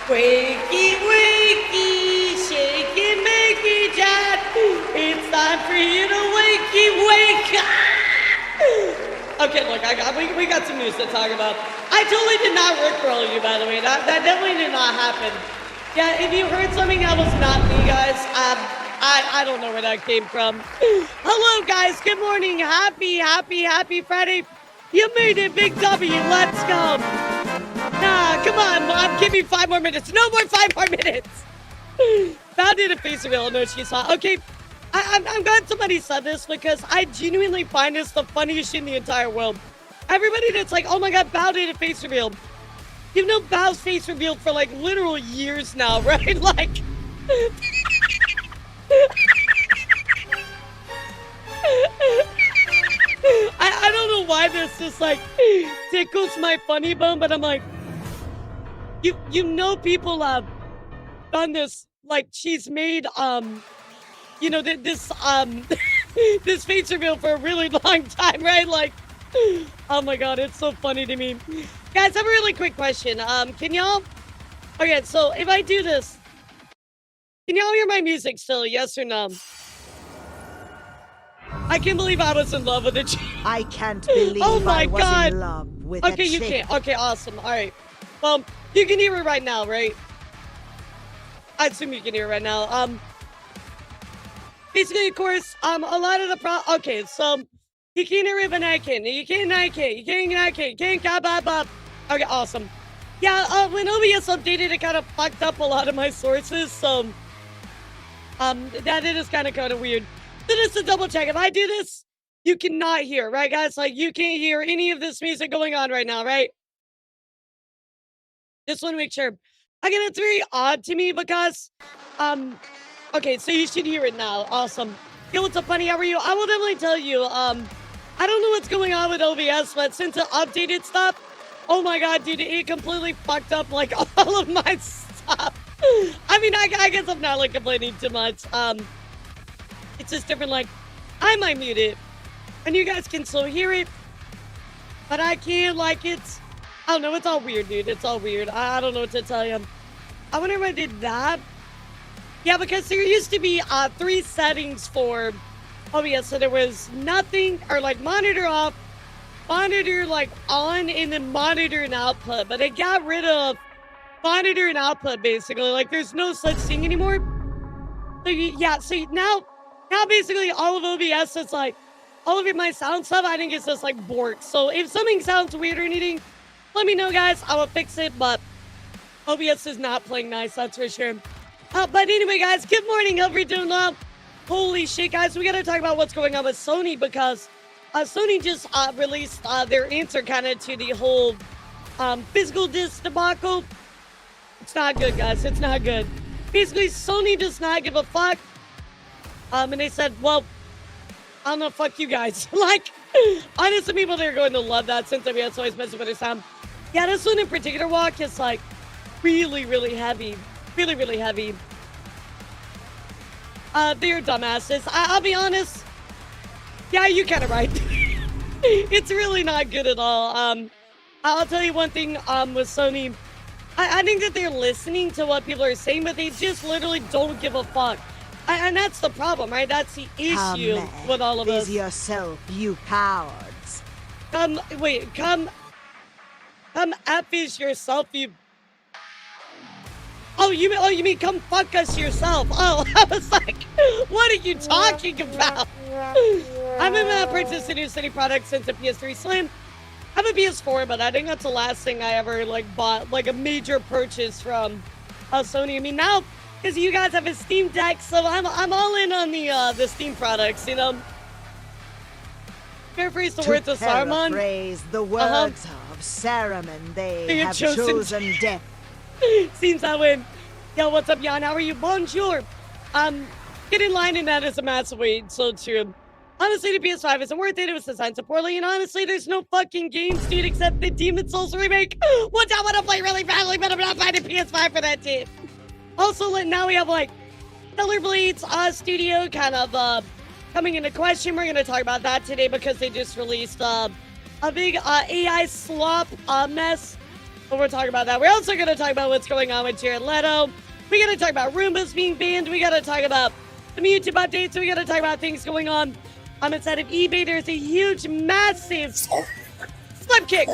Wakey, wakey, shake it, make it, Jack. It's time for you to wakey, wake up. Okay, look, we got some news to talk about. I totally did not rickroll you, by the way. That definitely did not happen. Yeah, if you heard something that was not me, guys, I don't know where that came from. Hello, guys. Good morning. Happy Friday. You made it, Big W. Let's go. Nah, come on, Mom. Give me 5 more minutes. No more 5 more minutes. Found it in face reveal. No, she saw. Okay, I'm glad somebody said this because I genuinely find this the funniest shit in the entire world. Everybody that's like, oh my God, Bao did a face reveal. You've known Bao's face revealed for like literal years now, right? Like, I don't know why this just like tickles my funny bone, but I'm like, you know, people have done this. Like, she's made you know, this this face reveal for a really long time, right? Like, oh my God, it's so funny to me. Guys, I have a really quick question. Can y'all? Okay, so if I do this, can y'all hear my music still? Yes or no? I can't believe I was in love with it. I can't believe oh my I was God. in love with Okay, you chick. can't. Okay, awesome. All right. Well, you can hear it right now, right? I assume you can hear it right now. Basically, of course, a lot of the okay, so you can't hear it, but I can. You can't, I can't. You can't, I can't. You can't, blah, blah. Okay, awesome. Yeah, when OBS updated, it kind of fucked up a lot of my sources, so that it is kind of weird. So just to double check, if I do this, you cannot hear, right, guys? Like, you can't hear any of this music going on right now, right? Just want to make sure. Again, it's very odd to me because, okay, so you should hear it now. Awesome. Yo, what's up, Bunny? How are you? I will definitely tell you, I don't know what's going on with OBS, but since it updated stuff, oh my God, dude, it completely fucked up, like, all of my stuff. I mean, I guess I'm not, like, complaining too much. It's just different, like, I might mute it, and you guys can still hear it, but I can't, like, it's, I don't know, it's all weird, dude. It's all weird. I don't know what to tell you. I wonder if I did that. Yeah, because there used to be 3 settings for OBS, so there was nothing, or, like, monitor off, monitor, like, on, and then monitor and output, but they got rid of monitor and output, basically. Like, there's no such thing anymore. So, yeah, so now basically all of OBS is like, all of my sound stuff, I think it's just like borked. So if something sounds weird or anything, let me know, guys. I will fix it, but OBS is not playing nice, that's for sure. But anyway, guys, good morning. Hope you're doing well. Holy shit, guys, we gotta talk about what's going on with Sony because Sony just released their answer kind of to the whole physical disc debacle. It's not good, guys. It's not good. Basically, Sony does not give a fuck. And they said, well, I don't know, fuck you guys. Like, honestly, people are going to love that since OBS always messes with their sound. Yeah, this one in particular, Walk, is like really, really heavy. Really, really heavy. They're dumbasses. I'll be honest. Yeah, you're kind of right. It's really not good at all. I'll tell you one thing with Sony. I think that they're listening to what people are saying, but they just literally don't give a fuck. And that's the problem, right? That's the issue with all of us. Yourself, you cowards. Come F-is yourself, you... Oh, you mean come fuck us yourself. Oh, I was like, what are you talking about? I've been purchasing new Sony products since the PS3 Slim. I have a PS4, but I think that's the last thing I ever, like, bought, like, a major purchase from Sony. I mean, now... because you guys have a Steam Deck, so I'm all in on the Steam products, you know. Paraphrase the words of Saruman. Paraphrase the words of Saruman, they have chosen death. Seems that way. Yo, what's up, Jan? How are you? Bonjour. Get in line, and that is a massive weight, so true. Honestly, the PS5 isn't worth it. It was designed so poorly, and honestly, there's no fucking games, dude, except the Demon Souls remake. Which I want to play really badly, but I'm not buying a PS5 for that, dude. Also, now we have, like, Stellar Blades Studio kind of coming into question. We're going to talk about that today because they just released a big AI slop mess But we're talking about that. We're also going to talk about what's going on with Jared Leto. We got to talk about Roombas being banned. We got to talk about some YouTube updates. We got to talk about things going on inside of eBay. There's a huge, massive flip kick.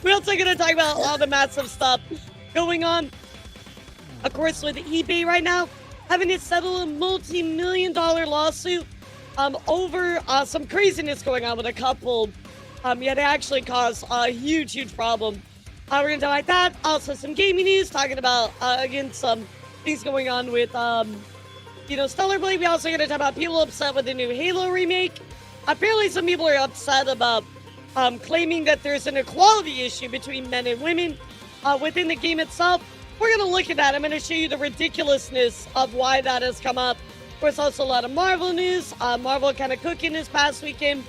We're also going to talk about all the massive stuff going on. Of course, with eBay right now, having to settle a multi-million-dollar lawsuit over some craziness going on with a couple. Yet it actually caused a huge problem. We're going to talk about that. Also, some gaming news, talking about, again, some things going on with, Stellar Blade. We also going to talk about people upset with the new Halo remake. Apparently, some people are upset about claiming that there's an equality issue between men and women within the game itself. We're going to look at that. I'm going to show you the ridiculousn's of why that has come up. Of course, also a lot of Marvel news. Marvel kind of cooking this past weekend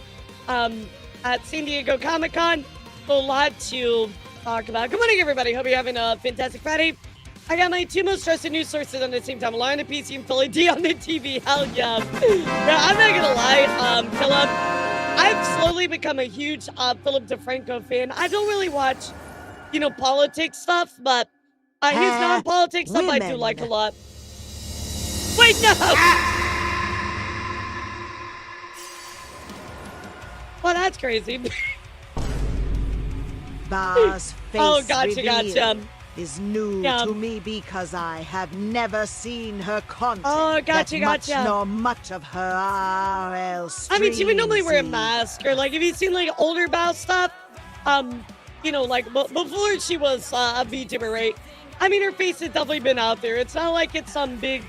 at San Diego Comic-Con. So a lot to talk about. Good morning, everybody. Hope you're having a fantastic Friday. I got my two most trusted news sources on the same time. Lauren on the PC and Philly D on the TV. Hell yeah. Yeah, I'm not going to lie, Philip. I've slowly become a huge Philip DeFranco fan. I don't really watch, politics stuff, but his non-politics stuff I do like a lot. Wait, no! Well, that's crazy. Bar's face gotcha. is new to me because I have never seen her content. Oh, gotcha. Much nor much of her RL streams. I mean, she would normally wear a mask, or like, if you've seen like older Bao stuff, like before she was a VTuber, right? I mean, her face has definitely been out there. It's not like it's some big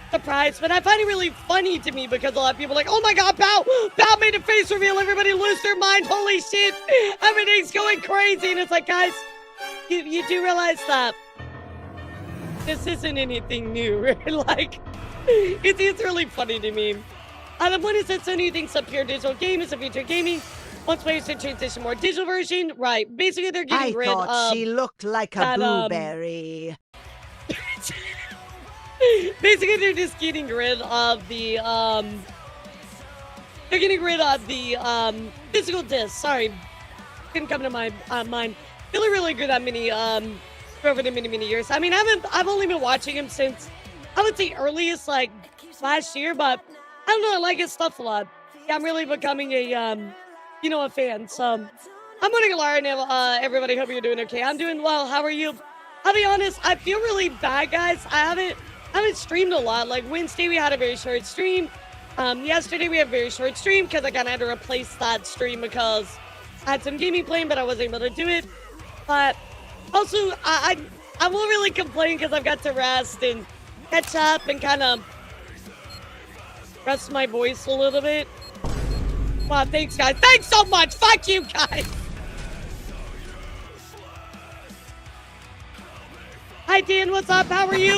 surprise, but I find it really funny to me because a lot of people are like, oh my god, Bao made a face reveal, everybody lose their mind, holy shit, everything's going crazy. And it's like, guys, you do realize that this isn't anything new, right? Like, it's really funny to me. The point is that Sony thinks a pure digital game is a future gaming. Wants players to transition more digital version, right? Basically, they're getting rid of. I thought she looked like a blueberry. Basically, they're just getting rid of the They're getting rid of the physical disc. Sorry, couldn't come to my mind. Really good on many for over the many years. I mean, I've only been watching him since I would say earliest like last year, but I don't know. I like his stuff a lot. Yeah, I'm really becoming a a fan. So I'm morning, Elara, and everybody. Hope you're doing okay. I'm doing well. How are you? I'll be honest. I feel really bad, guys. I haven't streamed a lot. Like Wednesday, we had a very short stream. Yesterday, we had a very short stream because I kind of had to replace that stream because I had some gaming playing, but I wasn't able to do it. But also, I won't really complain because I've got to rest and catch up and kind of rest my voice a little bit. Wow, thanks, guys. Thanks so much. Fuck you, guys. Hi, Dan. What's up? How are you?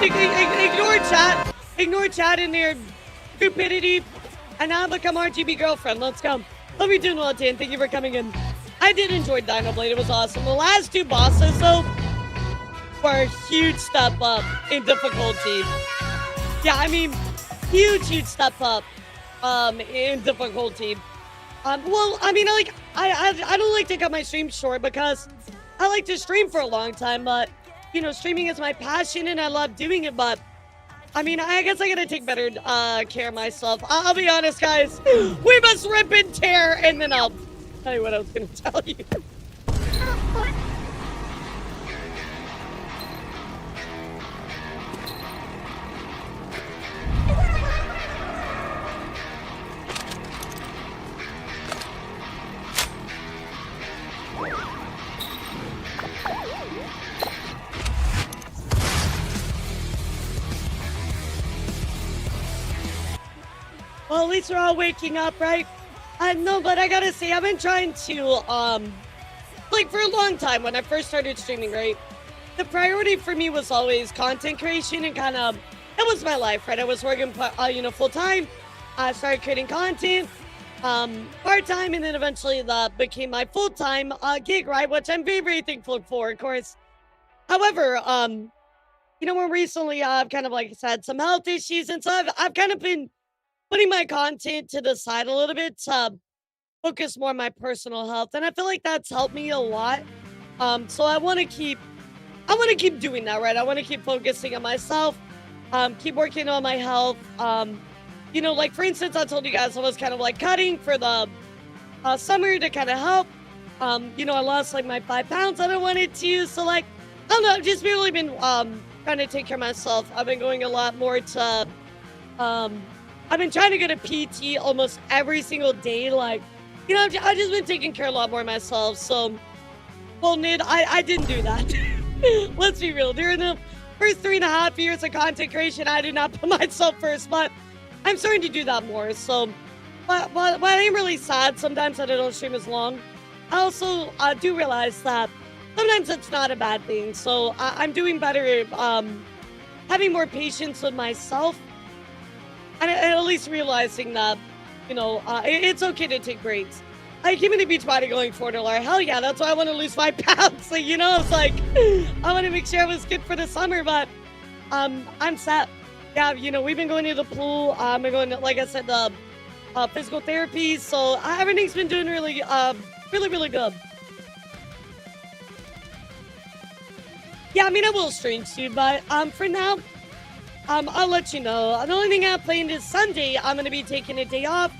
Ignore chat. Ignore chat in their stupidity. And now become RGB girlfriend. Let's go. Hope you're doing well, Dan. Thank you for coming in. I did enjoy Dino Blade. It was awesome. The last two bosses, though, were a huge step up in difficulty. Yeah, I mean, huge step up in difficulty. Well, I mean, I don't like to cut my stream short because I like to stream for a long time, but, streaming is my passion and I love doing it, but, I mean, I guess I gotta take better care of myself. I'll be honest, guys. We must rip and tear, and then I'll tell you what I was gonna tell you. Well, at least we're all waking up, right? No, but I gotta say, I've been trying to, like, for a long time, when I first started streaming, right? The priority for me was always content creation and kind of, that was my life, right? I was working, full-time. I started creating content, part-time, and then eventually that became my full-time gig, right? Which I'm very, very thankful for, of course. However, more recently, I've kind of, like I said, some health issues, and so I've kind of been putting my content to the side a little bit. focus more on my personal health, and I feel like that's helped me a lot. So I want to keep doing that, right? I want to keep focusing on myself, keep working on my health. Like for instance, I told you guys I was kind of like cutting for the summer to kind of help. I lost like my 5 pounds that I wanted to. So like, I don't know, I've just really been trying to take care of myself. I've been going a lot more to, I've been trying to go to PT almost every single day. Like, I've just been taking care a lot more of myself. So, well, Nid, I didn't do that. Let's be real. During the first 3.5 years of content creation, I did not put myself first, but I'm starting to do that more. So, but I am really sad sometimes that I don't stream as long. I also do realize that sometimes it's not a bad thing. So I'm doing better, having more patience with myself, and at least realizing that, it's okay to take breaks. I came into Beachbody going for $4. Hell yeah, that's why I want to lose 5 pounds. So, it's like, I want to make sure I was good for the summer, but I'm set. Yeah, we've been going to the pool. I'm going to, like I said, the physical therapy. So everything's been doing really, really, really good. Yeah, I mean, I will stream soon, but for now, I'll let you know. The only thing I have planned is Sunday. I'm going to be taking a day off,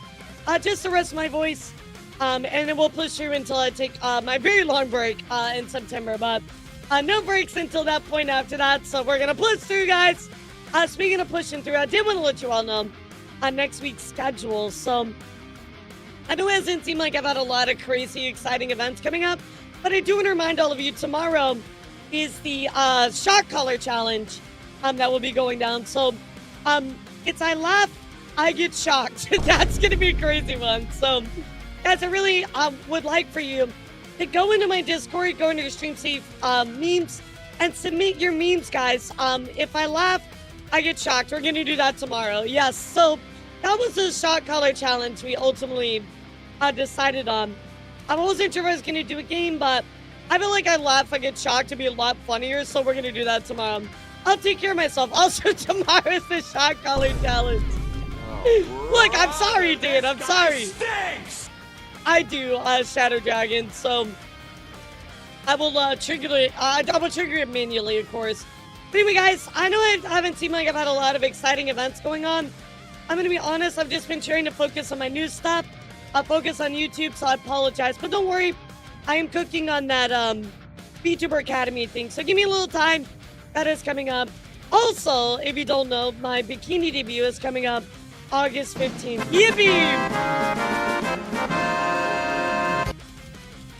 just to rest my voice. And then we'll push through until I take my very long break in September. But no breaks until that point after that. So we're going to push through, guys. Speaking of pushing through, I did want to let you all know on next week's schedule. So I know it hasn't seemed like I've had a lot of crazy, exciting events coming up. But I do want to remind all of you, tomorrow is the Shock Collar Challenge that will be going down. So it's I laugh, I get shocked. That's going to be a crazy one. So guys, I really would like for you to go into my Discord, go into your Stream Safe memes, and submit your memes, guys. If I laugh, I get shocked. We're going to do that tomorrow. Yes, so that was the Shock Collar Challenge we ultimately decided on. I wasn't sure if I was going to do a game, but I feel like I laugh, I get shocked to be a lot funnier, so we're going to do that tomorrow. I'll take care of myself. Also, tomorrow is the Shock Collar Challenge. Oh, look, I'm sorry, dude. I'm sorry. Stinks. I do Shadow Dragon, so I will trigger it. I will trigger it manually, of course. But anyway, guys, I know I haven't seemed like I've had a lot of exciting events going on. I'm gonna be honest. I've just been trying to focus on my new stuff. I'll focus on YouTube, so I apologize. But don't worry, I am cooking on that VTuber Academy thing. So give me a little time. That is coming up. Also, if you don't know, my bikini debut is coming up August 15th. Yippee!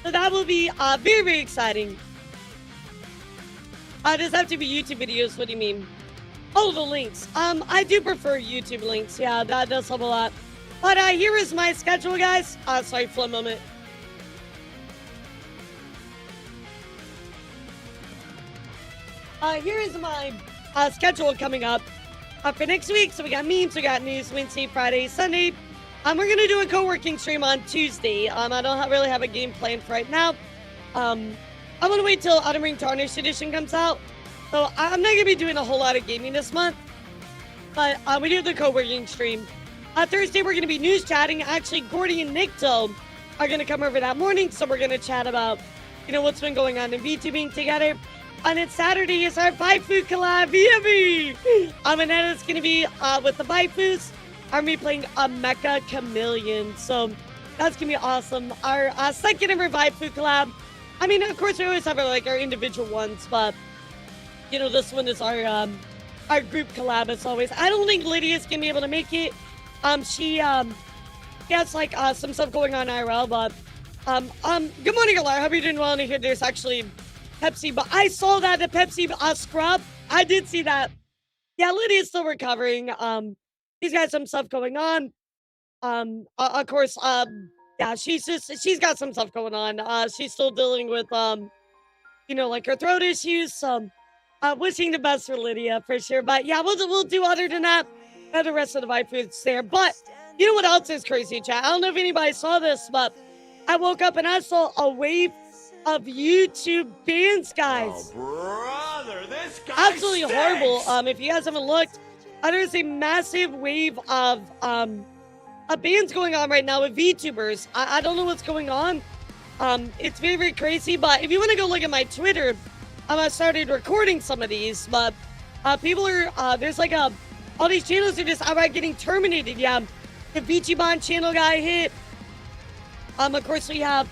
So that will be very, very exciting. Does have to be YouTube videos? What do you mean? Oh, the links. I do prefer YouTube links. Yeah, that does help a lot. But here is my schedule, guys. Sorry for a moment. Here is my schedule coming up for next week. So we got memes, we got news Wednesday, Friday, Sunday. We're going to do a co-working stream on Tuesday. I don't really have a game plan for right now. I'm going to wait till Autumn Ring Tarnished Edition comes out. So I'm not going to be doing a whole lot of gaming this month. But we do the co-working stream. Thursday, we're going to be news chatting. Actually, Gordy and Nikto are going to come over that morning. So we're going to chat about, what's been going on in VTubing together. And then Saturday is our Baifu collab. Yippee! And then it's going to be with the Baifus. I'm going to be playing a Mecha Chameleon. So that's going to be awesome. Our second ever Baifu collab. I mean, of course, we always have our individual ones. But, this one is our group collab as always. I don't think Lydia's going to be able to make it. She has some stuff going on IRL. But, good morning, Elara. Hope you're doing well. And here there's actually Pepsi, but I saw that the Pepsi scrub. I did see that. Yeah, Lydia's still recovering. She's got some stuff going on. Of course, yeah, she's got some stuff going on. She's still dealing with her throat issues. So, wishing the best for Lydia for sure. But yeah, we'll do other than that. The rest of the vibe foods there. But you know what else is crazy, chat? I don't know if anybody saw this, but I woke up and I saw a wave of YouTube bans, guys. Oh, brother, this guy absolutely stinks. Horrible. If you guys haven't looked, there's a massive wave of a ban's going on right now with VTubers. I don't know what's going on. It's very, very crazy. But if you want to go look at my Twitter, I started recording some of these. But people are, there's like all these channels are just outright getting terminated. Yeah, the VTubon channel got hit. Of course, we have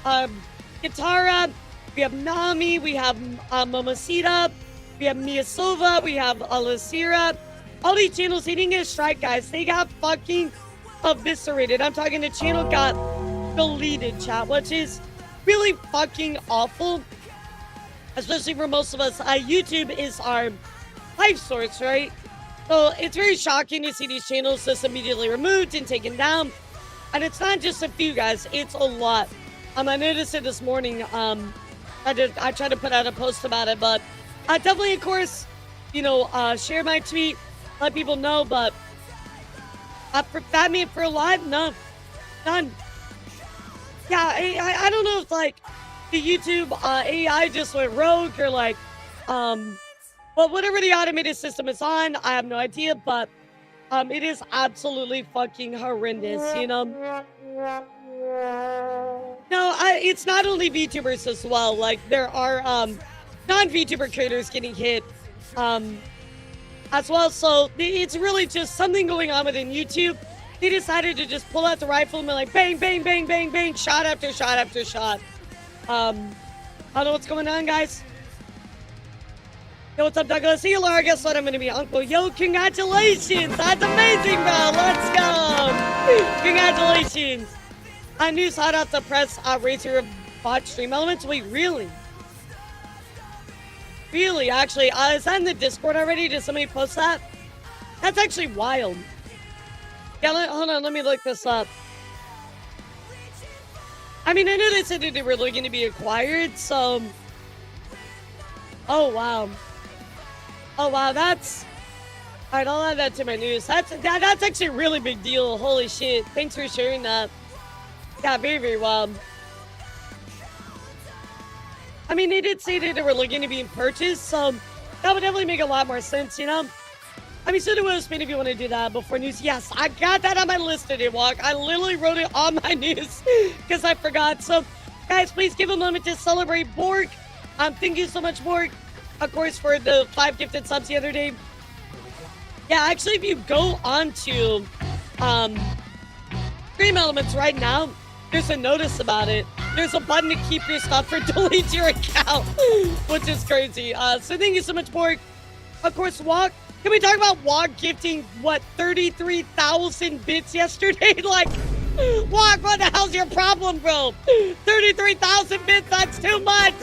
Kitara, we have Nami, we have Momosita, we have Miyasova, we have Alasira. All these channels, they didn't get a strike, guys. They got fucking eviscerated. I'm talking the channel got deleted, chat, which is really fucking awful. Especially for most of us. YouTube is our life source, right? So it's very shocking to see these channels just immediately removed and taken down. And it's not just a few, guys. It's a lot. I noticed it this morning. I tried to put out a post about it, but I definitely, of course, you know, share my tweet, let people know. But for Fat Man for Alive, no, none. Yeah, I don't know if like the YouTube AI just went rogue or like, well, whatever the automated system is on, I have no idea, but it is absolutely fucking horrendous, you know? No, it's not only VTubers as well. Like, there are non-VTuber creators getting hit as well. So it's really just something going on within YouTube. They decided to just pull out the rifle and be like, bang, bang, bang, bang, bang, shot after shot after shot. I don't know what's going on, guys. Yo, what's up, Douglas? Hey, Laura, guess what? I'm going to be Uncle. Yo, congratulations. That's amazing, bro. Let's go. Congratulations. News hot off the press. Racer of bot stream elements. Wait, really? Really, actually. Is that in the Discord already? Did somebody post that? That's actually wild. Yeah, hold on. Let me look this up. I mean, I know they said that they were looking to be acquired, so... Oh, wow. Oh, wow, that's... Alright, I'll add that to my news. That's actually a really big deal. Holy shit. Thanks for sharing that. Yeah, very, very wild. I mean, they did say that they were looking to be purchased, so that would definitely make a lot more sense, you know? I mean, so do will spin if you want to do that before news. Yes, I got that on my list today, Walk. I literally wrote it on my news because I forgot. So, guys, please give a moment to celebrate Borg. Thank you so much, Borg, of course, for the 5 gifted subs the other day. Yeah, actually, if you go on to Stream Elements right now, there's a notice about it. There's a button to keep your stuff or delete your account, which is crazy. So thank you so much, Borg. Of course, Walk. Can we talk about Walk gifting, what, 33,000 bits yesterday? Like, Walk, what the hell's your problem, bro? 33,000 bits, that's too much.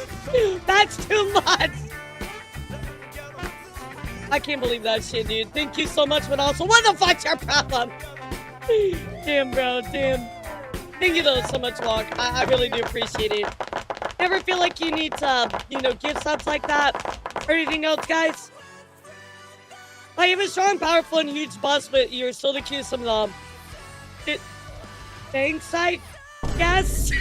That's too much. I can't believe that shit, dude. Thank you so much, but also, what the fuck's your problem? Damn, bro, damn. Thank you, though, so much, Walk. I really do appreciate it. Never feel like you need to, you know, give subs like that or anything else, guys? Like, you have a strong, powerful, and huge bust, but you're still the cutest of them. Thanks, I guess.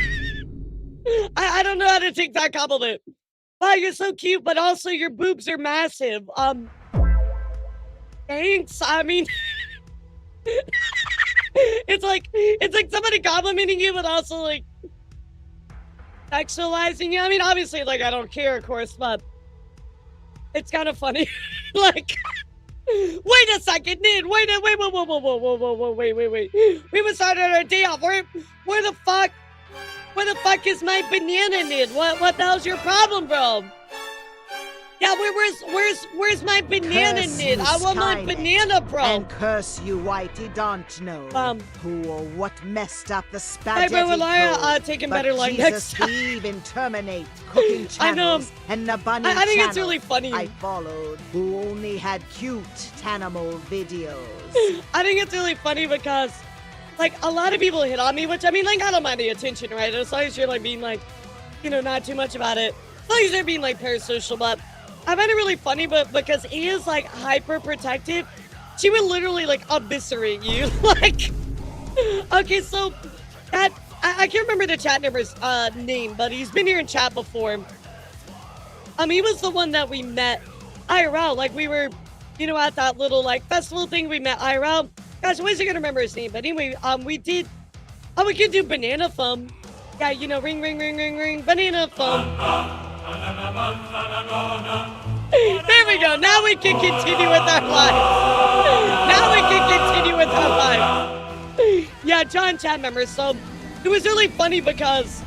I don't know how to take that compliment. Wow, you're so cute, but also your boobs are massive. Thanks. I mean, it's like somebody complimenting you, but also like sexualizing you. I mean, obviously, like, I don't care, of course, but it's kind of funny. Like, wait a second, Nid. Wait. We were starting our day off. Where the fuck is my banana, Nid? What the hell's your problem, bro? Yeah, where's my banana, Curse Nid? I want my Skynet, banana, bro. And curse you, Whitey, don't know who or what messed up the spaghetti Hey, bro, code. taking But better like Jesus next time. even terminate cooking I know. channels and the bunny I think channel it's really funny. I followed, who only had cute Tanimal videos. I think it's really funny because, like, a lot of people hit on me, which, I mean, like, I don't mind the attention, right? As long as you're, like, being, like, you know, not too much about it. As long as you're being, like, parasocial, but I find it really funny, but because he is, like, hyper protective, she would literally, like, eviscerate you. Like, okay, so that, I can't remember the chat member's name, but he's been here in chat before. He was the one that we met IRL. Like, we were, you know, at that little, like, festival thing, we met IRL. Gosh, I wish I could remember his name. But anyway, we did. Oh, we could do banana foam. Yeah, you know, ring, ring, ring, ring, ring, banana foam. There we go. Now we can continue with our life. Now we can continue with our life. Yeah, John chat members. So it was really funny because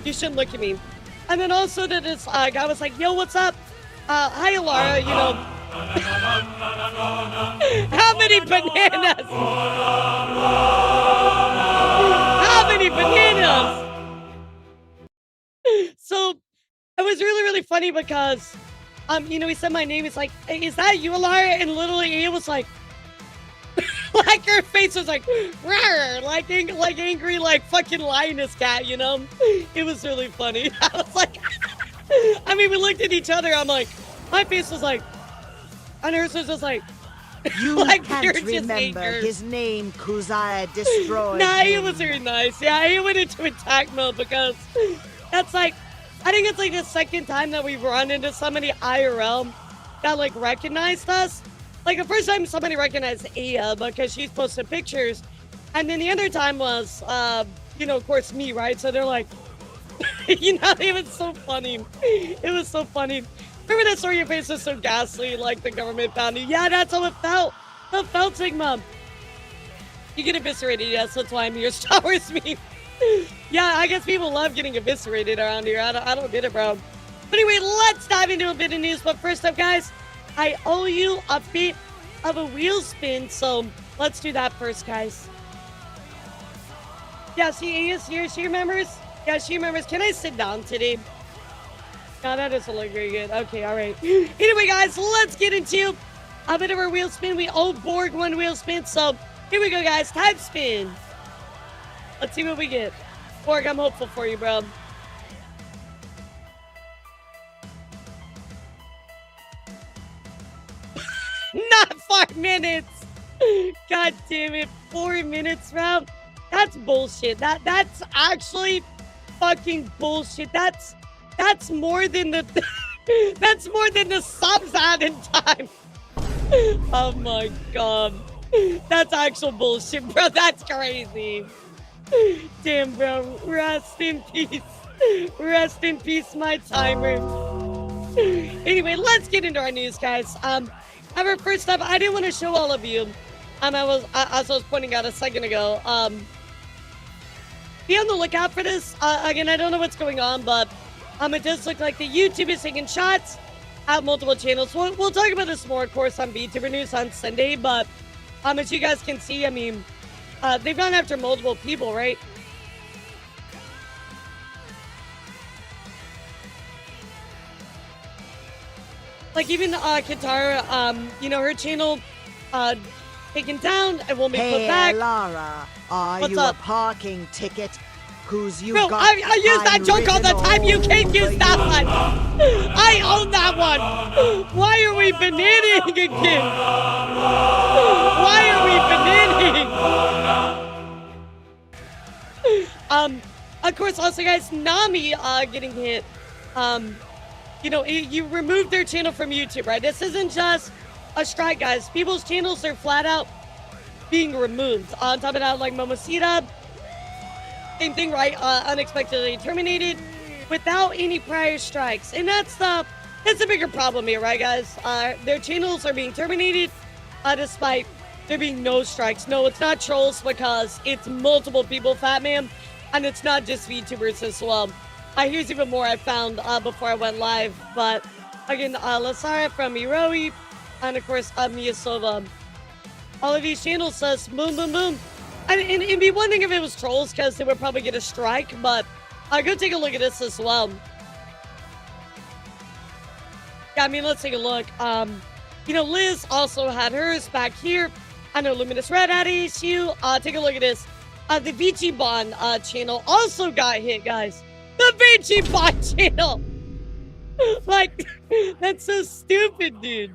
you shouldn't look at me. And then also that this guy was like, "Yo, what's up? Hi, Elara. You know, how many bananas? How many bananas?" So it was really, really funny because, you know, he said my name. He's like, "Hey, is that you, Elara?" And literally, it was like, like her face was like, rawr, like angry, like fucking lioness cat. You know, it was really funny. I was like, I mean, we looked at each other. I'm like, my face was like, and hers was just like, you like, can't remember his name, Kuzai destroyed. Nah, he was very nice. Yeah, he went into attack mode because that's like, I think it's like the second time that we've run into somebody IRL that like recognized us. Like the first time somebody recognized Aya because she's posted pictures. And then the other time was, you know, of course me, right? So they're like, you know, it was so funny. It was so funny. Remember that story? Your face was so ghastly, like the government found you. Yeah, that's how it felt. It felt, Sigma. You get eviscerated, yes, that's why I'm here. Star Wars me. Yeah, I guess people love getting eviscerated around here. I don't get it, bro. But anyway, let's dive into a bit of news. But first up, guys, I owe you a bit of a wheel spin, so let's do that first, guys. Yeah, she is here. She remembers. Yeah, she remembers. Can I sit down today? No, that doesn't look very good. Okay, all right. Anyway, guys, let's get into a bit of our wheel spin. We owe Borg one wheel spin, so here we go, guys. Type spin. Let's see what we get. Borg, I'm hopeful for you, bro. Not 4 minutes. God damn it. 4 minutes, bro. That's bullshit. That's actually fucking bullshit. That's more than the that's more than the subs had in time. Oh my god. That's actual bullshit, bro. That's crazy. Damn, bro. Rest in peace. Rest in peace, my timer. Anyway, let's get into our news, guys. However, first up, I didn't want to show all of you. As I was pointing out a second ago. Be on the lookout for this. Again, I don't know what's going on, but it does look like the YouTube is taking shots at multiple channels. We'll talk about this more, of course, on VTuber News on Sunday. But as you guys can see, I mean, they've gone after multiple people, right? Like even Katara, you know, her channel taken down and won't be put back. Hey, Lara, are What's you up? a parking ticket? Who's you Bro, got I use that joke all the time. You can't use that you. one. I own that one. Why are we bananing again? Why are we bananing? Of course, also, guys, Nami getting hit. You know, you removed their channel from YouTube, right? This isn't just a strike, guys. People's channels are flat out being removed. On top of that, like Momosita, same thing, right? Unexpectedly terminated without any prior strikes. And that's a bigger problem here, right, guys? Their channels are being terminated despite there being no strikes. No, it's not trolls because it's multiple people, Fat Man, and it's not just VTubers as well. Here's even more I found before I went live. But again, Lasara from Iroi, and of course, Miyasova. All of these channels says boom, boom, boom. And it'd be one thing if it was trolls because they would probably get a strike, but go take a look at this as well. Yeah, I mean, let's take a look. You know, Liz also had hers back here. I know Luminous Red had an issue. Take a look at this. The Vici Bond channel also got hit, guys. The Vici Bond channel! Like, that's so stupid, dude.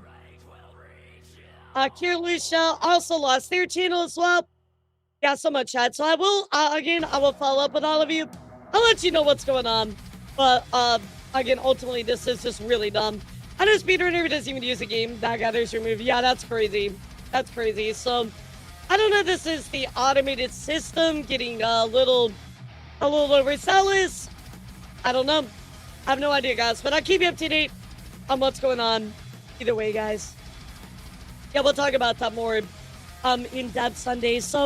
Kirlisha also lost their channel as well. Yeah, so much chat. So I will, again, I will follow up with all of you. I'll let you know what's going on. But, again, ultimately, this is just really dumb. I know speedrunner doesn't even use a game. That got theirs removed. Yeah, that's crazy. That's crazy. So, I don't know if this is the automated system getting a little overzealous. I don't know. I have no idea, guys, but I'll keep you up to date on what's going on. Either way, guys. Yeah, we'll talk about that more in depth Sunday. So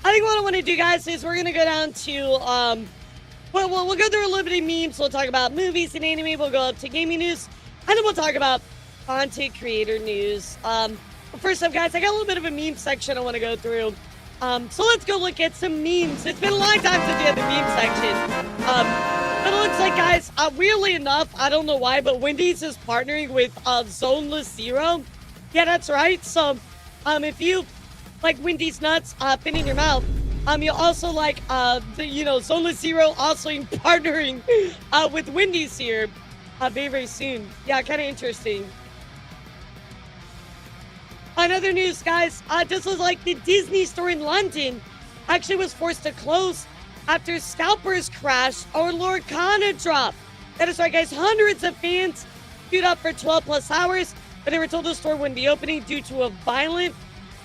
I think what I want to do, guys, is we're gonna go down to we'll go through a little bit of memes. We'll talk about movies and anime. We'll go up to gaming news, and then we'll talk about content creator news. But first up, guys, I got a little bit of a meme section I want to go through. So let's go look at some memes. It's been a long time since we had the meme section. But it looks like, guys, weirdly enough, I don't know why, but Wendy's is partnering with Zoneless Zero. Yeah, that's right. So, if you like Wendy's nuts, fit in your mouth. You'll also like Zoneless Zero also partnering with Wendy's here very, very soon. Yeah, kind of interesting. Another news, guys, this was like the Disney store in London actually was forced to close after scalpers crashed or Lorcana dropped. That is right, guys. Hundreds of fans queued up for 12 plus hours, but they were told the store wouldn't be opening due to a violent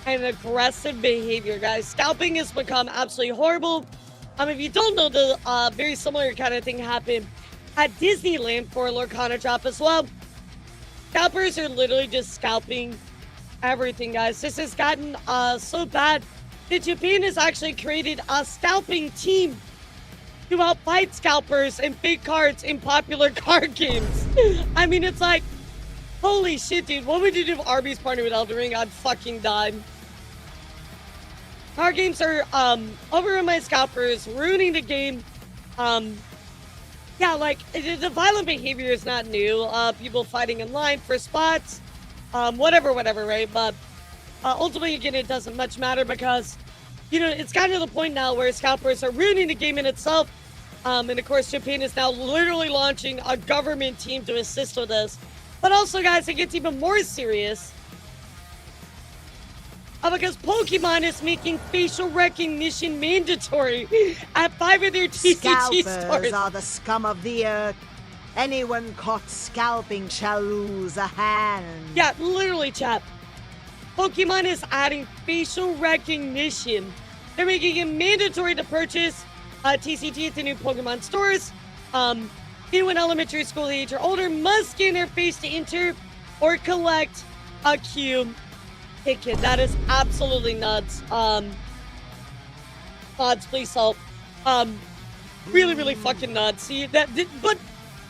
and aggressive behavior, guys. Scalping has become absolutely horrible. If you don't know, the very similar kind of thing happened at Disneyland for a Lorcana drop as well. Scalpers are literally just scalping everything, guys. This has gotten so bad that Japan has actually created a scalping team to outfight scalpers and fake cards in popular card games. I mean, it's like, holy shit, dude. What would you do if Arby's partnered with Elden Ring? I'd fucking die. Card games are overrun by scalpers, ruining the game. Yeah, like, the violent behavior is not new. People fighting in line for spots. Whatever, right? But ultimately, again, it doesn't much matter because, it's kind of the point now where scalpers are ruining the game in itself. And of course, Japan is now literally launching a government team to assist with this. But also, guys, it gets even more serious. Because Pokemon is making facial recognition mandatory at 5 of their TCG stores. Scalpers are the scum of the earth. Anyone caught scalping shall lose a hand. Yeah, literally, chat. Pokemon is adding facial recognition. They're making it mandatory to purchase TCG at the new Pokemon stores. Anyone elementary school age or older must scan their face to enter or collect a cube ticket. That is absolutely nuts. Mods, please help. Really, really fucking nuts. See that, but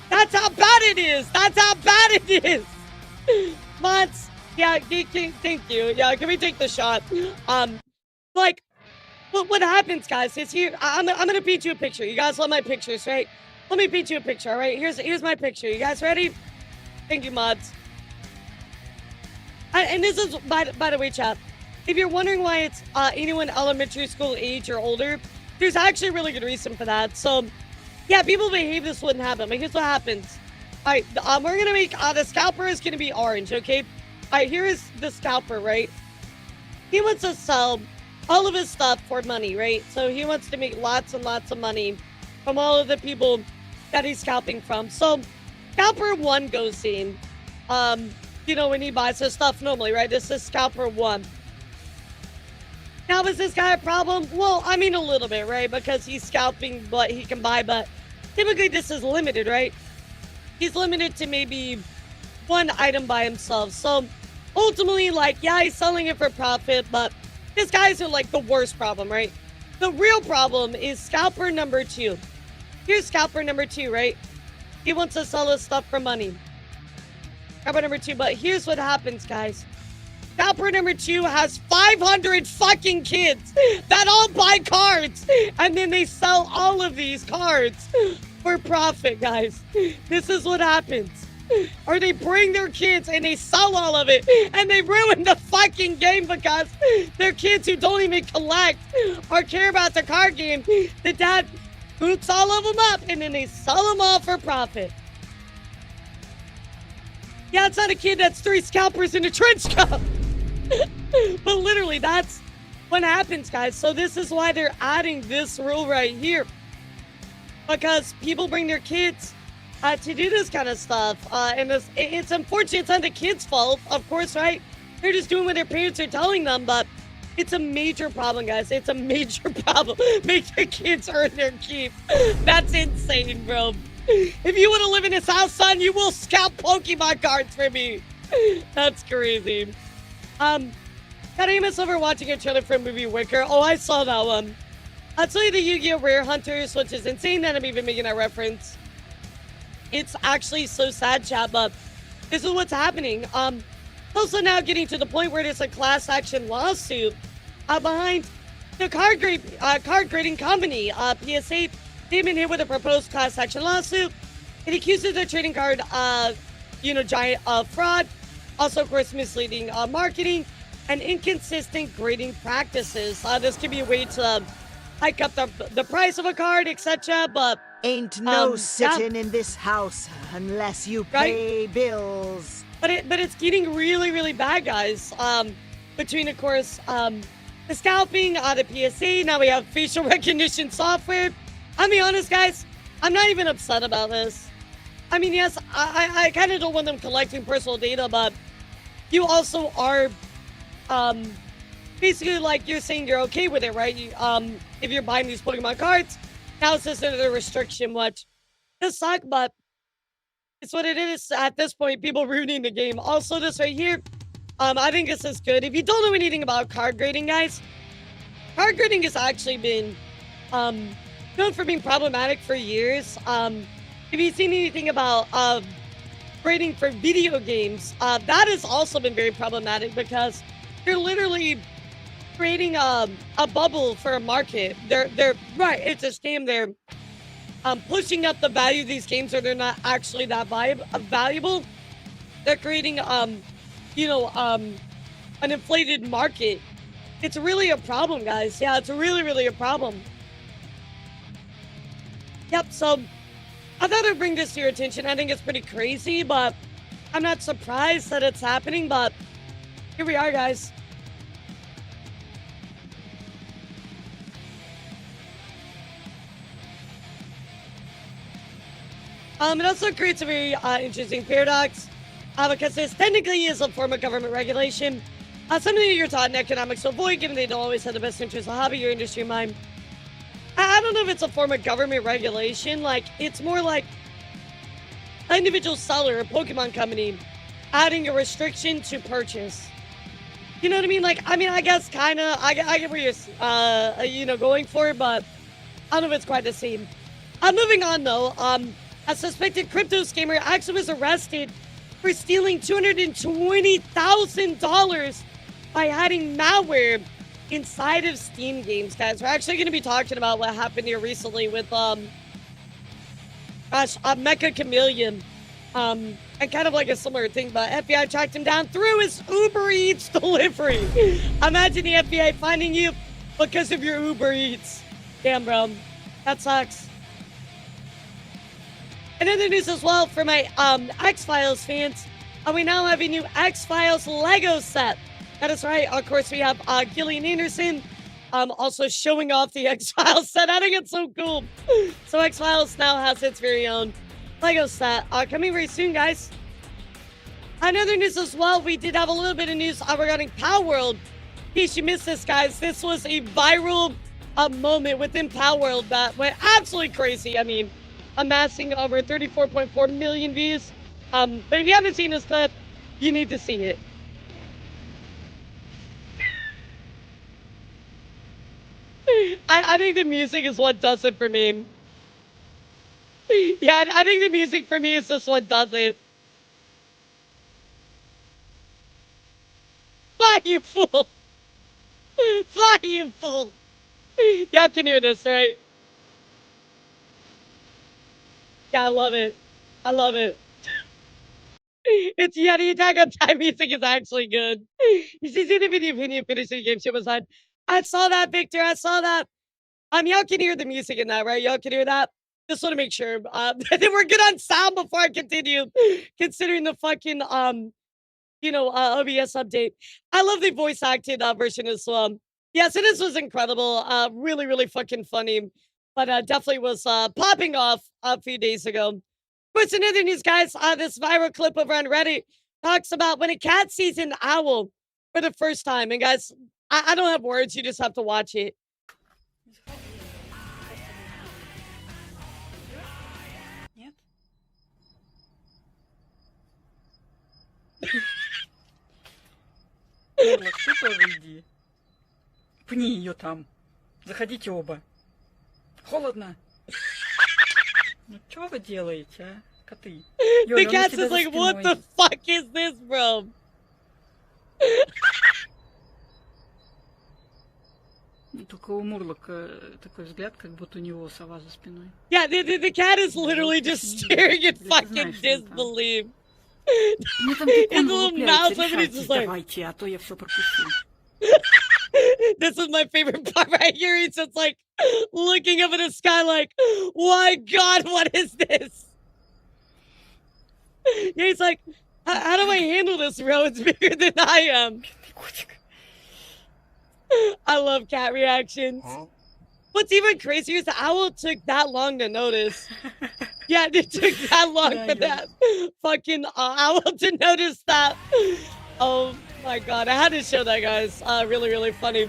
that's how bad it is. That's how bad it is. Mods, yeah, thank you. Yeah, can we take the shot? Like, what happens, guys, is here, I'm gonna paint you a picture. You guys love my pictures, right? Let me paint you a picture, all right? Here's my picture. You guys ready? Thank you, mods. And this is, by the way, chat, if you're wondering why it's anyone elementary school age or older, there's actually a really good reason for that. So, yeah, people behave this wouldn't happen. But here's what happens. All right, we're going to make, the scalper is going to be orange, okay? All right, here is the scalper, right? He wants to sell all of his stuff for money, right? So he wants to make lots and lots of money from all of the people that he's scalping from. So, scalper 1 goes in, when he buys his stuff normally, right? This is scalper 1. Now, is this guy a problem? Well, I mean, a little bit, right? Because he's scalping what he can buy, but typically this is limited, right? He's limited to maybe one item by himself. So, ultimately, like, yeah, he's selling it for profit, but this guy's like the worst problem, right? The real problem is scalper number 2. Here's scalper number 2, right? He wants to sell his stuff for money. Scalper number 2, but here's what happens, guys. Scalper number 2 has 500 fucking kids that all buy cards, and then they sell all of these cards for profit, guys. This is what happens. Or they bring their kids and they sell all of it, and they ruin the fucking game because their kids who don't even collect or care about the card game, the dad hoops all of them up, and then they sell them all for profit. Yeah, it's not a kid, that's 3 scalpers in a trench coat. But literally, that's what happens, guys. So this is why they're adding this rule right here. Because people bring their kids to do this kind of stuff. And it's unfortunate. It's not the kids' fault, of course, right? They're just doing what their parents are telling them. But It's a major problem, guys. It's a major problem. Make your kids earn their keep. That's insane, bro. If you want to live in this house, son, you will scout Pokemon cards for me. That's crazy. Got Amos over watching a trailer for movie Wicker. Oh, I saw that one. I'll tell you the Yu-Gi-Oh! Rare Hunters, which is insane that I'm even making that reference. It's actually so sad, chat, but this is what's happening. Also now getting to the point where there's a class action lawsuit behind the card grading company, PSA. They've been hit with a proposed class action lawsuit. It accuses the trading card, giant fraud, also, of course, misleading marketing and inconsistent grading practices. This could be a way to hike up the price of a card, etc. But ain't no sitting in this house unless you pay bills. But it's getting really, really bad, guys. Between, of course, the scalping, the PSA, now we have facial recognition software. I'll be honest, guys, I'm not even upset about this. I mean, yes, I kind of don't want them collecting personal data, but you also are, basically, like, you're saying you're okay with it, right? If you're buying these Pokemon cards, now it's just another restriction, which does suck, but it's what it is at this point, people ruining the game. Also, this right here, I think this is good. If you don't know anything about card grading, guys, card grading has actually been, known for being problematic for years. If you've seen anything about grading for video games, that has also been very problematic because they're literally creating a bubble for a market. They're right. It's a scam. They're pushing up the value of these games, or they're not actually that valuable. They're creating an inflated market. It's really a problem, guys. Yeah, it's really, really a problem. Yep, so I thought I'd bring this to your attention. I think it's pretty crazy, but I'm not surprised that it's happening, but here we are, guys. It also creates a very interesting paradox because this technically is a form of government regulation. Something that you're taught in economics to avoid, given they don't always have the best interest of hobby or industry in mind. I don't know if it's a form of government regulation. Like, it's more like an individual seller, a Pokemon company, adding a restriction to purchase. You know what I mean? Like, I mean, I guess kind of, I get where you're, going for it, but I don't know if it's quite the same. Moving on, though, a suspected crypto scammer actually was arrested for stealing $220,000 by adding malware inside of Steam games, guys. We're actually going to be talking about what happened here recently with, Mecha Chameleon. And kind of like a similar thing, but FBI tracked him down through his Uber Eats delivery. Imagine the FBI finding you because of your Uber Eats. Damn, bro. That sucks. And then the news as well for my X-Files fans. We now have a new X-Files Lego set. That is right. Of course, we have Gillian Anderson also showing off the X-Files set. I think it's so cool. So X-Files now has its very own Lego set. Coming very soon, guys. Another news as well. We did have a little bit of news regarding Power World. In case you missed this, guys, this was a viral moment within Power World that went absolutely crazy. I mean, amassing over 34.4 million views. But if you haven't seen this clip, you need to see it. I think the music is what does it for me. Yeah, I think the music for me is just what does it. Fly, you fool! Fly, you fool! Y'all can hear this, right? Yeah, I love it. I love it. It's yeah, the Attack on Time music is actually good. You see the video when you finish the game shit was on. I saw that, Victor. I saw that. Y'all can hear the music in that, right? Y'all can hear that. Just want to make sure that we're good on sound before I continue. Considering the fucking OBS update. I love the voice acted version as well. Yeah, so this was incredible. Really, really fucking funny. But definitely was popping off a few days ago. Of course, in other news, guys, this viral clip over on Reddit talks about when a cat sees an owl for the first time. And guys, I don't have words. You just have to watch it. Нет? Мурлок, ты тоже иди. Пни ее там. Заходите оба. Холодно. Ну что вы делаете, а, коты? The Ёля, он у cat тебя is за like, what the спиной. fuck is this, bro? Ну, только у Мурлока такой взгляд, как будто у него сова за спиной. Yeah, the cat is literally just staring in fucking знаешь, disbelief. Мне там In бекон the little вылупляется, mouth, somebody's решайтесь just like... давайте, а то я все пропущу. This is my favorite part right here. He's just like looking up at the sky like, my God, what is this? Yeah, he's like, how do I handle this, bro? It's bigger than I am. Бедный котик. I love cat reactions. What's even crazier is the owl took that long to notice. Yeah, it took that long Yeah, for yeah. that fucking owl to notice that. Oh my God, I had to show that, guys. Really, really funny.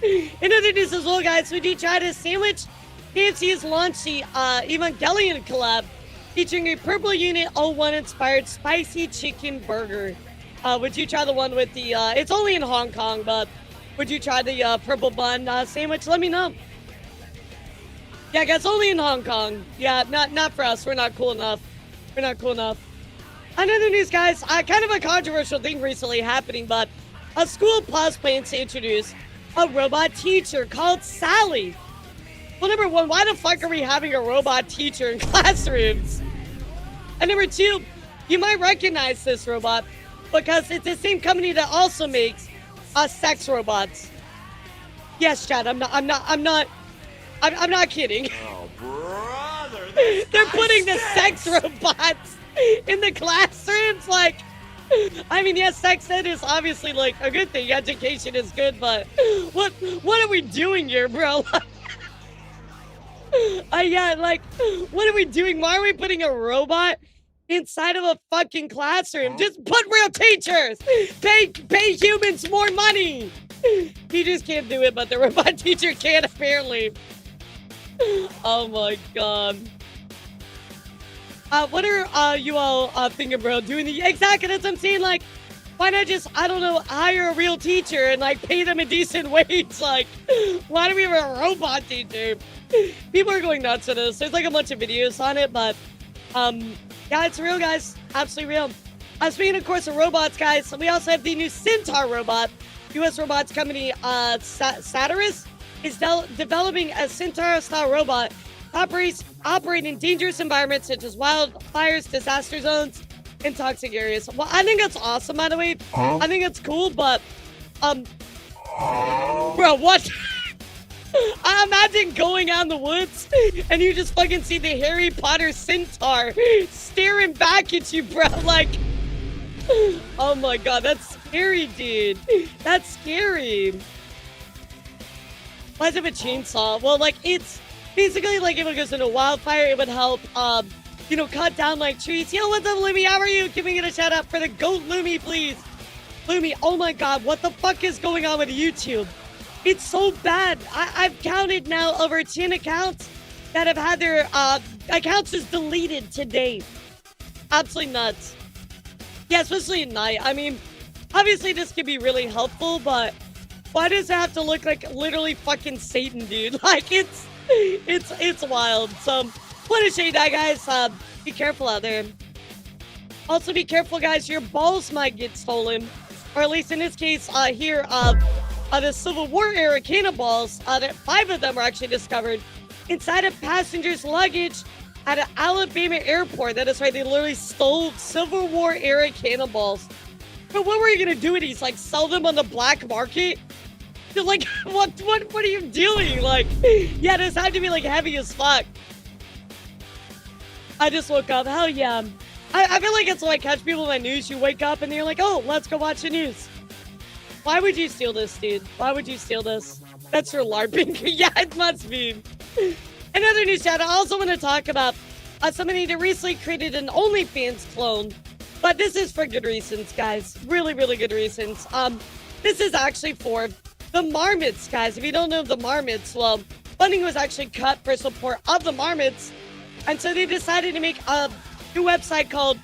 In other news as well, guys, would you try to sandwich? KFC has launched the Evangelion collab featuring a Purple Unit 01 inspired spicy chicken burger. Would you try the one with the, it's only in Hong Kong, but would you try the purple bun sandwich? Let me know. Yeah, guys, only in Hong Kong. Yeah, not for us. We're not cool enough. We're not cool enough. Another news, guys, kind of a controversial thing recently happening, but a school plus plans to introduce a robot teacher called Sally. Well, number one, why the fuck are we having a robot teacher in classrooms? And number two, you might recognize this robot because it's the same company that also makes sex robots. Yes, Chad, I'm not kidding. Oh, brother, this They're guy putting the stinks. sex robots in the classrooms. Like, I mean, yes, sex ed is obviously like a good thing. Education is good, but what are we doing here, bro? Yeah, like, what are we doing? Why are we putting a robot inside of a fucking classroom? Just put real teachers. Pay humans more money. Teachers can't do it, but the robot teacher can apparently. Oh my God. What are you all thinking, bro? Doing the exactly that's what I'm saying. Like, why not just, I don't know, hire a real teacher and like pay them a decent wage? Like, why do we have a robot teacher? People are going nuts for this. There's like a bunch of videos on it, but yeah, it's real, guys. Absolutely real. Speaking, of course, of robots, guys, we also have the new Centaur robot. U.S. robots company Satyrus is developing a Centaur-style robot operate in dangerous environments such as wildfires, disaster zones, and toxic areas. Well, I think that's awesome, by the way. I think it's cool, but bro, what? I imagine going out in the woods and you just fucking see the Harry Potter centaur staring back at you, bro. Like, oh my God, that's scary, dude. That's scary. Why does it have a chainsaw? Well, like, it's basically like if it goes into a wildfire, it would help, you know, cut down like trees. Yo, what's up, Lumi? How are you? Giving it a shout out for the GOAT Lumi, please. Lumi, oh my God, what the fuck is going on with YouTube? It's so bad. I've counted now over 10 accounts that have had their accounts just deleted today. Absolutely nuts. Yeah, especially at night. I mean, obviously this could be really helpful, but why does it have to look like literally fucking Satan, dude? Like, it's wild. So, want to show you that, guys. Be careful out there. Also, be careful, guys. Your balls might get stolen, or at least in this case, here, the Civil War era cannonballs. 5 of them were actually discovered inside of passengers' luggage at an Alabama airport. That is right. They literally stole Civil War era cannonballs. But what were you gonna do with these? Like, sell them on the black market? You're like, what are you doing? Like, yeah, this had to be like heavy as fuck. I just woke up. Hell yeah. I feel like it's like catch people in the news. You wake up and you're like, oh, let's go watch the news. Why would you steal this, dude? Why would you steal this? That's for LARPing. Yeah, it must be. Another news chat. I also want to talk about somebody that recently created an OnlyFans clone. But this is for good reasons, guys. Really, really good reasons. This is actually for the Marmots, guys. If you don't know the Marmots, well, funding was actually cut for support of the Marmots. And so they decided to make a new website called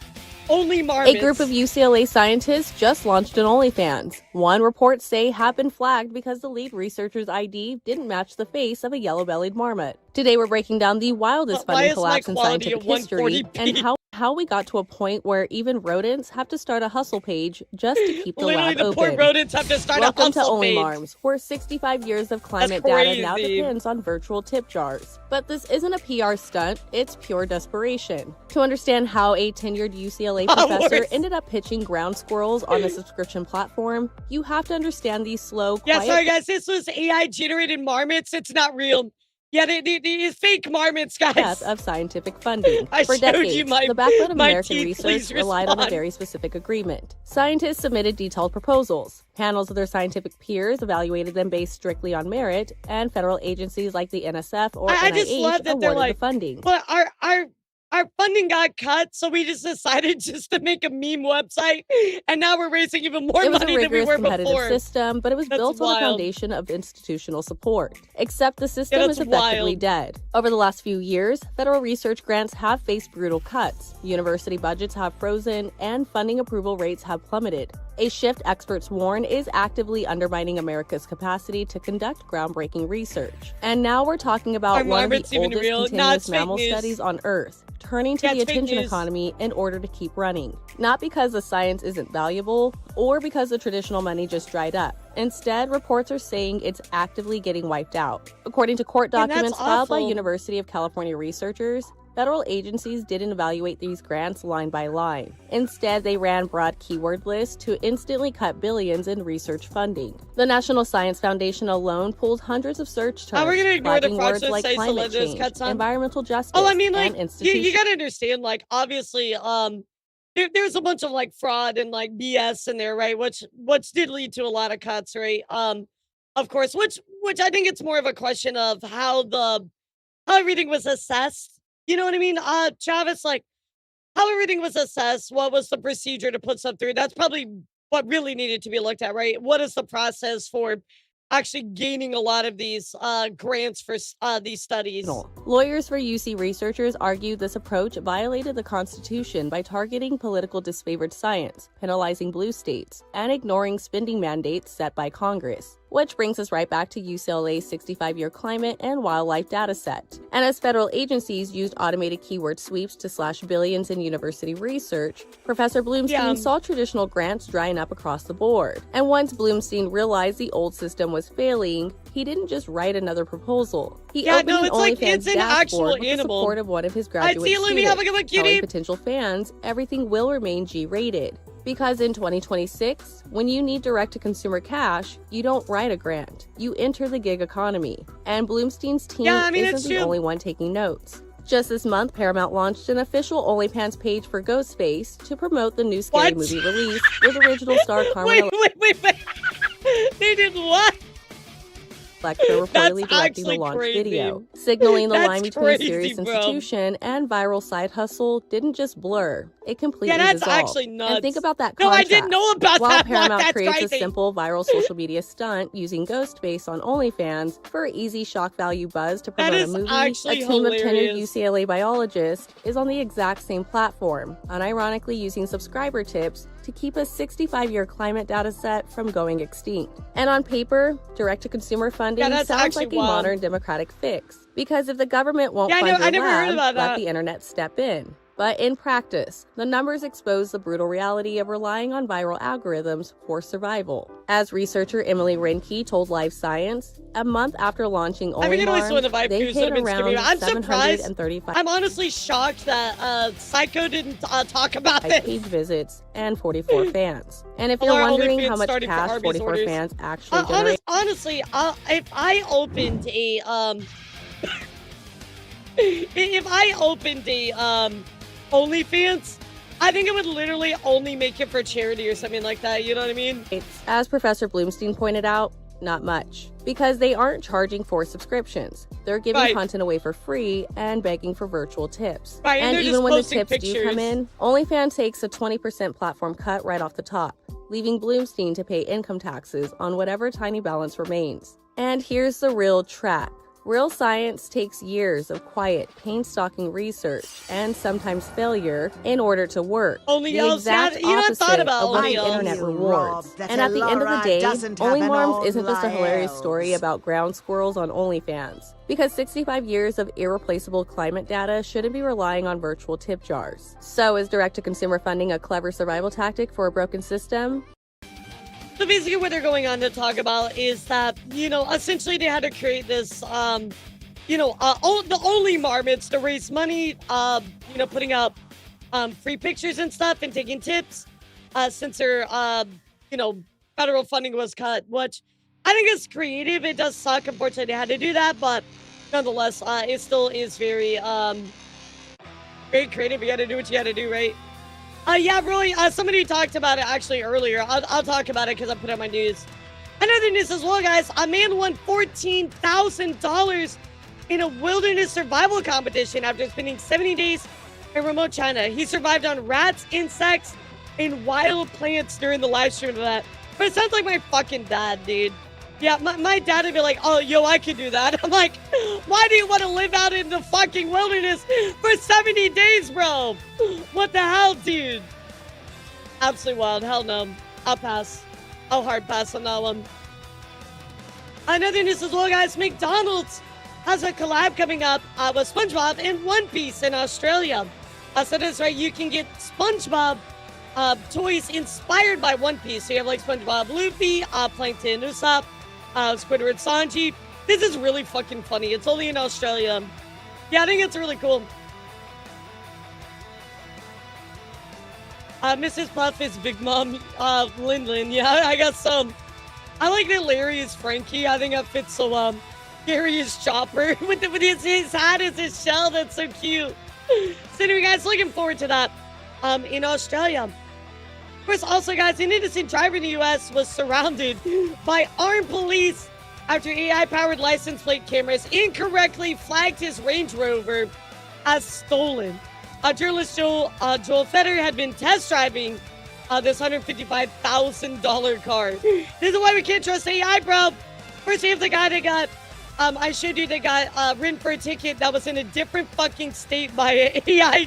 Only Marmots. A group of UCLA scientists just launched an OnlyFans. One reports say have been flagged because the lead researcher's ID didn't match the face of a yellow-bellied marmot. Today we're breaking down the wildest funding collapse in scientific history and how we got to a point where even rodents have to start a hustle page just to keep the lab the open. Poor rodents have to start Welcome a hustle to Only page. Marms, where 65 years of climate That's data now crazy. depends on virtual tip jars. But this isn't a PR stunt, it's pure desperation. To understand how a tenured UCLA professor ended up pitching ground squirrels on a subscription platform, you have to understand these slow, Yeah, quiet sorry guys, this was AI-generated marmots. It's not real. Yeah, these fake marmots, guys. path of scientific funding. I For showed decades, you my- the backbone of my American teeth, research please relied on a respond. very specific agreement. Scientists submitted detailed proposals. Panels of their scientific peers evaluated them based strictly on merit, and federal agencies like the NSF or I just NIH love that they're awarded like, the funding. But our funding got cut, so we just decided just to make a meme website, and now we're raising even more It was a money than we rigorous were competitive before. system, but it was That's built on a wild. foundation of institutional support. Except the system that's is effectively wild. dead. Over the last few years, federal research grants have faced brutal cuts. University budgets have frozen, and funding approval rates have plummeted. A shift experts warn is actively undermining America's capacity to conduct groundbreaking research. And now we're talking about Are one of marmots the even oldest real? continuous It's fake mammal news. studies on Earth, turning to Yeah, the it's fake attention news. economy in order to keep running. Not because the science isn't valuable, or because the traditional money just dried up. Instead, reports are saying it's actively getting wiped out. According to court And that's documents filed by awful. University of California researchers, federal agencies didn't evaluate these grants line by line. Instead, they ran broad keyword lists to instantly cut billions in research funding. The National Science Foundation alone pulled hundreds of search terms, We're gonna ignore the flagging words process, like say, so climate let those change, cuts on. environmental justice, Oh, I mean, like, and you institutional. gotta understand, like, obviously, there's a bunch of like fraud and like BS in there, right? Which did lead to a lot of cuts, right? Of course, which I think it's more of a question of how everything was assessed. You know what I mean? Travis, like, how everything was assessed, what was the procedure to put stuff through? That's probably what really needed to be looked at, right? What is the process for actually gaining a lot of these grants for these studies? Lawyers for UC researchers argue this approach violated the Constitution by targeting political disfavored science, penalizing blue states, and ignoring spending mandates set by Congress. Which brings us right back to UCLA's 65-year climate and wildlife data set. And as federal agencies used automated keyword sweeps to slash billions in university research, Professor Bloomstein saw traditional grants drying up across the board. And once Bloomstein realized the old system was failing, he didn't just write another proposal. He opened an it's like OnlyFans it's an actual dashboard with the animal. support of one of his graduate see, let me have a students, look, telling kitty. potential fans everything will remain G-rated. Because in 2026, when you need direct-to-consumer cash, you don't write a grant. You enter the gig economy. And Bloomstein's team isn't the only one taking notes. Just this month, Paramount launched an official OnlyFans page for Ghostface to promote the new Scary Movie release with original star Carmen Wait. They did what? Lecter reportedly directing the launch video, signaling the line between serious institution and viral side hustle didn't just blur, it completely dissolved. Actually nuts. And think about that No, contrast. I didn't know about While that. Paramount That's creates crazy. a simple viral social media stunt using Ghostface on OnlyFans for easy shock value buzz to promote a movie, a team of tenured UCLA biologists is on the exact same platform, unironically using subscriber tips to keep a 65-year climate data set from going extinct. And on paper, direct-to-consumer funding sounds like a modern democratic fix. Because if the government won't fund your lab, let the internet step in. But in practice, the numbers expose the brutal reality of relying on viral algorithms for survival. As researcher Emily Renke told Live Science, a month after launching OnlyFans, they hit around 735 I'm honestly shocked that Psycho didn't talk about this. Page visits and 44 fans. And if you're wondering how much cash 44 fans actually generate, honestly, if I opened a OnlyFans, I think it would literally only make it for charity or something like that. You know what I mean? As Professor Bloomstein pointed out, not much. Because they aren't charging for subscriptions. They're giving content away for free and begging for virtual tips. And even when the tips do come in, OnlyFans takes a 20% platform cut right off the top. leaving Bloomstein to pay income taxes on whatever tiny balance remains. And here's the real trap. Real science takes years of quiet, painstaking research and sometimes failure in order to work. Only the exact opposite of what the internet rewards. And at the end of the day, Only Moms isn't just a hilarious story about ground squirrels on OnlyFans. Because 65 years of irreplaceable climate data shouldn't be relying on virtual tip jars. So is direct-to-consumer funding a clever survival tactic for a broken system? So basically what they're going on to talk about is that, essentially they had to create this, the Only Marmots to raise money, putting up free pictures and stuff and taking tips since their, federal funding was cut, which I think is creative. It does suck, unfortunately, they had to do that, but nonetheless, it still is very, very creative. You got to do what you got to do, right? Yeah, really, somebody talked about it actually earlier. I'll talk about it because I put it on my news. Another news as well, guys. A man won $14,000 in a wilderness survival competition after spending 70 days in remote China. He survived on rats, insects, and wild plants during the live stream of that. But it sounds like my fucking dad, dude. Yeah, my dad would be like, oh, yo, I could do that. I'm like, why do you want to live out in the fucking wilderness for 70 days, bro? What the hell, dude? Absolutely wild. Hell no. I'll pass. I'll hard pass on that one. Another news as well, guys. McDonald's has a collab coming up with SpongeBob and One Piece in Australia. So that's right. You can get SpongeBob toys inspired by One Piece. So you have like SpongeBob Luffy, Plankton Usopp, Squidward Sanji. This is really fucking funny. It's only in Australia. Yeah, I think it's really cool. Mrs. Puff is Big Mom, Lin. Yeah, I guess so. I like that Larry is Frankie. I think that fits so well. Gary is Chopper with his hat as his shell. That's so cute. So anyway, guys, looking forward to that in Australia. Of course, also, guys, an innocent driver in the U.S. was surrounded by armed police after AI-powered license plate cameras incorrectly flagged his Range Rover as stolen. Journalist Joel Fetter had been test driving this $155,000 car. This is why we can't trust AI, bro. First, we have the guy that got, I showed you that got written for a ticket that was in a different fucking state by an AI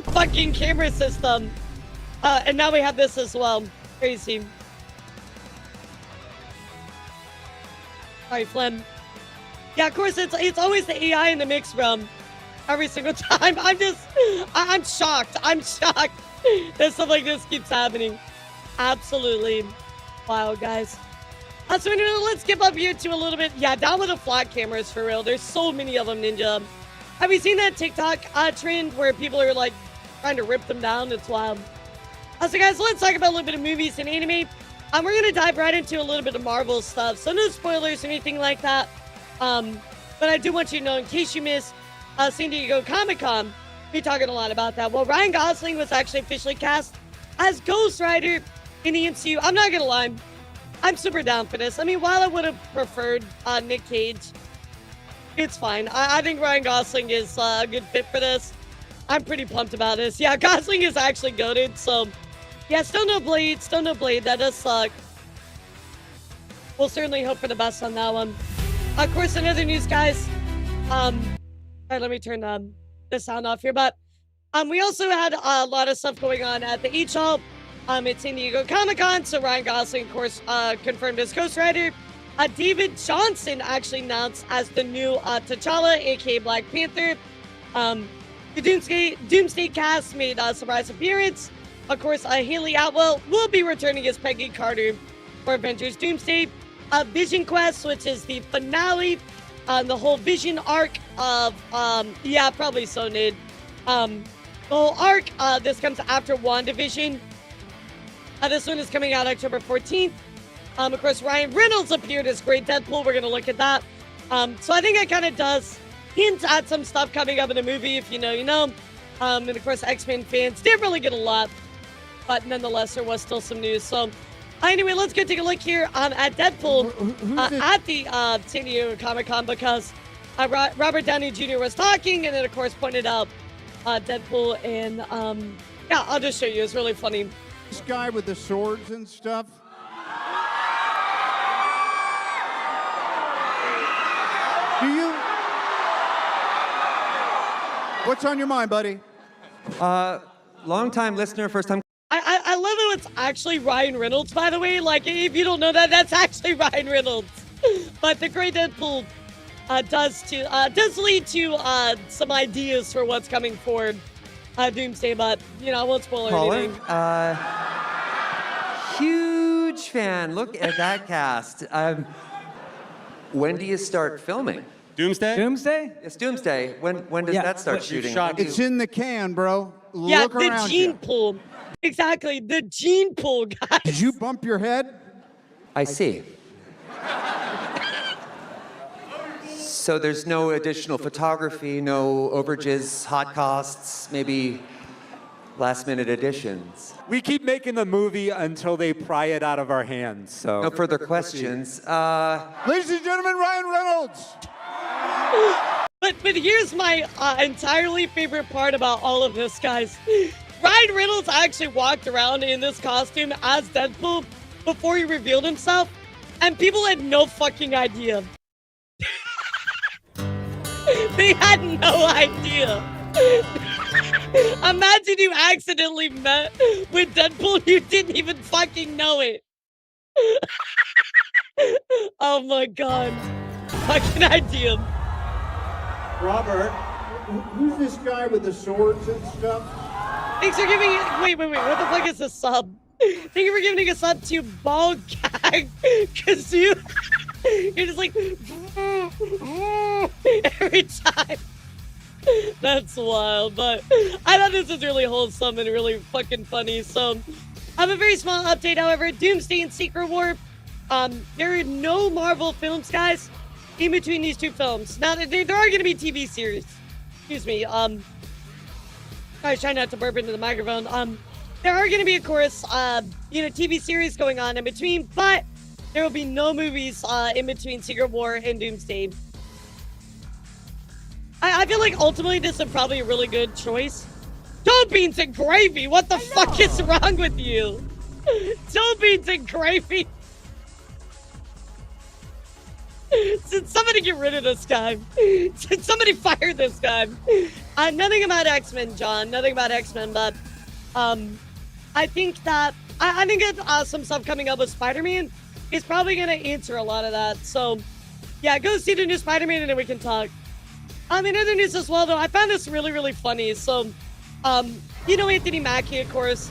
fucking camera system. And now we have this as well. Crazy. Sorry, Flem. Yeah, of course, it's always the AI in the mix, bro. Every single time. I'm shocked. I'm shocked that stuff like this keeps happening. Absolutely. Wow, guys. So anyway, let's skip up here to a little bit. Yeah, down with the flat cameras for real. There's so many of them, Ninja. Have you seen that TikTok trend where people are like trying to rip them down? It's wild. So guys, let's talk about a little bit of movies and anime. We're going to dive right into a little bit of Marvel stuff. So no spoilers or anything like that. But I do want you to know, in case you missed San Diego Comic-Con, we're talking a lot about that. Well, Ryan Gosling was actually officially cast as Ghost Rider in the MCU. I'm not going to lie. I'm super down for this. I mean, while I would have preferred Nick Cage, it's fine. I think Ryan Gosling is a good fit for this. I'm pretty pumped about this. Yeah, Gosling is actually goated, so... Yeah, still no Blade. Still no Blade. That does suck. We'll certainly hope for the best on that one. Of course, in other news, guys. Alright, let me turn the sound off here. But we also had a lot of stuff going on at the H-Hall. It's San Diego Comic-Con. So Ryan Gosling, of course, confirmed as Ghost Rider. David Johnson actually announced as the new T'Challa, aka Black Panther. The Doomsday cast made a surprise appearance. Of course, Haley Atwell will be returning as Peggy Carter for Avengers Doomsday. Vision Quest, which is the finale on the whole Vision arc of, yeah, probably so, Nid. The whole arc, this comes after WandaVision. This one is coming out October 14th. Of course, Ryan Reynolds appeared as Great Deadpool. We're going to look at that. So I think it kind of does hint at some stuff coming up in the movie. If you know, you know. And of course, X-Men fans didn't really get a lot. But nonetheless, there was still some news. So anyway, let's go take a look here at Deadpool at the San Diego Comic-Con, because Robert Downey Jr. was talking and then, of course, pointed out Deadpool. And yeah, I'll just show you. It's really funny. This guy with the swords and stuff. Do you? What's on your mind, buddy? Long time listener, first time. I love how it's actually Ryan Reynolds, by the way. Like, if you don't know that, that's actually Ryan Reynolds. But the Great Deadpool does lead to some ideas for what's coming for Doomsday, but, you know, I won't spoil Colin, anything. huge fan. Look at that cast. When do you start filming? Doomsday? Doomsday? It's Doomsday. When does that start shooting? It's in the can, bro. Yeah, Look the around gene you. pool. Exactly, the gene pool, guys. Did you bump your head? I see. So there's no additional photography, no overages, hot costs, maybe last-minute additions. We keep making the movie until they pry it out of our hands. So No further questions. Ladies and gentlemen, Ryan Reynolds. But here's my entirely favorite part about all of this, guys. Ryan Reynolds actually walked around in this costume as Deadpool before he revealed himself, and people had no fucking idea. They had no idea. Imagine you accidentally met with Deadpool, you didn't even fucking know it. Oh my god. Fucking idea. Robert, who's this guy with the swords and stuff? Thanks for giving it. Wait. What the fuck is a sub? Thank you for giving a sub to Ball Gag. Cause you're just like every time. That's wild, but I thought this was really wholesome and really fucking funny. So I have a very small update, however. Doomsday and Secret War. There are no Marvel films, guys, in between these two films. Now, there are going to be TV series. Excuse me. I was trying not to burp into the microphone. There are going to be, of course, TV series going on in between, but there will be no movies in between Secret War and Doomsday. I feel like ultimately this is probably a really good choice. Dough beans and gravy. What the fuck is wrong with you? Dough beans and gravy. Did somebody get rid of this guy? Did somebody fire this guy? Nothing about X-Men, John. Nothing about X-Men, but I think that I think some stuff coming up with Spider-Man is probably gonna answer a lot of that. So yeah, go see the new Spider-Man and then we can talk. In other news as well, though, I found this really, really funny. So, Anthony Mackie, of course,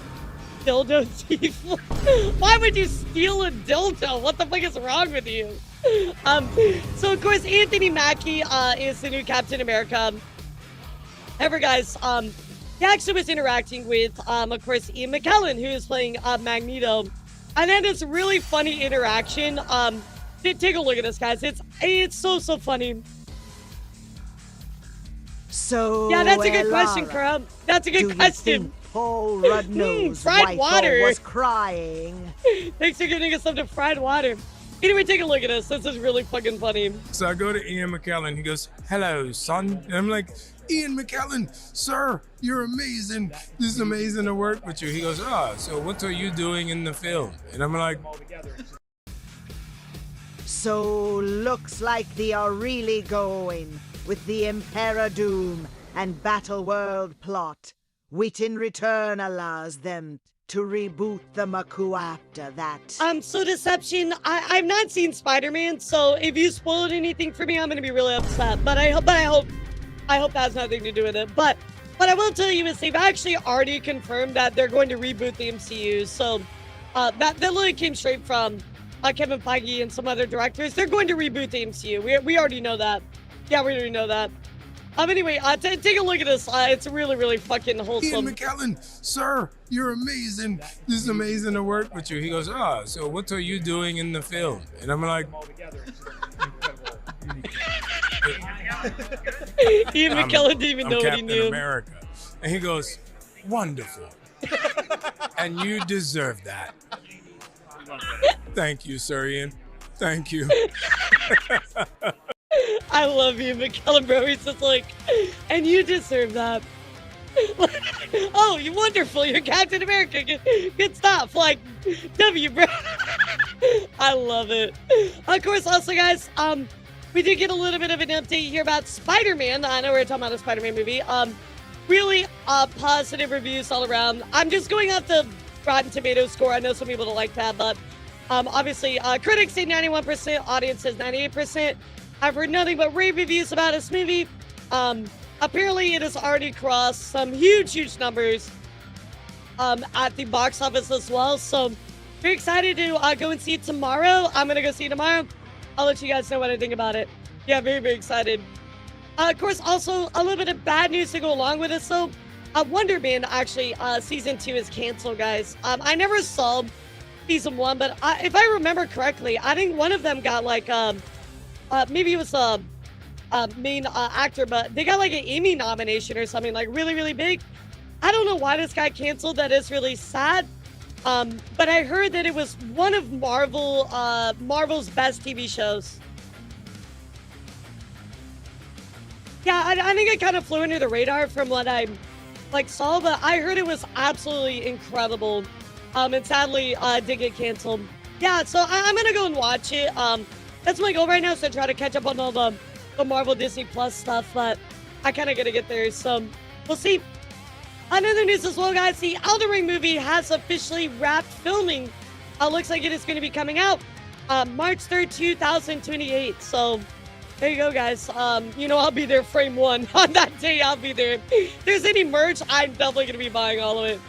dildo thief. Why would you steal a dildo? What the fuck is wrong with you? So of course, Anthony Mackie is the new Captain America. However, guys, he actually was interacting with, of course, Ian McKellen, who is playing Magneto. And then this really funny interaction. Take a look at this, guys. It's so funny. So, yeah, that's a good Elara, question, Crumb. That's a good question. You think Paul Rudd-Nosed fried water was crying? Thanks for giving us some to fried water. Anyway, take a look at this. This is really fucking funny. So I go to Ian McKellen. He goes, "Hello, son." And I'm like, "Ian McKellen, sir, you're amazing. This is amazing to work with you." He goes, "So what are you doing in the film?" And I'm like, So looks like they are really going with the Emperor Doom and Battle World plot, which in return allows them to reboot the Maku after that. So Deception, I've not seen Spider-Man, so if you spoiled anything for me, I'm gonna be really upset. But I hope that has nothing to do with it. But what I will tell you is they've actually already confirmed that they're going to reboot the MCU. So that literally came straight from Kevin Feige and some other directors. They're going to reboot the MCU. We already know that. Yeah, we already know that. Anyway, take a look at this. It's really, really fucking wholesome. "Ian McKellen, sir, you're amazing. This is amazing to work with you." He goes, "So what are you doing in the film?" And I'm like, Ian McKellen didn't even know what he Captain knew. America. And he goes, "Wonderful. And you deserve that." Thank you, Sir Ian. Thank you. I love you, McKellen, bro. He's just like, and you deserve that. Oh, you're wonderful. You're Captain America. Good stuff. Like, W, bro. I love it. Of course, also, guys, we did get a little bit of an update here about Spider-Man. I know we're talking about a Spider-Man movie. Really positive reviews all around. I'm just going off the Rotten Tomatoes score. I know some people don't like that, but obviously, critics say 91%, audience says 98%. I've heard nothing but rave reviews about this movie. Apparently, it has already crossed some huge numbers at the box office as well. So, very excited to go and see it tomorrow. I'm going to go see it tomorrow. I'll let you guys know what I think about it. Yeah, very excited. Of course, also, a little bit of bad news to go along with it. So, Wonder Man, actually, Season 2 is canceled, guys. I never saw Season 1, but if I remember correctly, I think one of them got, like, maybe it was a main actor, but they got like an Emmy nomination or something, like really big. I don't know why this got canceled. That is really sad. But I heard that it was one of Marvel's best TV shows. Yeah, I think it kind of flew under the radar from what I saw, but I heard it was absolutely incredible. And sadly, did get canceled. Yeah, so I'm gonna go and watch it. That's my goal right now, is to try to catch up on all the Marvel Disney Plus stuff, but I kind of got to get there, so we'll see. On other news as well, guys, the Elden Ring movie has officially wrapped filming. Looks like it is going to be coming out March 3rd, 2028, so there you go, guys. You know, I'll be there frame one. On that day, I'll be there. If there's any merch, I'm definitely going to be buying all of it.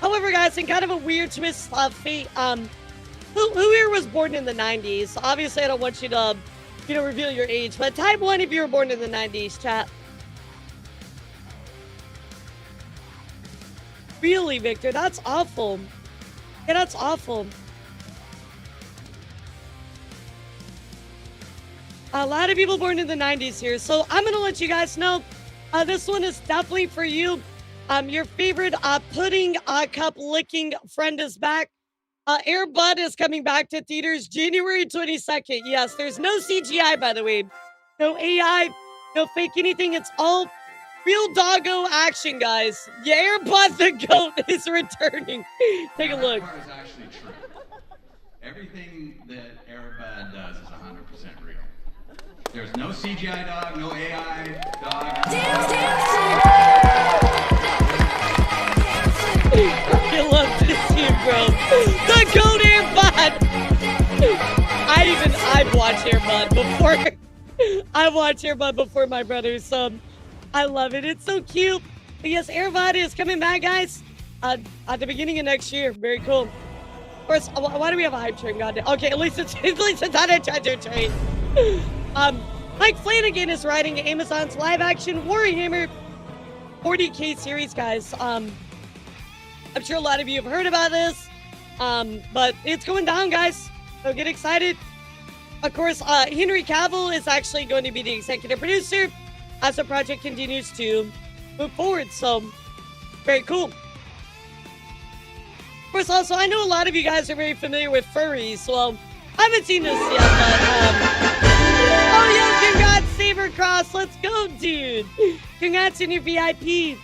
However, guys, in kind of a weird twist of fate, who here was born in the 90s? Obviously, I don't want you to reveal your age, but type 1 if you were born in the 90s, chat. Really, Victor? That's awful. Yeah, that's awful. A lot of people born in the 90s here, so I'm gonna let you guys know. This one is definitely for you. Your favorite pudding cup licking friend is back. Air Bud is coming back to theaters January 22nd. Yes, there's no CGI, by the way. No AI, no fake anything. It's all real doggo action, guys. Yeah, Air Bud the goat is returning. Take a look. That part is actually true. Everything that Air Bud does is 100% real. There's no CGI dog, no AI dog. You love to see it, bro. The goat Air Bud. I've watched Air Bud before. I watched Air Bud before my brother, so I love it. It's so cute. But yes, Air Bud is coming back, guys, at the beginning of next year. Very cool. Of course, why do we have a hype train? Goddamn. Okay, at least it's not a treasure train. Mike Flanagan is writing Amazon's live-action Warhammer 40K series, guys. I'm sure a lot of you have heard about this, but it's going down, guys, so get excited. Of course, Henry Cavill is actually going to be the executive producer as the project continues to move forward, so very cool. Of course, also, I know a lot of you guys are very familiar with furries. Well, I haven't seen this yet, but, oh, yo, congrats, Sabercross, let's go, dude. Congrats on your VIP.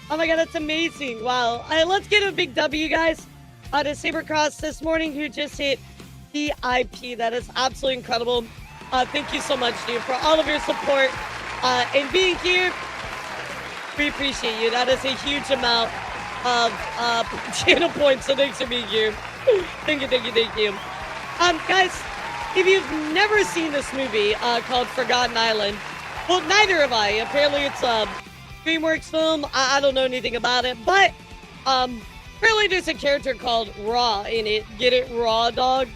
Oh my god, that's amazing. Wow. Let's get a big W, guys, to Sabercross this morning, who just hit VIP. That is absolutely incredible. Thank you so much, dude, for all of your support and being here. We appreciate you. That is a huge amount of channel points, so thanks for being here. Thank you. Guys, if you've never seen this movie called Forgotten Island, well, neither have I. Apparently, it's a DreamWorks film. I don't know anything about it, but apparently there's a character called Raw in it. Get it, Raw dog?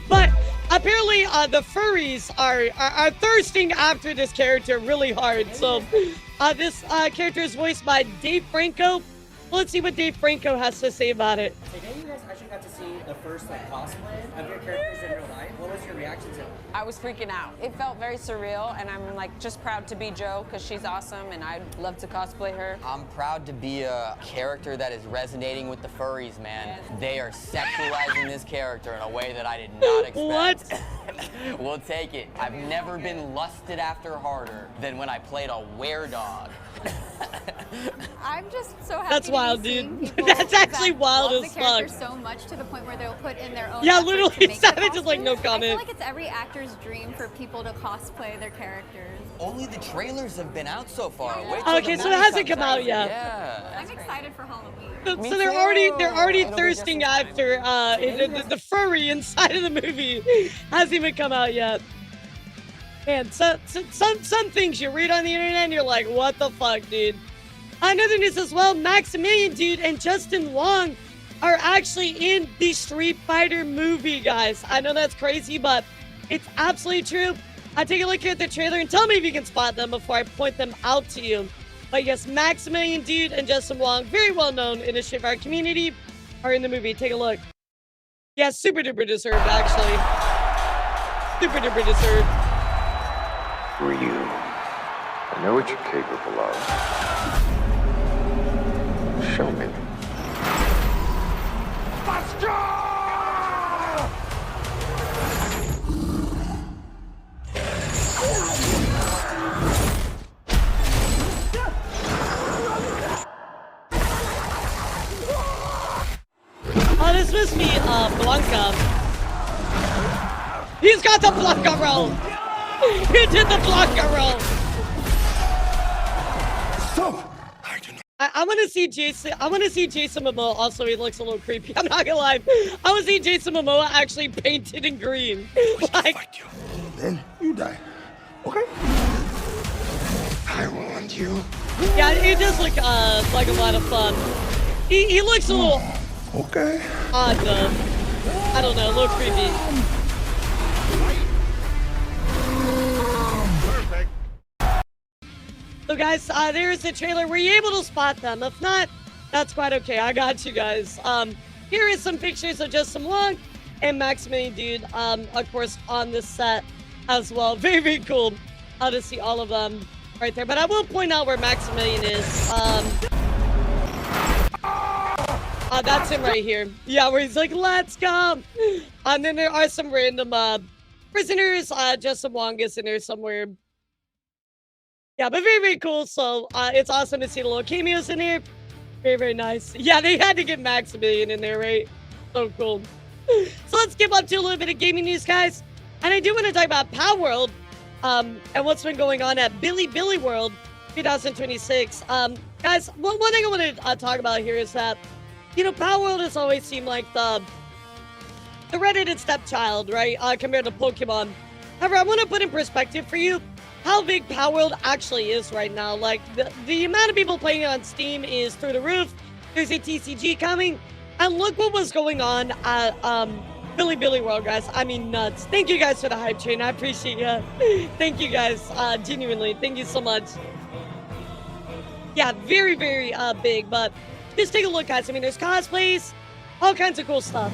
But apparently the furries are thirsting after this character really hard. So this character is voiced by Dave Franco. Let's see what Dave Franco has to say about it. Today you guys actually got to see the first like cosplay of your characters in real life. What was your reaction to it? I was freaking out. It felt very surreal, and I'm like just proud to be Jo because she's awesome, and I'd love to cosplay her. I'm proud to be a character that is resonating with the furries, man. They are sexualizing this character in a way that I did not expect. What? We'll take it. I've never been lusted after harder than when I played a were-dog. I'm just so happy. That's wild, to be dude. seeing people That's actually that wild love as the character fuck. so much to the point where they'll put in their own. Yeah, effort literally, to make the Savage is like, no costumes. I comment. feel like it's every actor's dream for people to cosplay their characters. Only the trailers have been out so far. Yeah. Wait till Okay, the so it movie hasn't comes come out yet. Yeah. I'm excited for Halloween. So Me they're already too. thirsting after the furry inside of the movie hasn't even come out yet. Man, some things you read on the internet and you're like, what the fuck, dude? Another news as well, Maximilian, dude, and Justin Long are actually in the Street Fighter movie, guys. I know that's crazy, but it's absolutely true. Take a look here at the trailer and tell me if you can spot them before I point them out to you. But yes, Maximilian, dude, and Justin Long, very well known in the Street Fighter community, are in the movie. Take a look. Yeah, super duper deserved, actually. Super duper deserved. Who are you? I know what you're capable of. Show me. Oh, this must be Blanca. He's got the Blanca roll. He did the Blanca roll. I want to see Jason. I want to see Jason Momoa. Also, he looks a little creepy. I'm not gonna lie. I want to see Jason Momoa actually painted in green. Like, Then you die. Okay? I want you. yeah, it does look like a lot of fun. He looks a little Okay. odd though. I don't know, a little creepy. Perfect. So guys, there is the trailer. Were you able to spot them? If not, that's quite okay. I got you guys. Here is some pictures of Justin Long and Maximilian, dude. Of course, on the set as well. Very, very cool to see all of them right there. But I will point out where Maximilian is. That's him right here. Yeah, where he's like, let's go. And then there are some random prisoners. Justin Wong is in there somewhere. Yeah, but very, very cool. So it's awesome to see the little cameos in here. Very, very nice. Yeah, they had to get Maximilian in there, right? So cool. So let's skip up to a little bit of gaming news, guys. And I do want to talk about Power World and what's been going on at Billy World 2026. Guys, one thing I want to talk about here is that, you know, Power World has always seemed like the redheaded stepchild, right? Compared to Pokemon. However, I want to put in perspective for you how big Power World actually is right now. Like, the amount of people playing it on Steam is through the roof. There's a TCG coming. And look what was going on at Billy World, guys. I mean, nuts. Thank you guys for the hype train. I appreciate you. Thank you guys. Genuinely. Thank you so much. Yeah, very, very big. But just take a look, guys. I mean, there's cosplays. All kinds of cool stuff.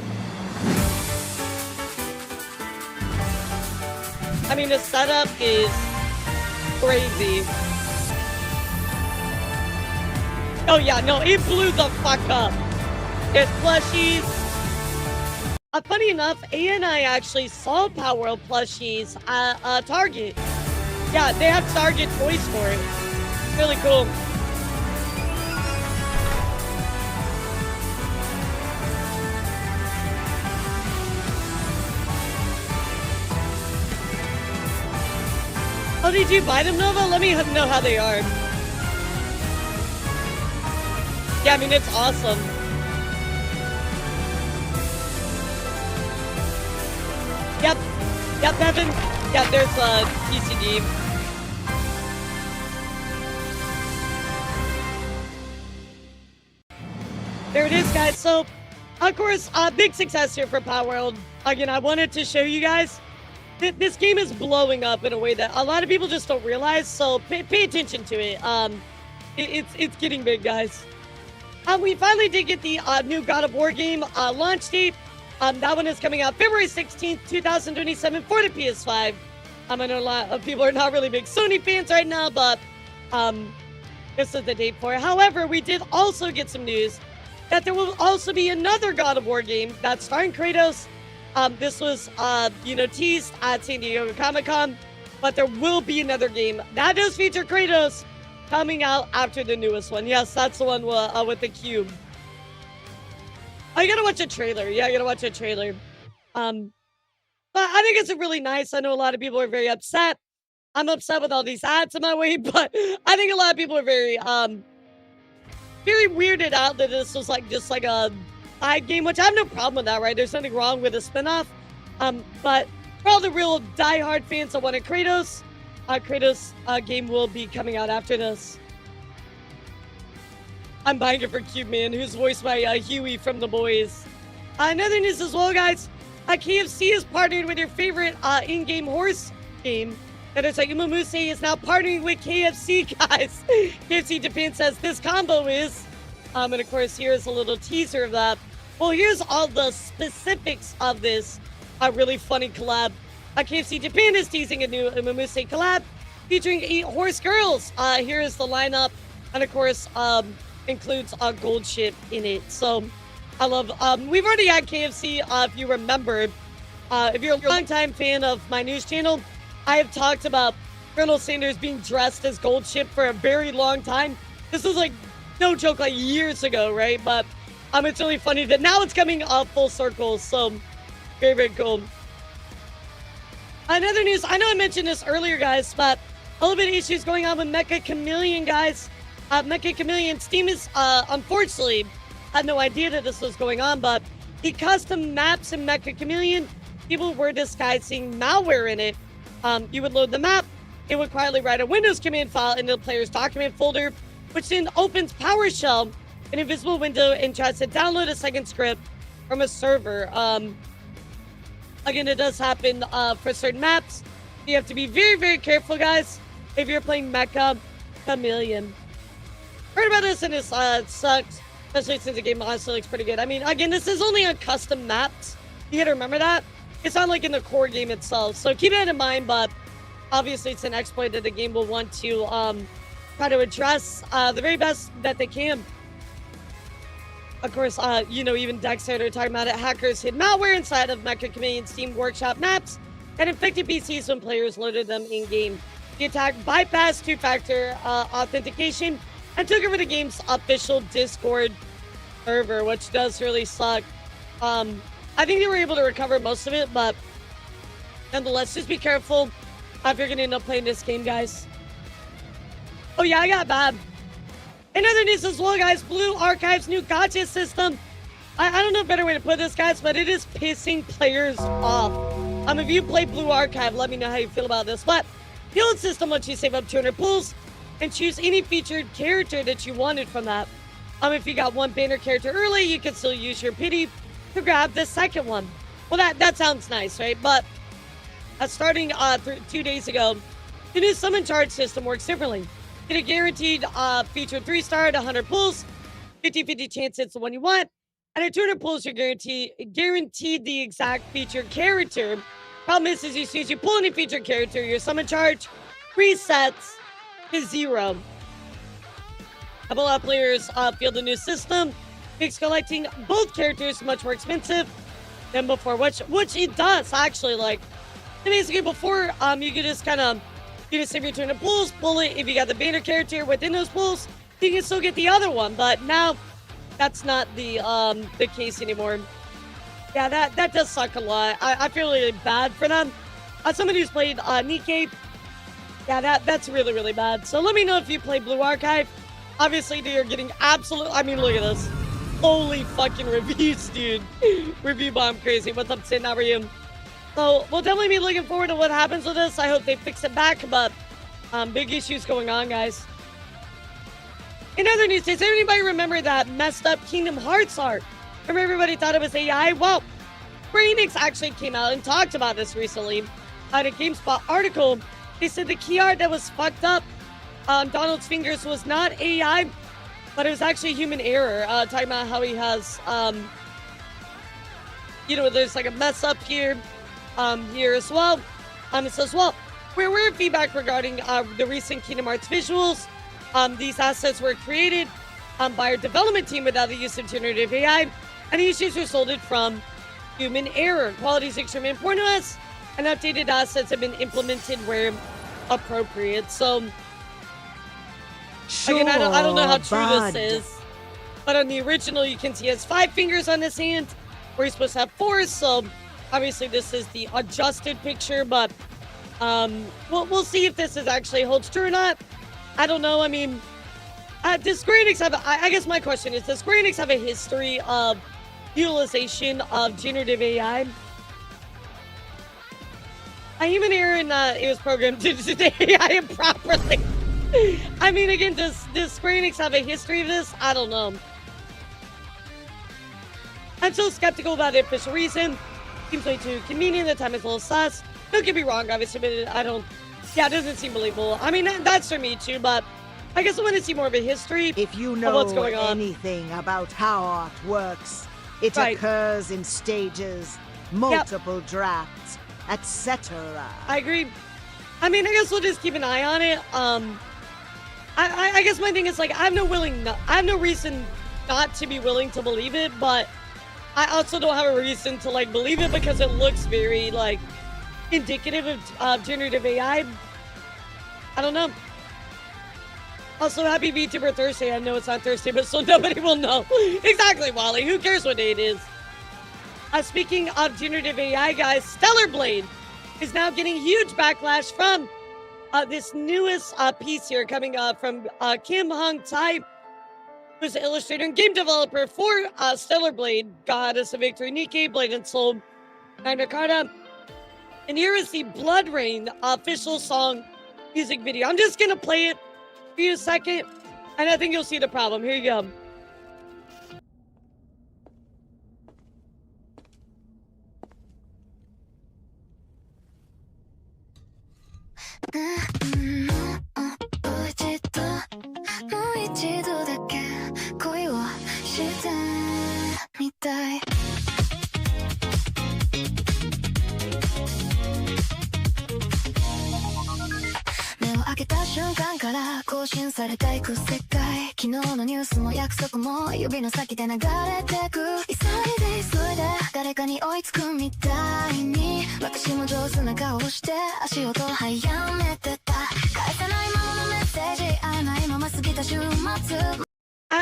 I mean, the setup is crazy. Oh yeah, no, it blew the fuck up. There's plushies. Funny enough, A and I actually saw Power World plushies at Target. Yeah, they have Target toys for it. Really cool. Oh, did you buy them, Nova? Let me know how they are. Yeah, I mean, it's awesome. Yep, Evan. Yeah, there's TCD. There it is, guys. So, of course, big success here for Power World. Again, I wanted to show you guys this game is blowing up in a way that a lot of people just don't realize, so pay attention to it. It's getting big, guys. We finally did get the new God of War game launch date. That one is coming out February 16th, 2027 for the PS5. I know a lot of people are not really big Sony fans right now, but this is the date for it. However, we did also get some news that there will also be another God of War game that's starring Kratos. This was, teased at San Diego Comic-Con, but there will be another game that does feature Kratos coming out after the newest one. Yes, that's the one with the cube. Oh, you gotta watch a trailer. Yeah, you gotta watch a trailer. But I think it's really nice. I know a lot of people are very upset. I'm upset with all these ads in my way, but I think a lot of people are very weirded out that this was just like a side game, which I have no problem with that, right? There's nothing wrong with a spinoff. But for all the real diehard fans that wanted Kratos, Kratos game will be coming out after this. I'm buying it for Cube Man, who's voiced by Huey from The Boys. Another news as well, guys. KFC is partnered with your favorite in-game horse game. That is, Mumuse is now partnering with KFC, guys. KFC Japan says this combo is. And of course, here's a little teaser of that. Well, here's all the specifics of this really funny collab. KFC Japan is teasing a new Mumuse collab featuring 8 horse girls. Here is the lineup. And of course, includes a gold ship in it. So I love, we've already had KFC, if you remember. If you're a longtime fan of my news channel, I have talked about Colonel Sanders being dressed as gold ship for a very long time. This was no joke, years ago, right? But it's really funny that now it's coming full circle. So very, very cool. Another news, I know I mentioned this earlier, guys, but a little bit of issues going on with Mecha Chameleon, guys. Mecha Chameleon, Steam is, unfortunately, had no idea that this was going on, but the custom maps in Mecha Chameleon, people were disguising malware in it. You would load the map, it would quietly write a Windows command file into the player's document folder, which then opens PowerShell, an invisible window, and tries to download a second script from a server. Again, it does happen for certain maps. You have to be very, very careful, guys, if you're playing Mecha Chameleon. Heard about this, and it sucks, especially since the game honestly looks pretty good. I mean, again, this is only on custom maps. You gotta remember that. It's not in the core game itself, so keep that in mind, but obviously it's an exploit that the game will want to try to address the very best that they can. Of course, even Dexter, they're talking about it. Hackers hid malware inside of Mecha Chameleon Steam Workshop maps and infected PCs when players loaded them in-game. The attack bypassed two-factor authentication and took over the game's official Discord server, which does really suck. I think they were able to recover most of it, but nonetheless, just be careful if you're going to end up playing this game, guys. Oh yeah, I got bad. In other news as well, guys, Blue Archive's new gacha system. I don't know a better way to put this, guys, but it is pissing players off. If you play Blue Archive, let me know how you feel about this. But the old system lets you save up 200 pools and choose any featured character that you wanted from that. If you got one banner character early, you can still use your pity to grab the second one. Well, that sounds nice, right? But starting 2 days ago, the new summon charge system works differently. Get a guaranteed featured 3-star at 100 pulls, 50-50 chance it's the one you want, and at 200 pulls, you're guaranteed the exact featured character. Problem is as soon as you pull any featured character, your summon charge resets to 0. A lot of players feel the new system makes collecting both characters much more expensive than before, which it does actually. Basically before, you could just save your 200 pulls, pull it. If you got the banner character within those pulls, you can still get the other one. But now, that's not the case anymore. Yeah, that does suck a lot. I feel really bad for them. As somebody who's played Nikkei, yeah, that's really, really bad. So let me know if you play Blue Archive. Obviously, they are getting absolute. I mean, look at this. Holy fucking reviews, dude. Review bomb crazy. What's up, Sin? How are you? So we'll definitely be looking forward to what happens with this. I hope they fix it back, but big issues going on, guys. In other news, does anybody remember that messed up Kingdom Hearts art? Remember everybody thought it was AI? Well, Square Enix actually came out and talked about this recently. In a GameSpot article, they said the key art that was fucked up on Donald's fingers was not AI, but it was actually human error. Talking about how he has you know, there's like a mess up here, here as well. It says, well, we're aware of feedback regarding the recent Kingdom Hearts visuals. These assets were created by our development team without the use of generative AI, and the issues resulted from human error. Quality is extremely important to us, and updated assets have been implemented where appropriate. So, sure, again, I don't know how true bud. this is, but on the original, you can see he has 5 fingers on his hand, where he's supposed to have 4. So, obviously, this is the adjusted picture, but we'll see if this is actually holds true or not. I don't know. I mean, does Square Enix have? I guess my question is: does Square Enix have a history of utilization of generative AI? A human error in it was programmed to do the AI improperly. I mean, again, does Square Enix have a history of this? I don't know. I'm so skeptical about the official reason. Seems way too convenient. The time is a little sus. Don't get me wrong, obviously, but I don't. Yeah, it doesn't seem believable. I mean, that's for me too, but I guess I want to see more of a history if you know of what's going on. Anything about how art works, it occurs in stages, multiple drafts, etc. I agree. I mean, I guess we'll just keep an eye on it. I guess my thing is like I have no reason not to be willing to believe it, but I also don't have a reason to like believe it because it looks very like indicative of generative AI. I don't know. Also, happy VTuber Thursday. I know it's not Thursday, but so nobody will know. Exactly, Wally. Who cares what day it is? Speaking of generative AI, guys, Stellar Blade is now getting huge backlash from this newest piece here coming from Kim Hung Tai, who's an illustrator and game developer for Stellar Blade, Goddess of Victory, Nikkei, Blade and Soul, Magna Carta. And here is the Blood Rain official song music video. I'm just going to play it for you a second, and I think you'll see the problem. Here you go.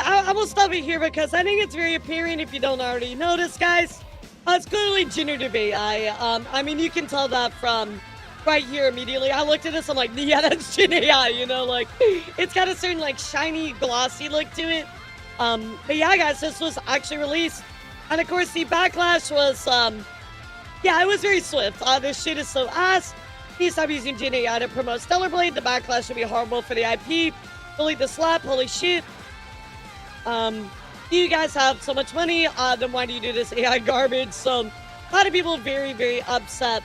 I will stop it here because I think it's very apparent if you don't already notice, guys. It's clearly generative AI. I mean, you can tell that from right here immediately. I looked at this, I'm like, yeah, that's Gen AI, you know, like, it's got a certain, like, shiny, glossy look to it. But yeah, guys, this was actually released. And, of course, the backlash was, yeah, it was very swift. This shit is so ass. Please stop using Gen AI to promote Stellar Blade. The backlash would be horrible for the IP. Delete the slap. Holy shit. You guys have so much money, then why do you do this AI garbage? So, a lot of people very, very upset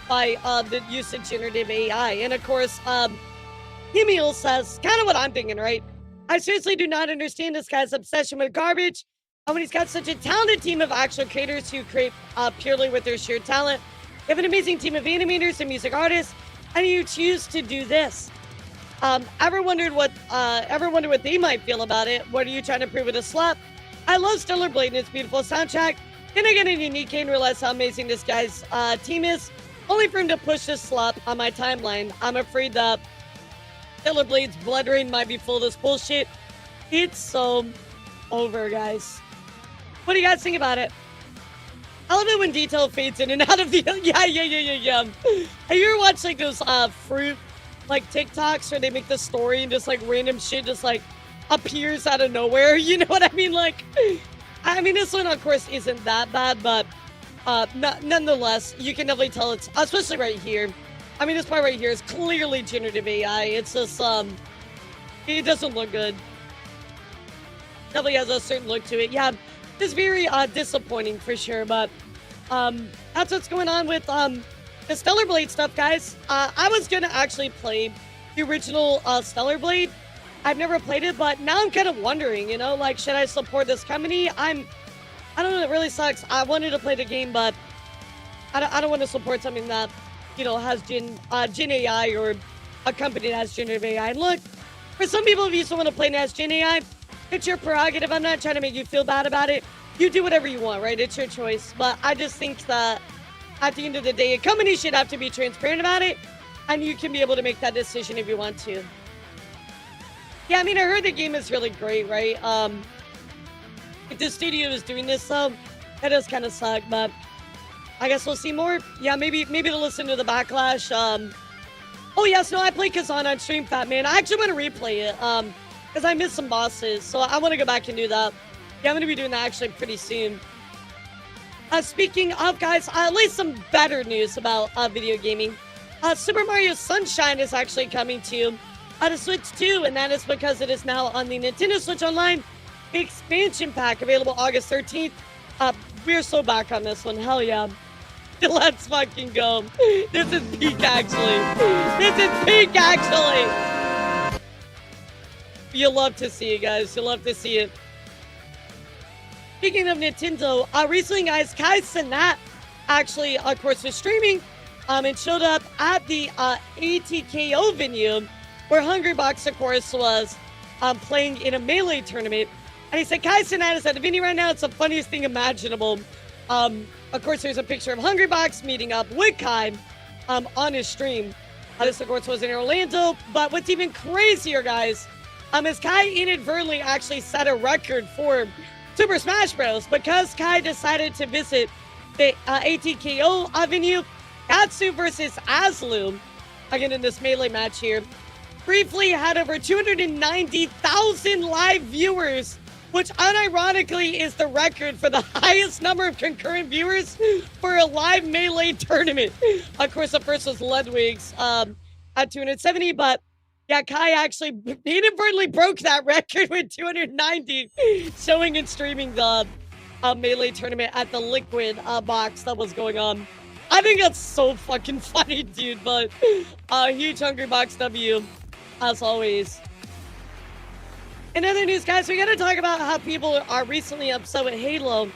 by the use of generative AI. And of course, Hemiel says, kind of what I'm thinking, right? I seriously do not understand this guy's obsession with garbage. When he's got such a talented team of actual creators who create purely with their sheer talent. You have an amazing team of animators and music artists, and you choose to do this. Ever wondered what they might feel about it? What are you trying to prove with a slap? I love Stellar Blade and its beautiful soundtrack. Then I get a unique and realize how amazing this guy's team is. Only for him to push this slap on my timeline. I'm afraid that Stellar Blade's Blood Rain might be full of this bullshit. It's so over, guys. What do you guys think about it? I love it when detail fades in and out of the... Yeah. Have you ever watched, like, those fruit, like, TikToks where they make the story and just, like, random shit just, like, appears out of nowhere? You know what I mean? Like, I mean, this one, of course, isn't that bad, but nonetheless, you can definitely tell it's... Especially right here. I mean, this part right here is clearly generative AI. It's just, it doesn't look good. Definitely has a certain look to it. Yeah, it's very disappointing for sure, but that's what's going on with the Stellar Blade stuff, guys. I was gonna actually play the original Stellar Blade. I've never played it, but now I'm kind of wondering, you know, like, should I support this company? I'm I don't know, it really sucks. I wanted to play the game, but I don't want to support something that, you know, has Gen AI or a company that has generative AI. And look, for some people, if you still want to play as Gen AI, it's your prerogative. I'm not trying to make you feel bad about it. You do whatever you want, right? It's your choice. But I just think that at the end of the day, a company should have to be transparent about it, and you can be able to make that decision if you want to. Yeah, I mean, I heard the game is really great, right? If the studio is doing this, though, that does kind of suck, but I guess we'll see more. Yeah, maybe to listen to the backlash. Oh, yes, no, I played Kazan on stream, Fat Man. I actually want to replay it, because I missed some bosses, so I want to go back and do that. Yeah, I'm going to be doing that actually pretty soon. Speaking of, guys, at least some better news about video gaming. Super Mario Sunshine is actually coming to the Switch 2, and that is because it is now on the Nintendo Switch Online expansion pack, available August 13th. We're so back on this one. Hell yeah. Let's fucking go. This is peak, actually. This is peak, actually. You'll love to see it, guys. You'll love to see it. Speaking of Nintendo, recently, guys, Kai Cenat actually, of course, was streaming and showed up at the ATKO venue where Hungrybox, of course, was playing in a Melee tournament. And he said, Kai Cenat is at the venue right now. It's the funniest thing imaginable. Of course, there's a picture of Hungrybox meeting up with Kai on his stream. This, of course, was in Orlando. But what's even crazier, guys, is Kai inadvertently actually set a record for Super Smash Bros. Because Kai decided to visit the ATKO venue. Katsu versus Aslu, again in this Melee match here, briefly had over 290,000 live viewers, which unironically is the record for the highest number of concurrent viewers for a live Melee tournament. Of course, the first was Ludwig's at 270, but yeah, Kai actually inadvertently broke that record with 290, showing and streaming the Melee tournament at the Liquid box that was going on. I think that's so fucking funny, dude, but huge Hungrybox W, as always. In other news, guys, we gotta talk about how people are recently upset with Halo.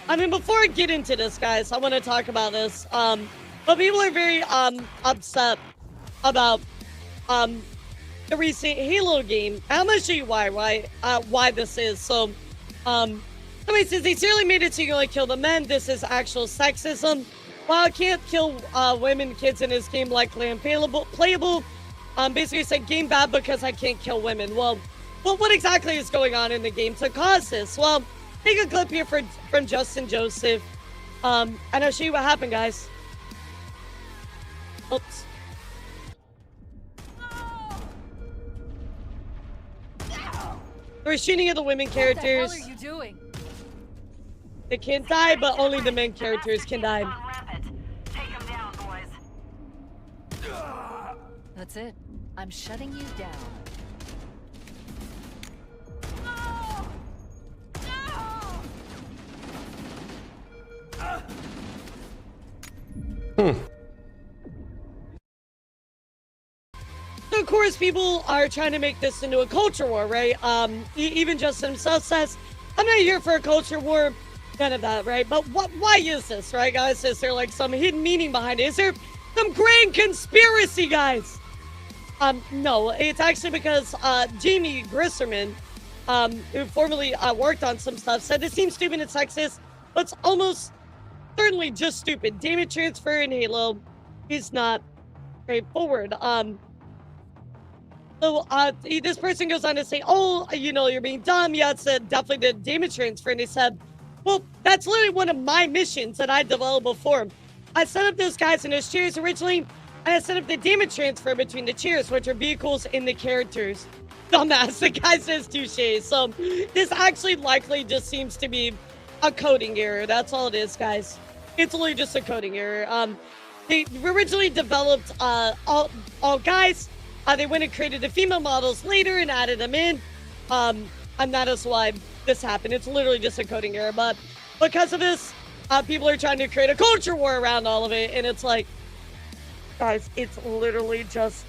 I mean, before I get into this, guys, I want to talk about this. But people are very upset about the recent Halo game. I'm gonna show you why this is. So, somebody says they sincerely made it so you can only kill the men. This is actual sexism. While I can't kill women, kids in this game likely unplayable. Basically said game bad because I can't kill women. Well, what exactly is going on in the game to cause this? Well, take a clip here from Justin Joseph, and I'll show you what happened, guys. Oops. We're shooting at the women characters. What the hell are you doing? They can't die, but only the men characters can die. That's it. I'm shutting you down. So of course, people are trying to make this into a culture war, right? Even Justin himself says, I'm not here for a culture war, none of that, right? But why is this, right, guys? Is there like some hidden meaning behind it? Is there some grand conspiracy, guys? No, it's actually because Jamie Grisserman, who formerly worked on some stuff, said this seems stupid and sexist, but it's almost certainly just stupid. Damage transfer in Halo is not straightforward. So this person goes on to say, oh, you know, you're being dumb. Yeah, it's definitely the damage transfer. And they said, well, that's literally one of my missions that I developed before. I set up those guys in those chairs originally, and I set up the damage transfer between the chairs, which are vehicles in the characters. Dumbass, the guy says touche. So this actually likely just seems to be a coding error. That's all it is, guys. It's literally just a coding error. They originally developed all guys. They went and created the female models later and added them in. And that is why this happened. It's literally just a coding error. But because of this, people are trying to create a culture war around all of it. And it's like, guys, it's literally just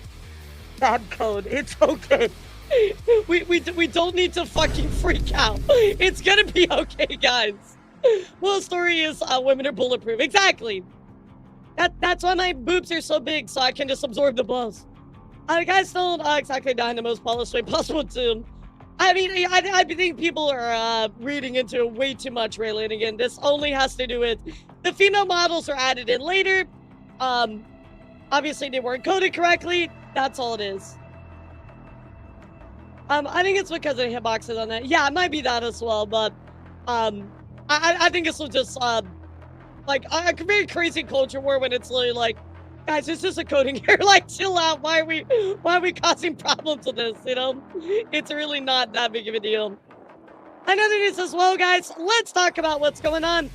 bad code. It's okay. We don't need to fucking freak out. It's gonna be okay, guys. Well, the story is women are bulletproof. Exactly. That's why my boobs are so big, so I can just absorb the blows. Guys don't exactly die in the most polished way possible too. I mean, I think people are reading into it way too much, really. And again, this only has to do with the female models are added in later. Obviously they weren't coded correctly. That's all it is. I think it's because of the hitboxes on that. Yeah, it might be that as well, but I think this was just like a very crazy culture war when it's literally like, guys, it's just a coding error. Like, chill out. Why are we causing problems with this? You know, it's really not that big of a deal. Another news as well, guys. Let's talk about what's going on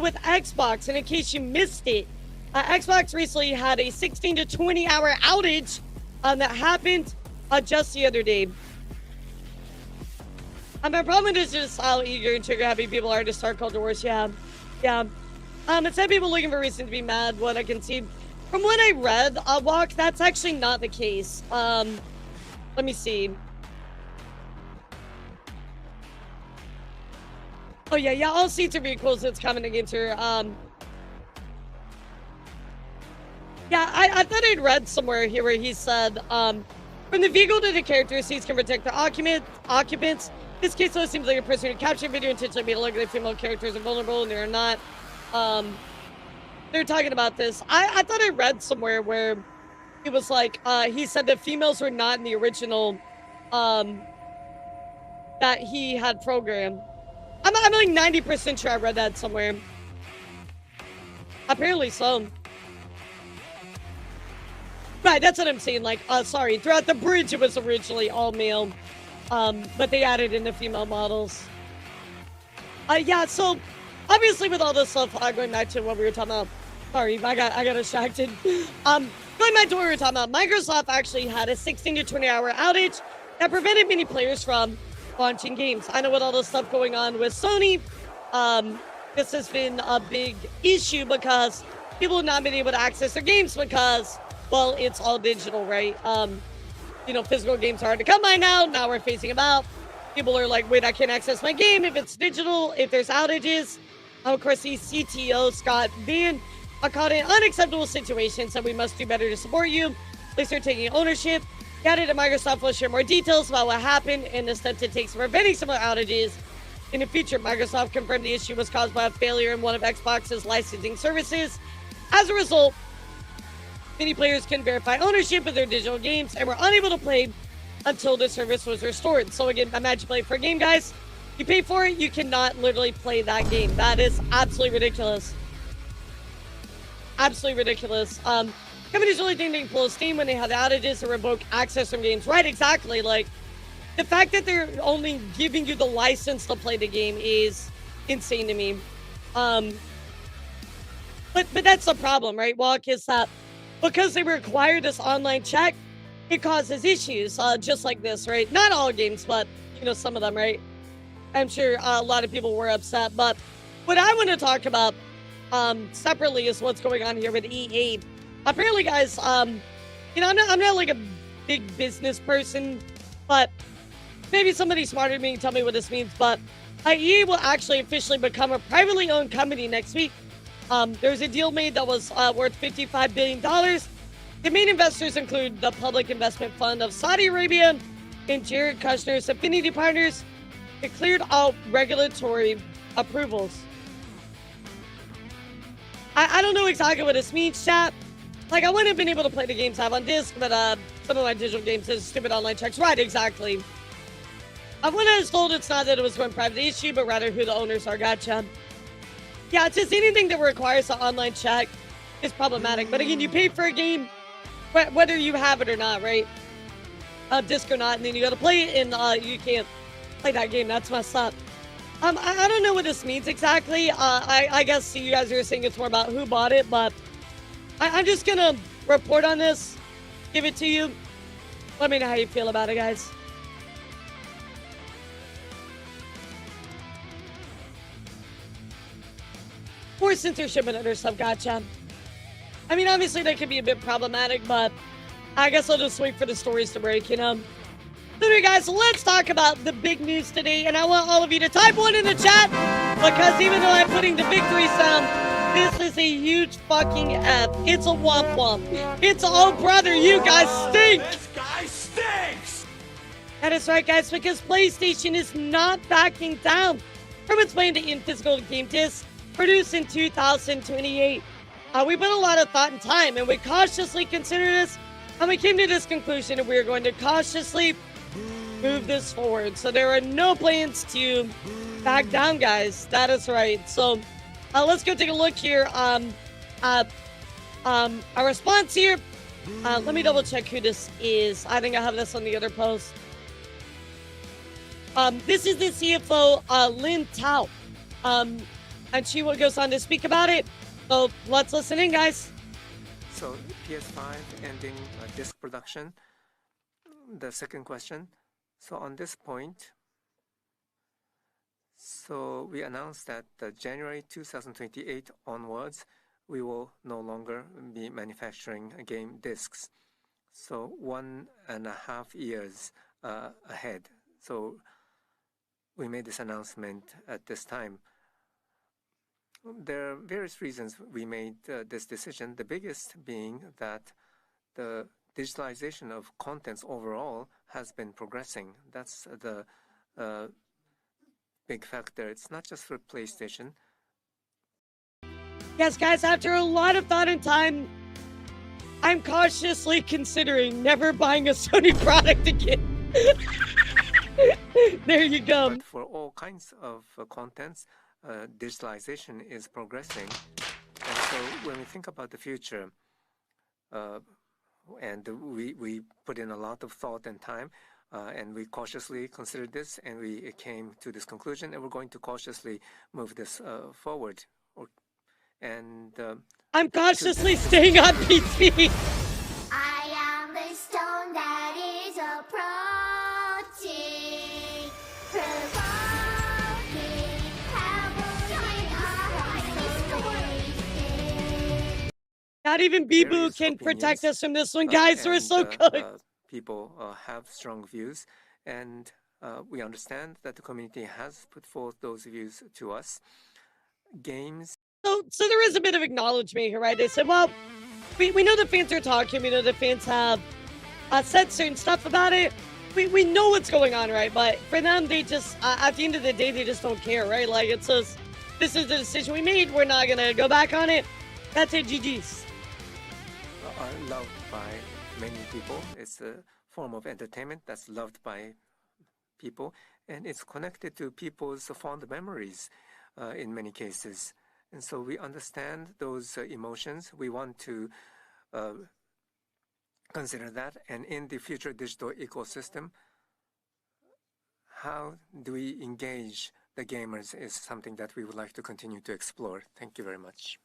with Xbox. And in case you missed it, Xbox recently had a 16 to 20 hour outage that happened just the other day. My problem is just how eager and trigger happy people are to start culture wars. Yeah. It said people looking for reason to be mad. What I can see from what I read, Walk, that's actually not the case. Let me see. Oh yeah, all seats are vehicles. It's coming against her. Yeah, I thought I'd read somewhere here where he said, from the vehicle to the character, seats can protect the occupants. This case, though, seems like a person who captured video intentionally made it look like female characters are vulnerable, and they're not. They're talking about this. I thought I read somewhere where it was like, he said that females were not in the original, that he had programmed. I'm like 90% sure I read that somewhere. Apparently so. Right, that's what I'm saying. Like, sorry, throughout the bridge, it was originally all male. But they added in the female models. Yeah, so obviously with all this stuff, going back to what we were talking about. Sorry, I got distracted. Going back to what we were talking about, Microsoft actually had a 16 to 20 hour outage that prevented many players from launching games. I know with all this stuff going on with Sony, this has been a big issue because people have not been able to access their games because, well, it's all digital, right? You know, physical games are hard to come by now. Now we're facing about. People are like, wait, I can't access my game if it's digital, if there's outages. Of course, the CTO, Scott Van, called it an unacceptable situation, said we must do better to support you. They start taking ownership. He added that Microsoft will share more details about what happened and the steps it takes for preventing similar outages. In the future, Microsoft confirmed the issue was caused by a failure in one of Xbox's licensing services. As a result, many players couldn't verify ownership of their digital games and were unable to play until the service was restored. So again, imagine playing for a game, guys. You pay for it, you cannot literally play that game. That is absolutely ridiculous. Absolutely ridiculous. Companies really think they can pull a Steam when they have outages or revoke access from games. Right, exactly. Like, the fact that they're only giving you the license to play the game is insane to me. But that's the problem, right, Walk, is that because they require this online check, it causes issues, just like this, right? Not all games, but, you know, some of them, right? I'm sure a lot of people were upset, but what I want to talk about separately is what's going on here with EA. Apparently, guys, you know, I'm not like a big business person, but maybe somebody smarter than me can tell me what this means, but EA will actually officially become a privately owned company next week. There was a deal made that was worth $55 billion. The main investors include the Public Investment Fund of Saudi Arabia and Jared Kushner's Affinity Partners. It cleared all regulatory approvals. I don't know exactly what this means, chat. Like, I wouldn't have been able to play the games I have on disc, but some of my digital games is stupid online checks. Right, exactly. When I was told it's not that it was going private issue, but rather who the owners are. Gotcha. Yeah, it's just anything that requires an online check is problematic. But again, you pay for a game, whether you have it or not, right? Disc or not, and then you gotta play it, and you can't play that game. That's messed up. I don't know what this means exactly. I guess you guys are saying it's more about who bought it, but I'm just gonna report on this, give it to you. Let me know how you feel about it, guys. More censorship and other stuff, gotcha. I mean, obviously that could be a bit problematic, but I guess I'll just wait for the stories to break, you know? So anyway, guys, let's talk about the big news today, and I want all of you to type one in the chat Because even though I'm putting the victory sound, this is a huge fucking F. It's a womp womp. It's oh brother, you guys stink. This guy stinks. That is right, guys, because PlayStation is not backing down from its plan to end physical game discs produced in 2028. We put a lot of thought and time, and we cautiously considered this, and we came to this conclusion, and we are going to cautiously move this forward. So there are no plans to back down, guys. That is right. So let's go take a look here. Our response here. Let me double check who this is. I think I have this on the other post. This is the CFO, Lynn Tao. And she goes on to speak about it. So let's listen in, guys. So PS5 ending disc production. The second question. So on this point, so we announced that January 2028 onwards, we will no longer be manufacturing game discs. So 1.5 years ahead. So we made this announcement at this time. There are various reasons we made this decision, the biggest being that the digitalization of contents overall has been progressing. That's the big factor. It's not just for PlayStation. Yes, guys, after a lot of thought and time, I'm cautiously considering never buying a Sony product again. There you go. But for all kinds of contents, digitalization is progressing. And so when we think about the future, and we put in a lot of thought and time, and we cautiously considered this, and we came to this conclusion, and we're going to cautiously move this forward. I'm cautiously staying on PC. I am the stone that is approaching, provoking, Not even Bibu can protect us from this one, guys. We're so good. People have strong views, and we understand that the community has put forth those views to us. Games. So there is a bit of acknowledgement here, right? They said, well, we know the fans are talking. We know the fans have said certain stuff about it. We know what's going on, right? But for them, they just, at the end of the day, they just don't care, right? Like, it's just, this is the decision we made. We're not going to go back on it. That's it, GG's. Are loved by many people. It's a form of entertainment that's loved by people, and it's connected to people's fond memories in many cases. And so we understand those emotions. We want to consider that. And in the future digital ecosystem, how do we engage the gamers is something that we would like to continue to explore. Thank you very much.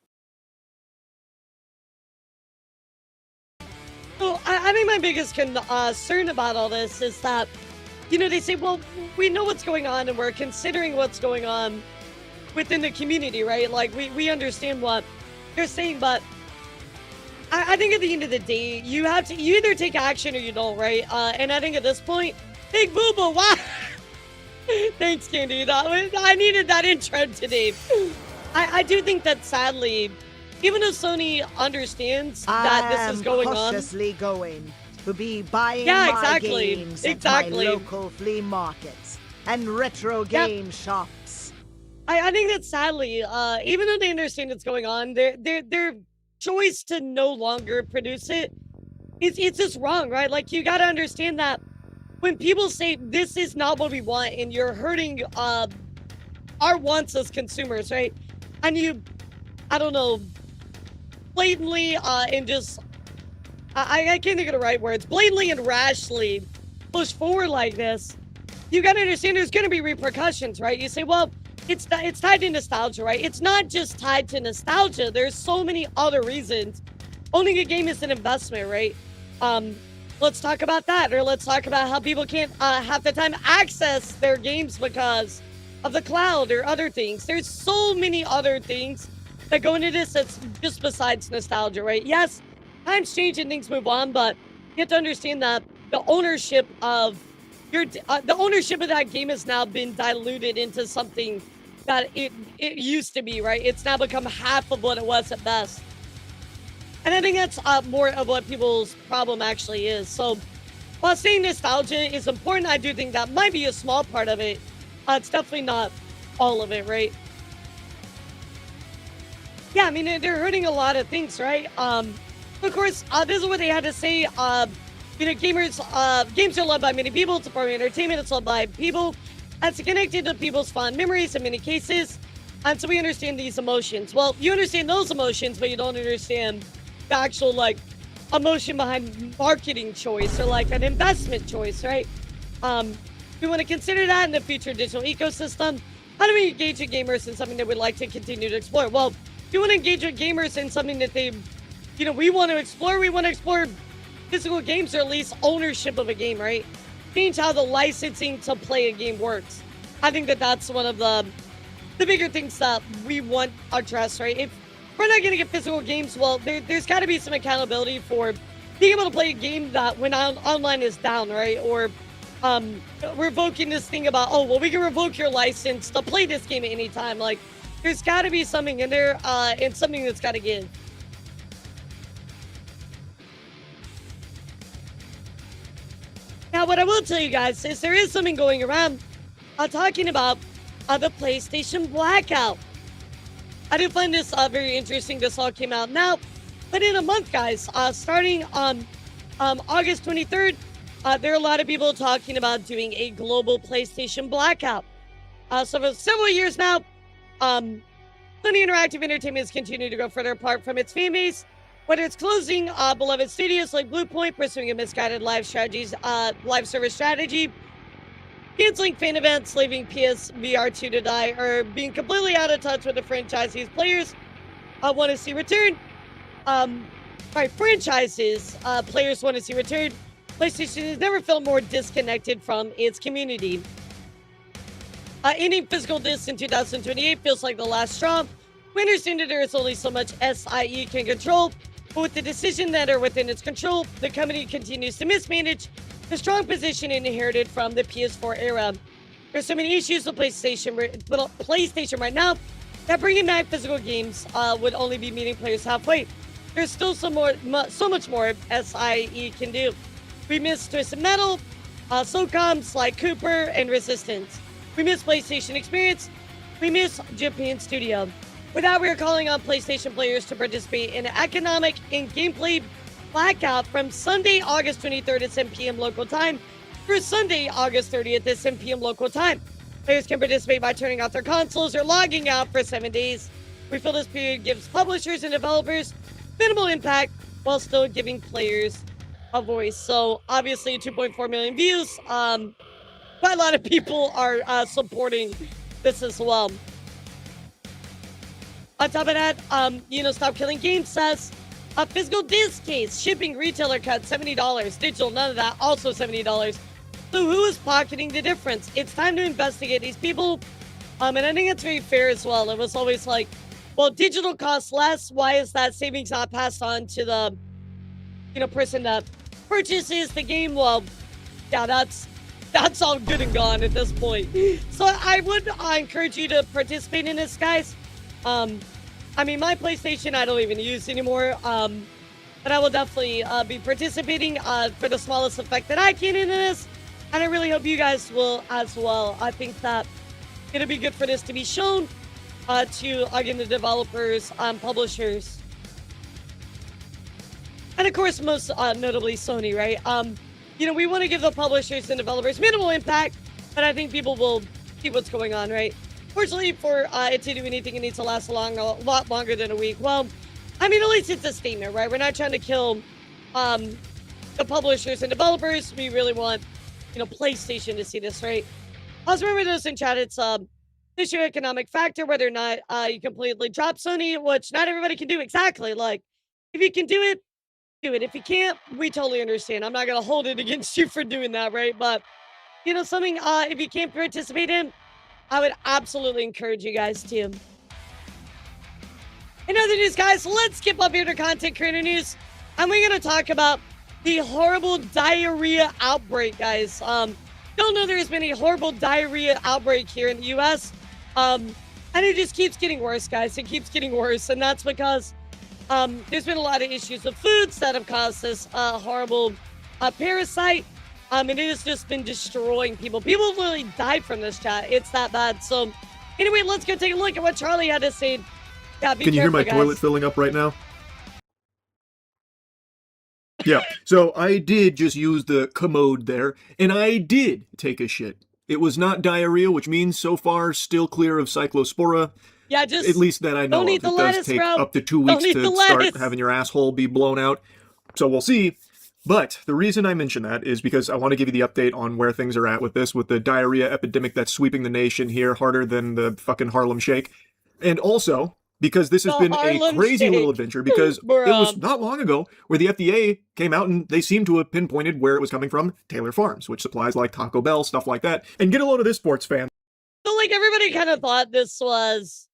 So I think my biggest concern about all this is that, you know, they say, well, we know what's going on and we're considering what's going on within the community, right? Like, we understand what they're saying, but I think at the end of the day, you either take action or you don't, right? And I think at this point, Big Boo-Boo, wow! Thanks, Candy. I needed that intro today. I do think that, sadly, even though Sony understands that this is going on, cautiously going to be buying my games at my local flea markets and retro game shops. I think that, sadly, even though they understand what's going on, their choice to no longer produce it's just wrong, right? Like, you got to understand that when people say this is not what we want, and you're hurting our wants as consumers, right? And you, I don't know, blatantly and just I can't think of the right words, blatantly and rashly push forward like this, you gotta understand there's gonna be repercussions, right? You say, well, it's tied to nostalgia, right? It's not just tied to nostalgia. There's so many other reasons. Owning a game is an investment, right? Let's talk about that, or let's talk about how people can't half the time access their games because of the cloud or other things. There's so many other things that go into this that's just besides nostalgia, right? Yes, times change and things move on, but you have to understand that the ownership of that game has now been diluted into something that it used to be, right? It's now become half of what it was at best. And I think that's more of what people's problem actually is. So while saying nostalgia is important, I do think that might be a small part of it. It's definitely not all of it, right? Yeah, I mean, they're hurting a lot of things, right? Of course, this is what they had to say. Games are loved by many people. It's a form of entertainment. It's loved by people. It's connected to people's fond memories in many cases. And so we understand these emotions. Well, you understand those emotions, but you don't understand the actual, like, emotion behind marketing choice or, like, an investment choice, right? We want to consider that in the future digital ecosystem. How do we engage with gamers in something that we'd like to continue to explore? Well, we want to engage with gamers in something that they, we want to explore. We want to explore physical games, or at least ownership of a game, right? Change how the licensing to play a game works. I think that that's one of the bigger things that we want addressed, right? If we're not going to get physical games, well, there's got to be some accountability for being able to play a game that when online is down, right? Or revoking this thing about, oh, well, we can revoke your license to play this game at any time. Like, there's got to be something in there and something that's got to give. Now, what I will tell you guys is there is something going around talking about the PlayStation blackout. I do find this very interesting. This all came out now, but in a month, guys, starting on August 23rd, there are a lot of people talking about doing a global PlayStation blackout. So for several years now, Sony Interactive Entertainment has continued to go further apart from its fan base, whether it's closing beloved studios like Bluepoint, pursuing a misguided live service strategy, canceling fan events, leaving PSVR2 to die, or being completely out of touch with the franchise's players want to see return. Franchises players want to see return. PlayStation has never felt more disconnected from its community. Ending physical discs in 2028 feels like the last straw. We understand that there is only so much SIE can control, but with the decisions that are within its control, the company continues to mismanage the strong position it inherited from the PS4 era. There's so many issues with PlayStation right now that bringing back physical games would only be meeting players halfway. There's still so much more SIE can do. We miss Twisted Metal, SOCOMs like Cooper and Resistance. We miss PlayStation Experience. We miss Japan Studio. With that, we are calling on PlayStation players to participate in an economic and gameplay blackout from Sunday, August 23rd at 7 p.m. local time through Sunday, August 30th at 7 p.m. local time. Players can participate by turning off their consoles or logging out for 7 days. We feel this period gives publishers and developers minimal impact while still giving players a voice. So obviously 2.4 million views. Quite a lot of people are supporting this as well. On top of that, Stop Killing Games says a physical disc case, shipping, retailer cut $70, digital, none of that, also $70. So who is pocketing the difference? It's time to investigate these people. And I think it's very fair as well. It was always like, well, digital costs less. Why is that savings not passed on to the, person that purchases the game? Well, yeah, that's all good and gone at this point. So I would encourage you to participate in this, guys. My PlayStation I don't even use anymore. But I will definitely be participating for the smallest effect that I can into this. And I really hope you guys will as well. I think that it'll be good for this to be shown to, again, the developers, publishers. And of course, most notably Sony, right? We want to give the publishers and developers minimal impact, but I think people will see what's going on, right? Fortunately, for it to do anything, it needs to last a lot longer than a week. Well, at least it's a statement, right? We're not trying to kill the publishers and developers. We really want, PlayStation to see this, right? Also, remember this in chat, it's socio-economic factor, whether or not you completely drop Sony, which not everybody can do exactly. Like, if you can do it, do it. If you can't, we totally understand. I'm not going to hold it against you for doing that, right? But, something, if you can't participate in, I would absolutely encourage you guys to. In other news, guys, let's skip up here to content creator news. And we're going to talk about the horrible diarrhea outbreak, guys. Don't know there's been a horrible diarrhea outbreak here in the U.S. And it just keeps getting worse, guys. It keeps getting worse. And that's because there's been a lot of issues with foods that have caused this horrible parasite. And it has just been destroying people. People literally died from this, chat. It's that bad. So anyway, let's go take a look at what Charlie had to say. Yeah, Can you hear my toilet filling up right now? Yeah, so I did just use the commode there, and I did take a shit. It was not diarrhea, which means so far still clear of cyclospora. Yeah, just at least that I know of. It does take up to 2 weeks to start having your asshole be blown out. So we'll see. But the reason I mention that is because I want to give you the update on where things are at with this, with the diarrhea epidemic that's sweeping the nation here harder than the fucking Harlem Shake. And also, because this has been a crazy little adventure, because it was not long ago where the FDA came out and they seem to have pinpointed where it was coming from, Taylor Farms, which supplies like Taco Bell, stuff like that. And get a load of this, sports fan. So like everybody kind of thought this was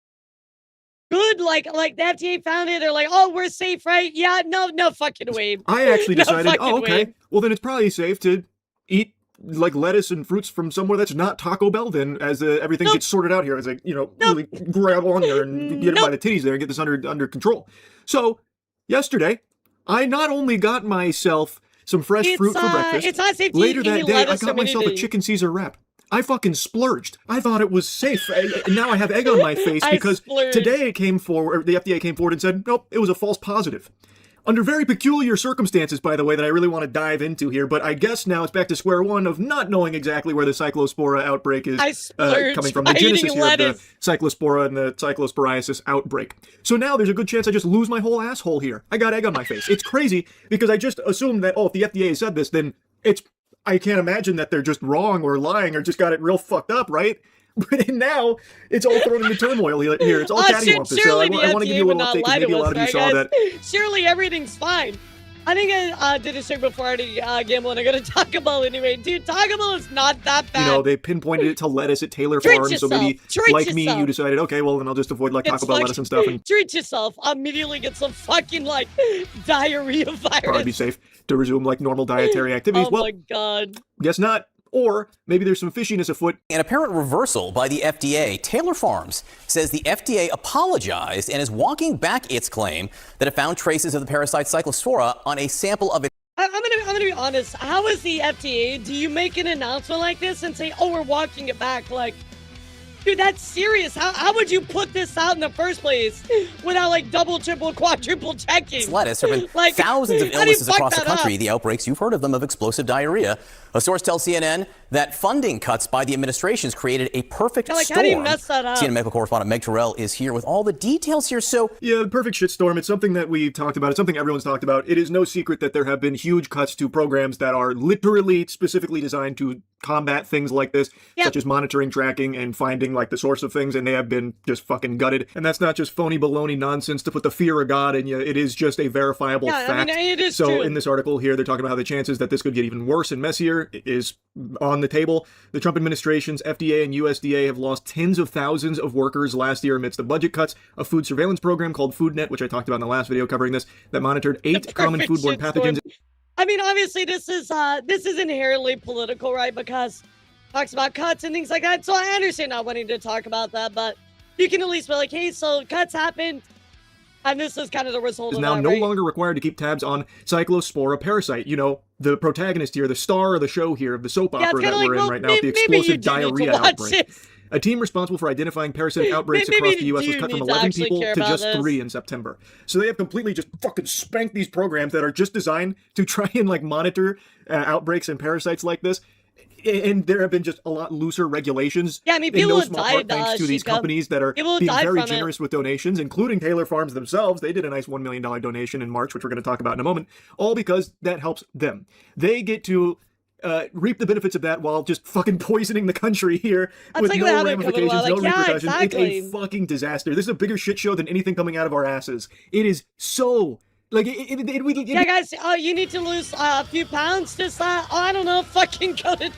good, like the FDA found it, they're like, oh, we're safe, right? Yeah, no fucking way. I actually decided, oh, okay, well then it's probably safe to eat like lettuce and fruits from somewhere that's not Taco Bell then, as everything gets sorted out here, as I, really grab on there and get it by the titties there and get this under control. So, yesterday, I not only got myself some fresh fruit for breakfast, it's not safe to later eat that any day, I lettuce got or myself a anything. chicken Caesar wrap. I fucking splurged. I thought it was safe. And now I have egg on my face because today it came forward, the FDA came forward and said, nope, it was a false positive. Under very peculiar circumstances, by the way, that I really want to dive into here, but I guess now it's back to square one of not knowing exactly where the cyclospora outbreak is coming from. The genesis here of the cyclospora and the cyclosporiasis outbreak. So now there's a good chance I just lose my whole asshole here. I got egg on my face. It's crazy because I just assumed that, oh, if the FDA said this, then I can't imagine that they're just wrong or lying or just got it real fucked up, right? But now it's all thrown into turmoil here. It's all cattywampus. So I want to give you a little update because maybe a lot of you saw that. Surely everything's fine. I think I did a show before I gamble and I go to Taco Bell anyway. Dude, Taco Bell is not that bad. They pinpointed it to lettuce at Taylor Farms, so maybe like me, you decided, okay, well then I'll just avoid like Taco Bell lettuce and stuff. And treat yourself. Immediately get some fucking like diarrhea virus. Probably be safe to resume like normal dietary activities. Oh my god. Guess not. Or maybe there's some fishiness afoot. An apparent reversal by the FDA, Taylor Farms says the FDA apologized and is walking back its claim that it found traces of the parasite cyclospora on a sample of it. I'm gonna be honest. How is the FDA? Do you make an announcement like this and say, "Oh, we're walking it back"? Like, dude, that's serious. How would you put this out in the first place without like double, triple, quadruple checking? Lettuce. There have been like, thousands of illnesses across the country. Up? The outbreaks, you've heard of them, of explosive diarrhea. A source tells CNN that funding cuts by the administrations created a perfect storm. How do you mess that up? CNN medical correspondent Meg Terrell is here with all the details here. So yeah, the perfect shitstorm. It's something that we've talked about. It's something everyone's talked about. It is no secret that there have been huge cuts to programs that are literally specifically designed to combat things like this, such as monitoring, tracking, and finding like the source of things, and they have been just fucking gutted. And that's not just phony baloney nonsense to put the fear of God in you. It is just a verifiable fact. I mean, it is so true. In this article here, they're talking about how the chances that this could get even worse and messier is on the table. The Trump administration's FDA and USDA have lost tens of thousands of workers last year amidst the budget cuts. A food surveillance program called FoodNet, which I talked about in the last video covering this, that monitored 8 common foodborne pathogens. I mean, obviously, this is inherently political, right? Because it talks about cuts and things like that. So I understand not wanting to talk about that, but you can at least be like, hey, so cuts happened. And this is kind of the result is of now that, no right? longer required to keep tabs on Cyclospora parasite. The protagonist here, the star of the show here, of the soap opera that we're in right now, the explosive diarrhea outbreak. A team responsible for identifying parasitic outbreaks across the U.S. was cut from 11 people to just 3 in September. So they have completely just fucking spanked these programs that are just designed to try and like monitor outbreaks and parasites like this. And there have been just a lot looser regulations. Yeah, I mean, in people no have small died, part thanks to these companies that are being very generous with donations, including Taylor Farms themselves. They did a nice $1 million donation in March, which we're going to talk about in a moment, all because that helps them. They get to reap the benefits of that while just fucking poisoning the country here with no ramifications, no repercussions. Exactly. It's a fucking disaster. This is a bigger shit show than anything coming out of our asses. It is so... yeah, guys, you need to lose a few pounds. Just, I don't know, fucking go to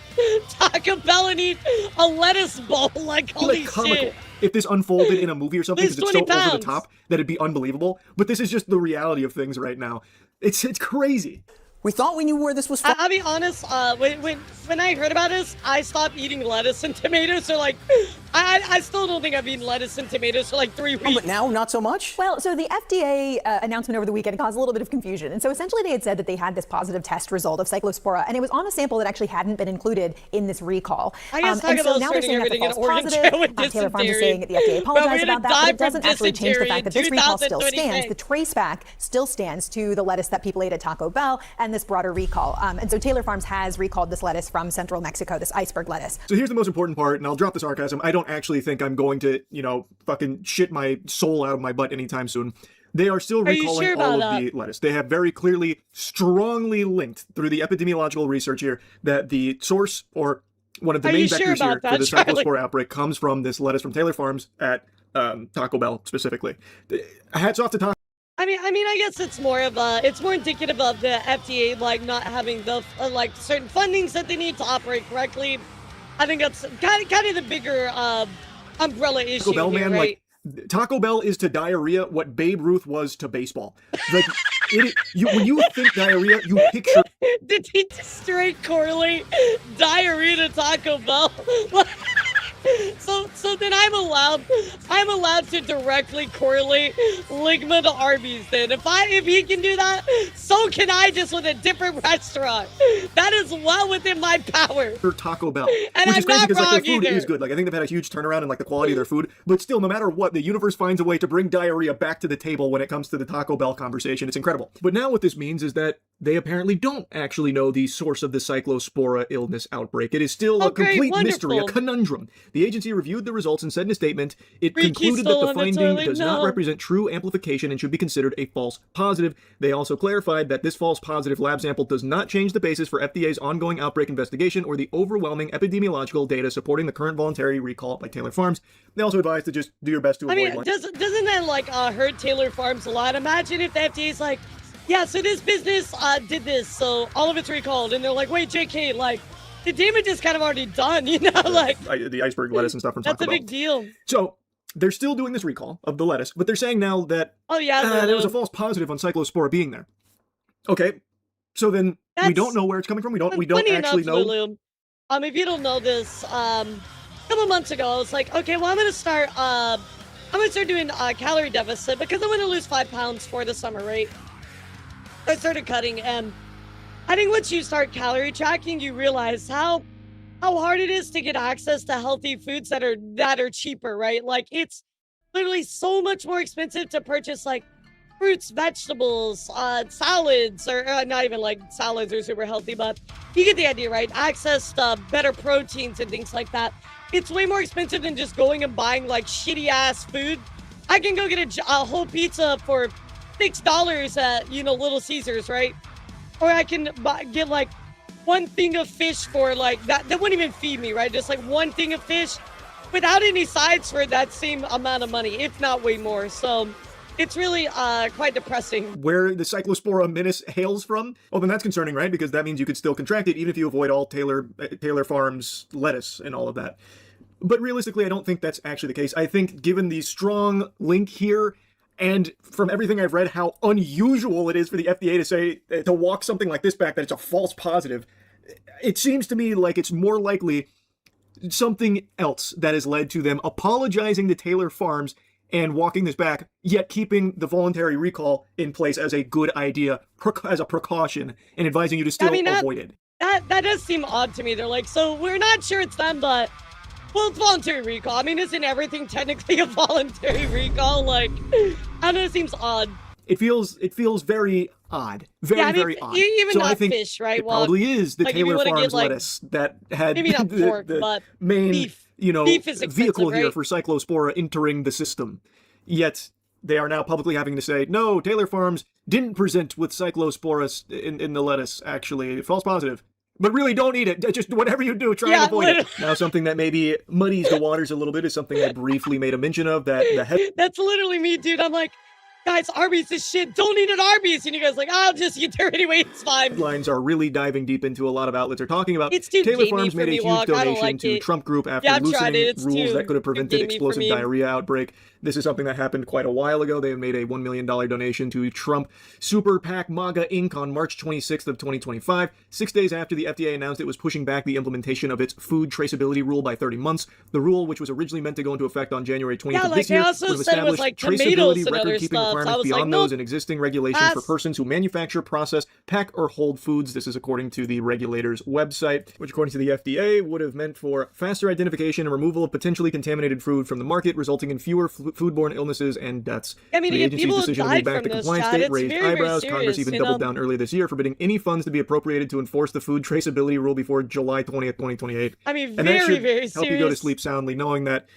Taco Bell and eat a lettuce bowl. Like, holy shit. If this unfolded in a movie or something, because it's so pounds. over the top that it'd be unbelievable. But this is just the reality of things right now. It's crazy. We thought we knew where this was from. I'll be honest, when I heard about this, I stopped eating lettuce and tomatoes. So like, I still don't think I've eaten lettuce and tomatoes for like 3 weeks. Oh, but now, not so much? Well, so the FDA announcement over the weekend caused a little bit of confusion. And so essentially they had said that they had this positive test result of Cyclospora, and it was on a sample that actually hadn't been included in this recall. I guess and so now they're saying that's a false positive. Taylor Farms is saying that the FDA apologized about that, but it doesn't actually change the fact that this recall still stands. The traceback still stands to the lettuce that people ate at Taco Bell and this broader recall. And so Taylor Farms has recalled this lettuce from central Mexico, this iceberg lettuce. So here's the most important part, and I'll drop the sarcasm. I don't actually think I'm going to, fucking shit my soul out of my butt anytime soon. They are still recalling all of the lettuce. They have very clearly, strongly linked through the epidemiological research here that the source, or one of the main vectors here for the Cyclospora outbreak, comes from this lettuce from Taylor Farms at Taco Bell specifically. Hats off to Taco. I mean, I guess it's more indicative of the FDA like not having the certain fundings that they need to operate correctly. I think that's kind of the bigger umbrella issue Taco Bell, here, man, right? like Taco Bell is to diarrhea what Babe Ruth was to baseball. Like, when you think diarrhea, you picture. Did he just straight correlate diarrhea to Taco Bell? So then I'm allowed to directly correlate Ligma to Arby's then. If he can do that, so can I, just with a different restaurant. That is well within my power. For Taco Bell. And which I'm is crazy not because wrong their food either. is good. Like, I think they've had a huge turnaround in like the quality of their food, but still, no matter what, the universe finds a way to bring diarrhea back to the table when it comes to the Taco Bell conversation. It's incredible. But now what this means is that they apparently don't actually know the source of the Cyclospora illness outbreak. It is still a complete mystery, a conundrum. The agency reviewed the results and said in a statement, it concluded that the finding does not represent true amplification and should be considered a false positive. They also clarified that this false positive lab sample does not change the basis for FDA's ongoing outbreak investigation or the overwhelming epidemiological data supporting the current voluntary recall by Taylor Farms. They also advised to just do your best to avoid doesn't that hurt Taylor Farms a lot? Imagine if the FDA's like, yeah, so this business did this, so all of it's recalled, and they're like, wait, JK, like, the damage is kind of already done, like the iceberg lettuce and stuff from Taco Bell. That's a big deal. So they're still doing this recall of the lettuce, but they're saying now that there was a false positive on Cyclospora being there. Okay, so then we don't know where it's coming from. We don't actually know. Lulu, if you don't know this, a couple months ago, I was like, okay, well, I'm gonna start doing a calorie deficit because I want to lose 5 pounds for the summer, right? I started cutting, and I think once you start calorie tracking, you realize how hard it is to get access to healthy foods that are cheaper, right? Like, it's literally so much more expensive to purchase like fruits, vegetables, salads, or not even like salads are super healthy, but you get the idea, right? Access to better proteins and things like that. It's way more expensive than just going and buying like shitty ass food. I can go get a whole pizza for $6 at, Little Caesars, right? Or I can get like one thing of fish for like that wouldn't even feed me, right? Just like one thing of fish without any sides for that same amount of money, if not way more. So it's really quite depressing. Where the Cyclospora menace hails from? Well, then that's concerning, right? Because that means you could still contract it even if you avoid all Taylor Farms lettuce and all of that. But realistically, I don't think that's actually the case. I think given the strong link here, and from everything I've read, how unusual it is for the FDA to say, to walk something like this back, that it's a false positive, it seems to me like it's more likely something else that has led to them apologizing to Taylor Farms and walking this back, yet keeping the voluntary recall in place as a good idea, as a precaution, and advising you to still avoid it. That does seem odd to me. They're like, so we're not sure it's them, but well, it's voluntary recall. I mean, isn't everything technically a voluntary recall? Like, I don't know, it seems odd. It feels very odd. Very odd. Even so not I think fish, right? It probably is the Taylor Farms lettuce that had maybe not pork, the but main beef. Beef is vehicle here right? for Cyclospora entering the system. Yet they are now publicly having to say, no, Taylor Farms didn't present with Cyclospora in the lettuce, actually. False positive. But really, don't eat it. Just whatever you do, try and avoid it. Now, something that maybe muddies the waters a little bit is something I briefly made a mention of. That's literally me, dude. I'm like, guys, Arby's is shit. Don't eat at Arby's. And you guys like, I'll just eat there anyway. It's fine. Headlines are really diving deep into a lot of outlets are talking about. It's too Taylor gamey Farms for made a me, huge Walk. I don't donation like to it. Trump Group after Yeah, I've tried loosening it. It's rules too- that could have too prevented gamey for explosive me. diarrhea outbreak. This is something that happened quite a while ago. They made a $1 million donation to Trump Super PAC MAGA Inc. on March 26th of 2025, 6 days after the FDA announced it was pushing back the implementation of its food traceability rule by 30 months. The rule, which was originally meant to go into effect on January 20th of this year, would have established traceability record-keeping requirements beyond those and existing regulations for persons who manufacture, process, pack, or hold foods. This is according to the regulator's website, which according to the FDA would have meant for faster identification and removal of potentially contaminated food from the market, resulting in fewer foodborne illnesses and deaths. I mean, the if agency's people decision to died move back from the this, compliance Chad, date it's raised very, very eyebrows. serious, Congress even you doubled know? down earlier this year, forbidding any funds to be appropriated to enforce the food traceability rule before July 20th, 2028. I mean, And that very, should very help you go to serious. sleep soundly, knowing that,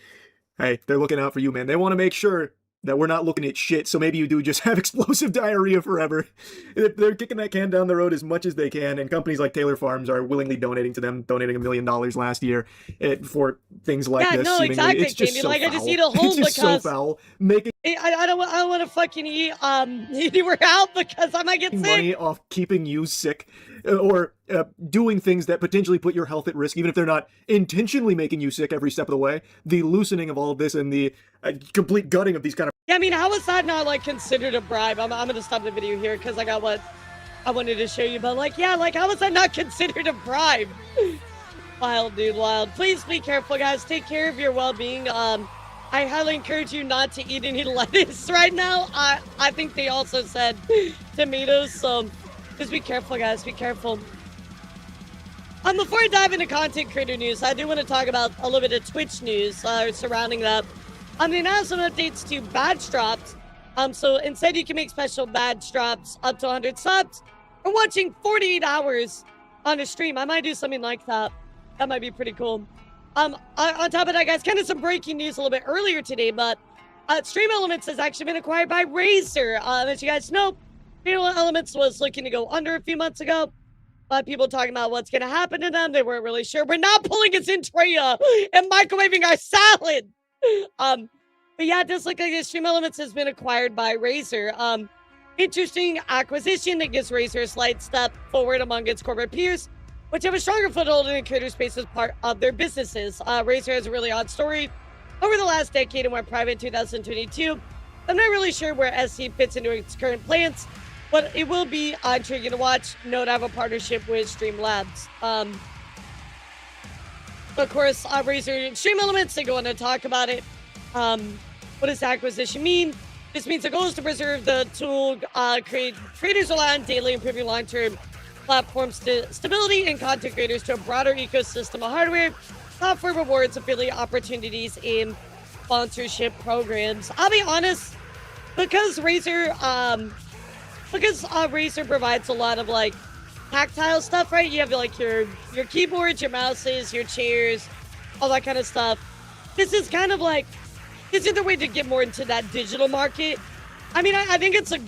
hey, they're looking out for you, man. They want to make sure that we're not looking at shit, so maybe you do just have explosive diarrhea forever. They're kicking that can down the road as much as they can, and companies like Taylor Farms are willingly donating to them, donating $1 million last year for things like this. No, seemingly. exactly, It's just Jamie. so Like, foul. I just eat at home it's just because so foul. Making I don't want to fucking eat anywhere out because I might get sick. money off keeping you sick or doing things that potentially put your health at risk, even if they're not intentionally making you sick every step of the way. The loosening of all of this and the complete gutting of these kind of Yeah, I mean, how is that not like considered a bribe? I'm gonna stop the video here because I got what I wanted to show you, but like, yeah, like how is that not considered a bribe? Wild, dude, wild. Please be careful, guys. Take care of your well-being. I highly encourage you not to eat any lettuce right now. I think they also said tomatoes, so just be careful, guys. Be careful. Before I dive into content creator news, I do want to talk about a little bit of Twitch news surrounding that. They announced some updates to badge drops. So instead you can make special badge drops up to 100 subs or watching 48 hours on a stream. I might do something like that. That might be pretty cool. On top of that, guys, kind of some breaking news a little bit earlier today, but Stream Elements has actually been acquired by Razer. As you guys know, Stream Elements was looking to go under a few months ago. A lot of people talking about what's going to happen to them. They weren't really sure. We're not pulling us in Treya and microwaving our salad. But yeah, it does look like Stream Elements has been acquired by Razer. Interesting acquisition that gives Razer a slight step forward among its corporate peers, which have a stronger foothold in the creator space as part of their businesses. Razer has a really odd story over the last decade and went private in 2022. I'm not really sure where SC fits into its current plans, but it will be intriguing to watch. Note I have a partnership with Streamlabs. Of course, Razer Stream Elements, they go on to talk about it. What does acquisition mean? This means the goal is to preserve the tool creators rely on daily, improving long-term platform stability and content creators to a broader ecosystem of hardware, software rewards, affiliate opportunities, and sponsorship programs. I'll be honest, because Razer provides a lot of like tactile stuff, right? You have like your keyboards, your mouses, your chairs, all that kind of stuff. This is kind of like, this is the way to get more into that digital market. I mean, I think it's a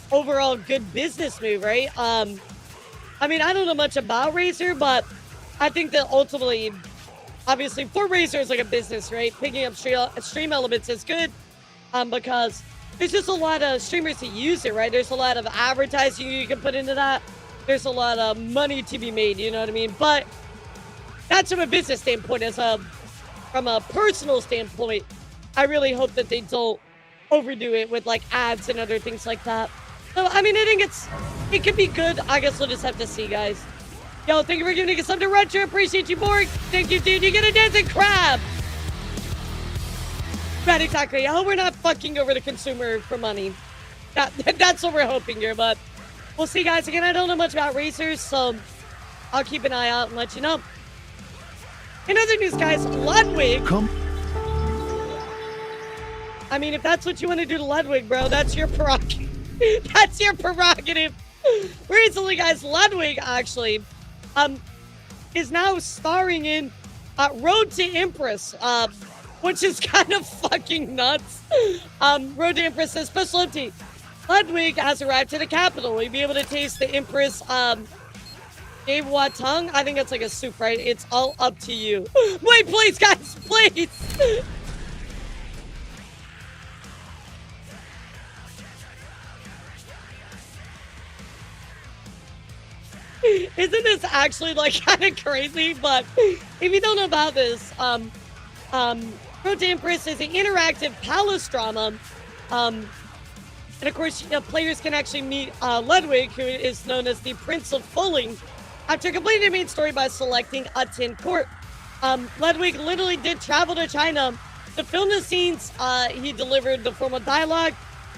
overall good business move, right? I mean, I don't know much about Razer, but I think that ultimately, obviously, for Razer is like a business, right? Picking up Stream Elements is good because there's just a lot of streamers who use it, right? There's a lot of advertising you can put into that. There's a lot of money to be made, you know what I mean? But that's from a business standpoint. From a personal standpoint, I really hope that they don't overdo it with like ads and other things like that. So, I mean, I think it could be good. I guess we'll just have to see, guys. Yo, thank you for giving us something to retro. Appreciate you, Borg. Thank you, dude. You get a dancing crab. Right, exactly. I hope we're not fucking over the consumer for money. That's what we're hoping here, but we'll see, guys. Again, I don't know much about Razer, so I'll keep an eye out and let you know. In other news, guys, Ludwig. I mean, if that's what you want to do to Ludwig, bro, that's your prerogative. That's your prerogative. Recently, guys, Ludwig actually is now starring in Road to Empress, which is kind of fucking nuts. Road to Empress says, special update. Ludwig has arrived to the capital. You'll be able to taste the Empress Dave Watang. I think it's like a soup, right? It's all up to you. Wait, please, guys, please. isn't this actually like kind of crazy? But if you don't know about this, Road to Empress is an interactive palace drama. And of course, players can actually meet Ludwig, who is known as the Prince of Fulling, after completing the main story by selecting a tin court. Ludwig literally did travel to China to film the scenes. He delivered the formal dialogue.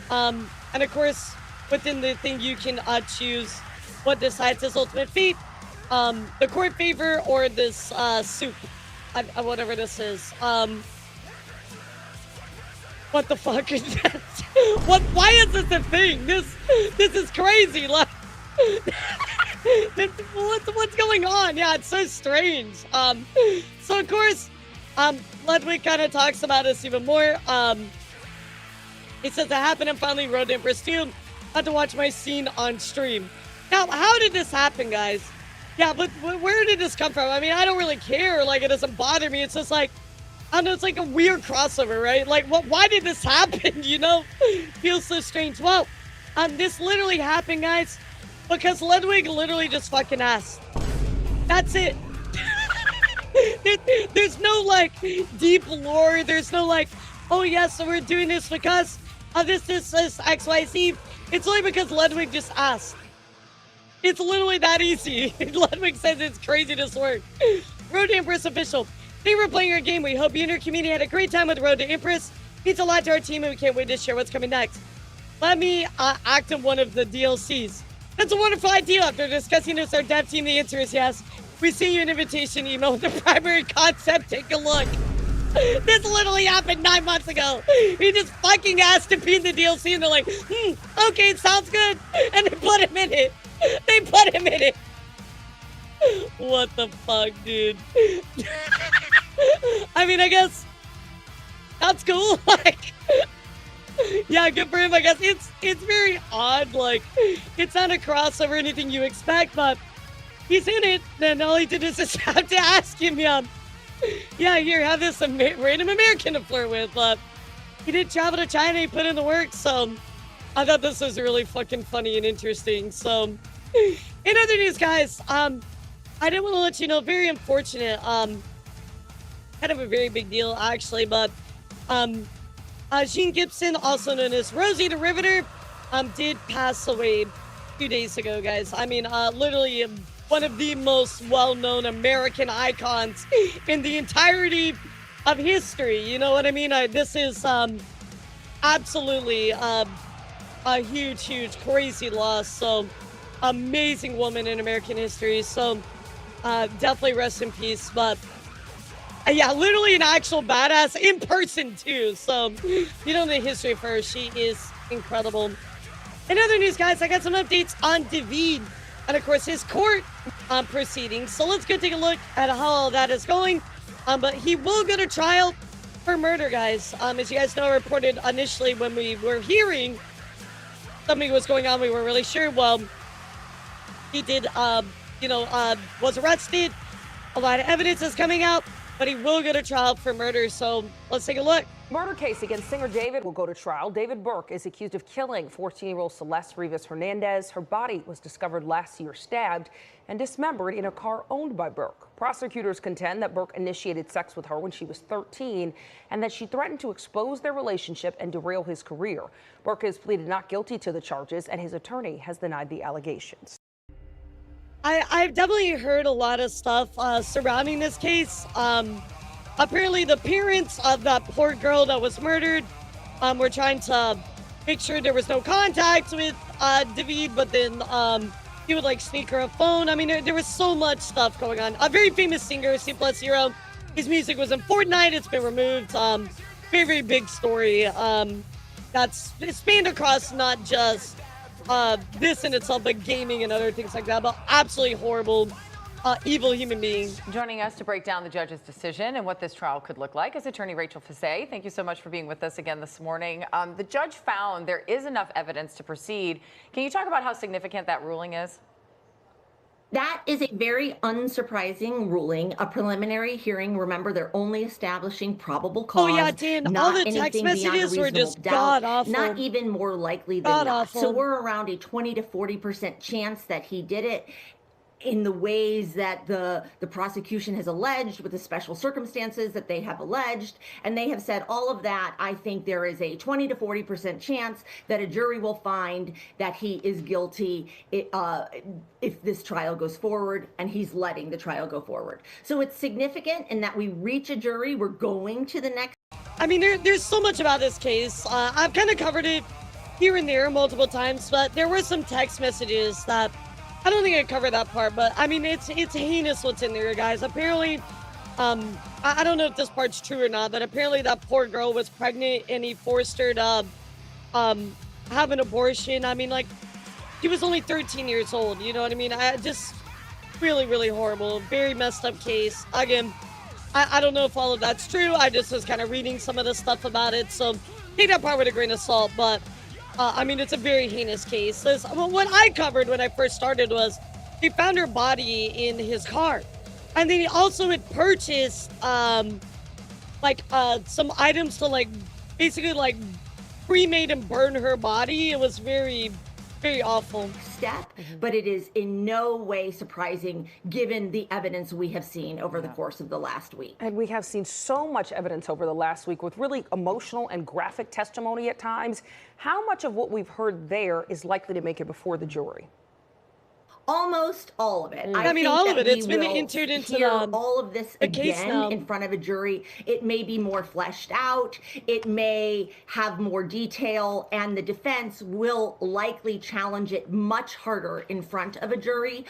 And of course, within the thing, you can choose what decides his ultimate fate. The court favor or this soup, whatever this is. What the fuck is that? Why is this a thing? This is crazy. Like, what's going on? Yeah, it's so strange. So of course, Ludwig kind of talks about this even more. He says it happened and finally Road to Empress 2. Had to watch my scene on stream. Now, how did this happen, guys? Yeah, but where did this come from? I mean, I don't really care. Like, it doesn't bother me. It's just like, I don't know, it's like a weird crossover, right? Like, why did this happen, you know? Feels so strange. Well, this literally happened, guys, because Ludwig literally just fucking asked. That's it. There's no, like, deep lore. There's no, like, oh, yeah, so we're doing this because of this, XYZ. It's only because Ludwig just asked. It's literally that easy. Ludwig says it's crazy this work. Road to Empress official. Thank you for playing our game. We hope you and your community had a great time with Road to Empress. Means a lot to our team, and we can't wait to share what's coming next. Let me act in one of the DLCs. That's a wonderful idea. After discussing this with our dev team, the answer is yes. We sent you an invitation email with the primary concept. Take a look. This literally happened 9 months ago. He just fucking asked to be in the DLC, and they're like, okay, sounds good. And they put him in it. They put him in it. What the fuck, dude? I mean, I guess that's cool. Like, yeah, good for him. I guess it's very odd. Like, it's not a crossover or anything you expect, but he's in it. Then all he did is just have to ask him, yeah, here, have this random American to flirt with. But he did travel to China. He put in the work, so I thought this was really fucking funny and interesting. So, in other news, guys, I did want to let you know, very unfortunate, kind of a very big deal, actually, but Jean Gibson, also known as Rosie the Riveter, did pass away a few days ago, guys. I mean, literally one of the most well-known American icons in the entirety of history. You know what I mean? This is absolutely a huge, crazy loss. So, amazing woman in American history. So, definitely rest in peace. But yeah, literally an actual badass in person too. So, you know the history of her. She is incredible. In other news, guys, I got some updates on David and, of course, his court proceedings. So let's go take a look at how all that is going. But he will go to trial for murder, guys. As you guys know, I reported initially when we were hearing something was going on, we weren't really sure. Well, he did, was arrested. A lot of evidence is coming out, but he will go to trial for murder. So let's take a look. Murder case against singer David will go to trial. David Burke is accused of killing 14-year-old Celeste Rivas Hernandez. Her body was discovered last year stabbed and dismembered in a car owned by Burke. Prosecutors contend that Burke initiated sex with her when she was 13 and that she threatened to expose their relationship and derail his career. Burke has pleaded not guilty to the charges, and his attorney has denied the allegations. I've definitely heard a lot of stuff surrounding this case. Apparently the parents of that poor girl that was murdered were trying to make sure there was no contact with David, but then he would like sneak her a phone. I mean, there was so much stuff going on. A very famous singer, C+0, his music was in Fortnite. It's been removed. Very big story. That's spanned across not just this in itself, but gaming and other things like that. But absolutely horrible, evil human being. Joining us to break down the judge's decision and what this trial could look like is attorney Rachel Fassé. Thank you so much for being with us again this morning. The judge found there is enough evidence to proceed. Can you talk about how significant that ruling is? That is a very unsurprising ruling, a preliminary hearing. Remember, they're only establishing probable cause. Oh yeah, Dan, not all the text messages were just god-awful. Not even more likely than not. So we're around a 20 to 40% chance that he did it. in the ways that the prosecution has alleged, with the special circumstances that they have alleged. And they have said all of that. I think there is a 20 to 40% chance that a jury will find that he is guilty if this trial goes forward, and he's letting the trial go forward. So it's significant in that we reach a jury. We're going to the next. I mean, there's so much about this case. I've kind of covered it here and there multiple times, but there were some text messages that I don't think I covered that part, but I mean, it's heinous what's in there, guys. Apparently, I don't know if this part's true or not, but apparently that poor girl was pregnant and he forced her to have an abortion. I mean, like, she was only 13 years old, you know what I mean? I just really, really horrible, very messed up case. Again, I don't know if all of that's true. I just was kind of reading some of the stuff about it, so take that part with a grain of salt, but I mean, it's a very heinous case. What I covered when I first started was he found her body in his car. And then he also had purchased, some items to, like, basically, like, cremate and burn her body. It was very, very awful. But it is in no way surprising given the evidence we have seen over the course of the last week. And we have seen so much evidence over the last week with really emotional and graphic testimony at times. How much of what we've heard there is likely to make it before the jury? Almost all of it. I mean, all of it. It's been entered into all of this again in front of a jury. It may be more fleshed out. It may have more detail, and the defense will likely challenge it much harder in front of a jury.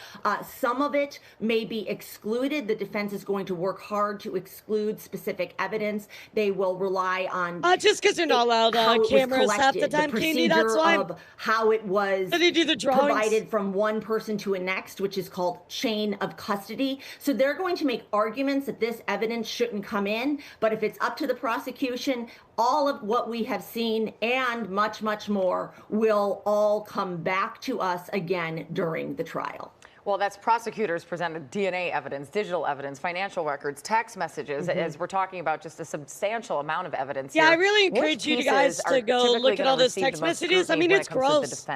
Some of it may be excluded. The defense is going to work hard to exclude specific evidence. They will rely on just because they're not allowed cameras half the time, Candy. That's why. Of how it was they do the drawings? Provided from one person to a next, which is called chain of custody. So they're going to make arguments that this evidence shouldn't come in, but if it's up to the prosecution, all of what we have seen and much, much more will all come back to us again during the trial. Well, that's prosecutors presented DNA evidence, digital evidence, financial records, text messages, as we're talking about just a substantial amount of evidence. Yeah, here. I really encourage you guys to go look at all those text messages. I mean, it's gross.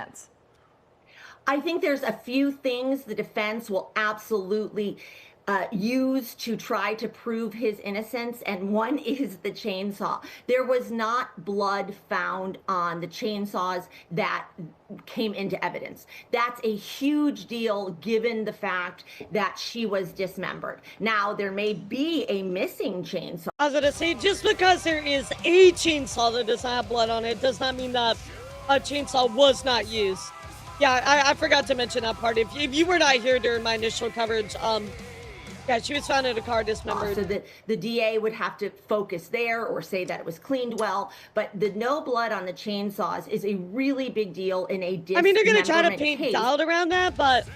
I think there's a few things the defense will absolutely use to try to prove his innocence, and one is the chainsaw. There was not blood found on the chainsaws that came into evidence. That's a huge deal given the fact that she was dismembered. Now, there may be a missing chainsaw. I was gonna say, just because there is a chainsaw that does not have blood on it does not mean that a chainsaw was not used. Yeah, I forgot to mention that part. If you were not here during my initial coverage, yeah, she was found in a car dismembered. So the DA would have to focus there or say that it was cleaned well, but the no blood on the chainsaws is a really big deal in a dismemberment. I mean, they're going to try to paint doubt around that, but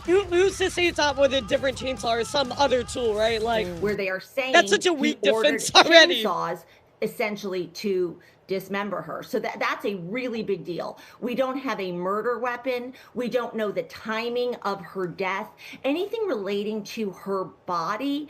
who's to say it's not with a different chainsaw or some other tool, right? Like, where they are saying that's such a weak defense already. Chainsaws essentially to dismember her. So that's a really big deal. We don't have a murder weapon. We don't know the timing of her death. Anything relating to her body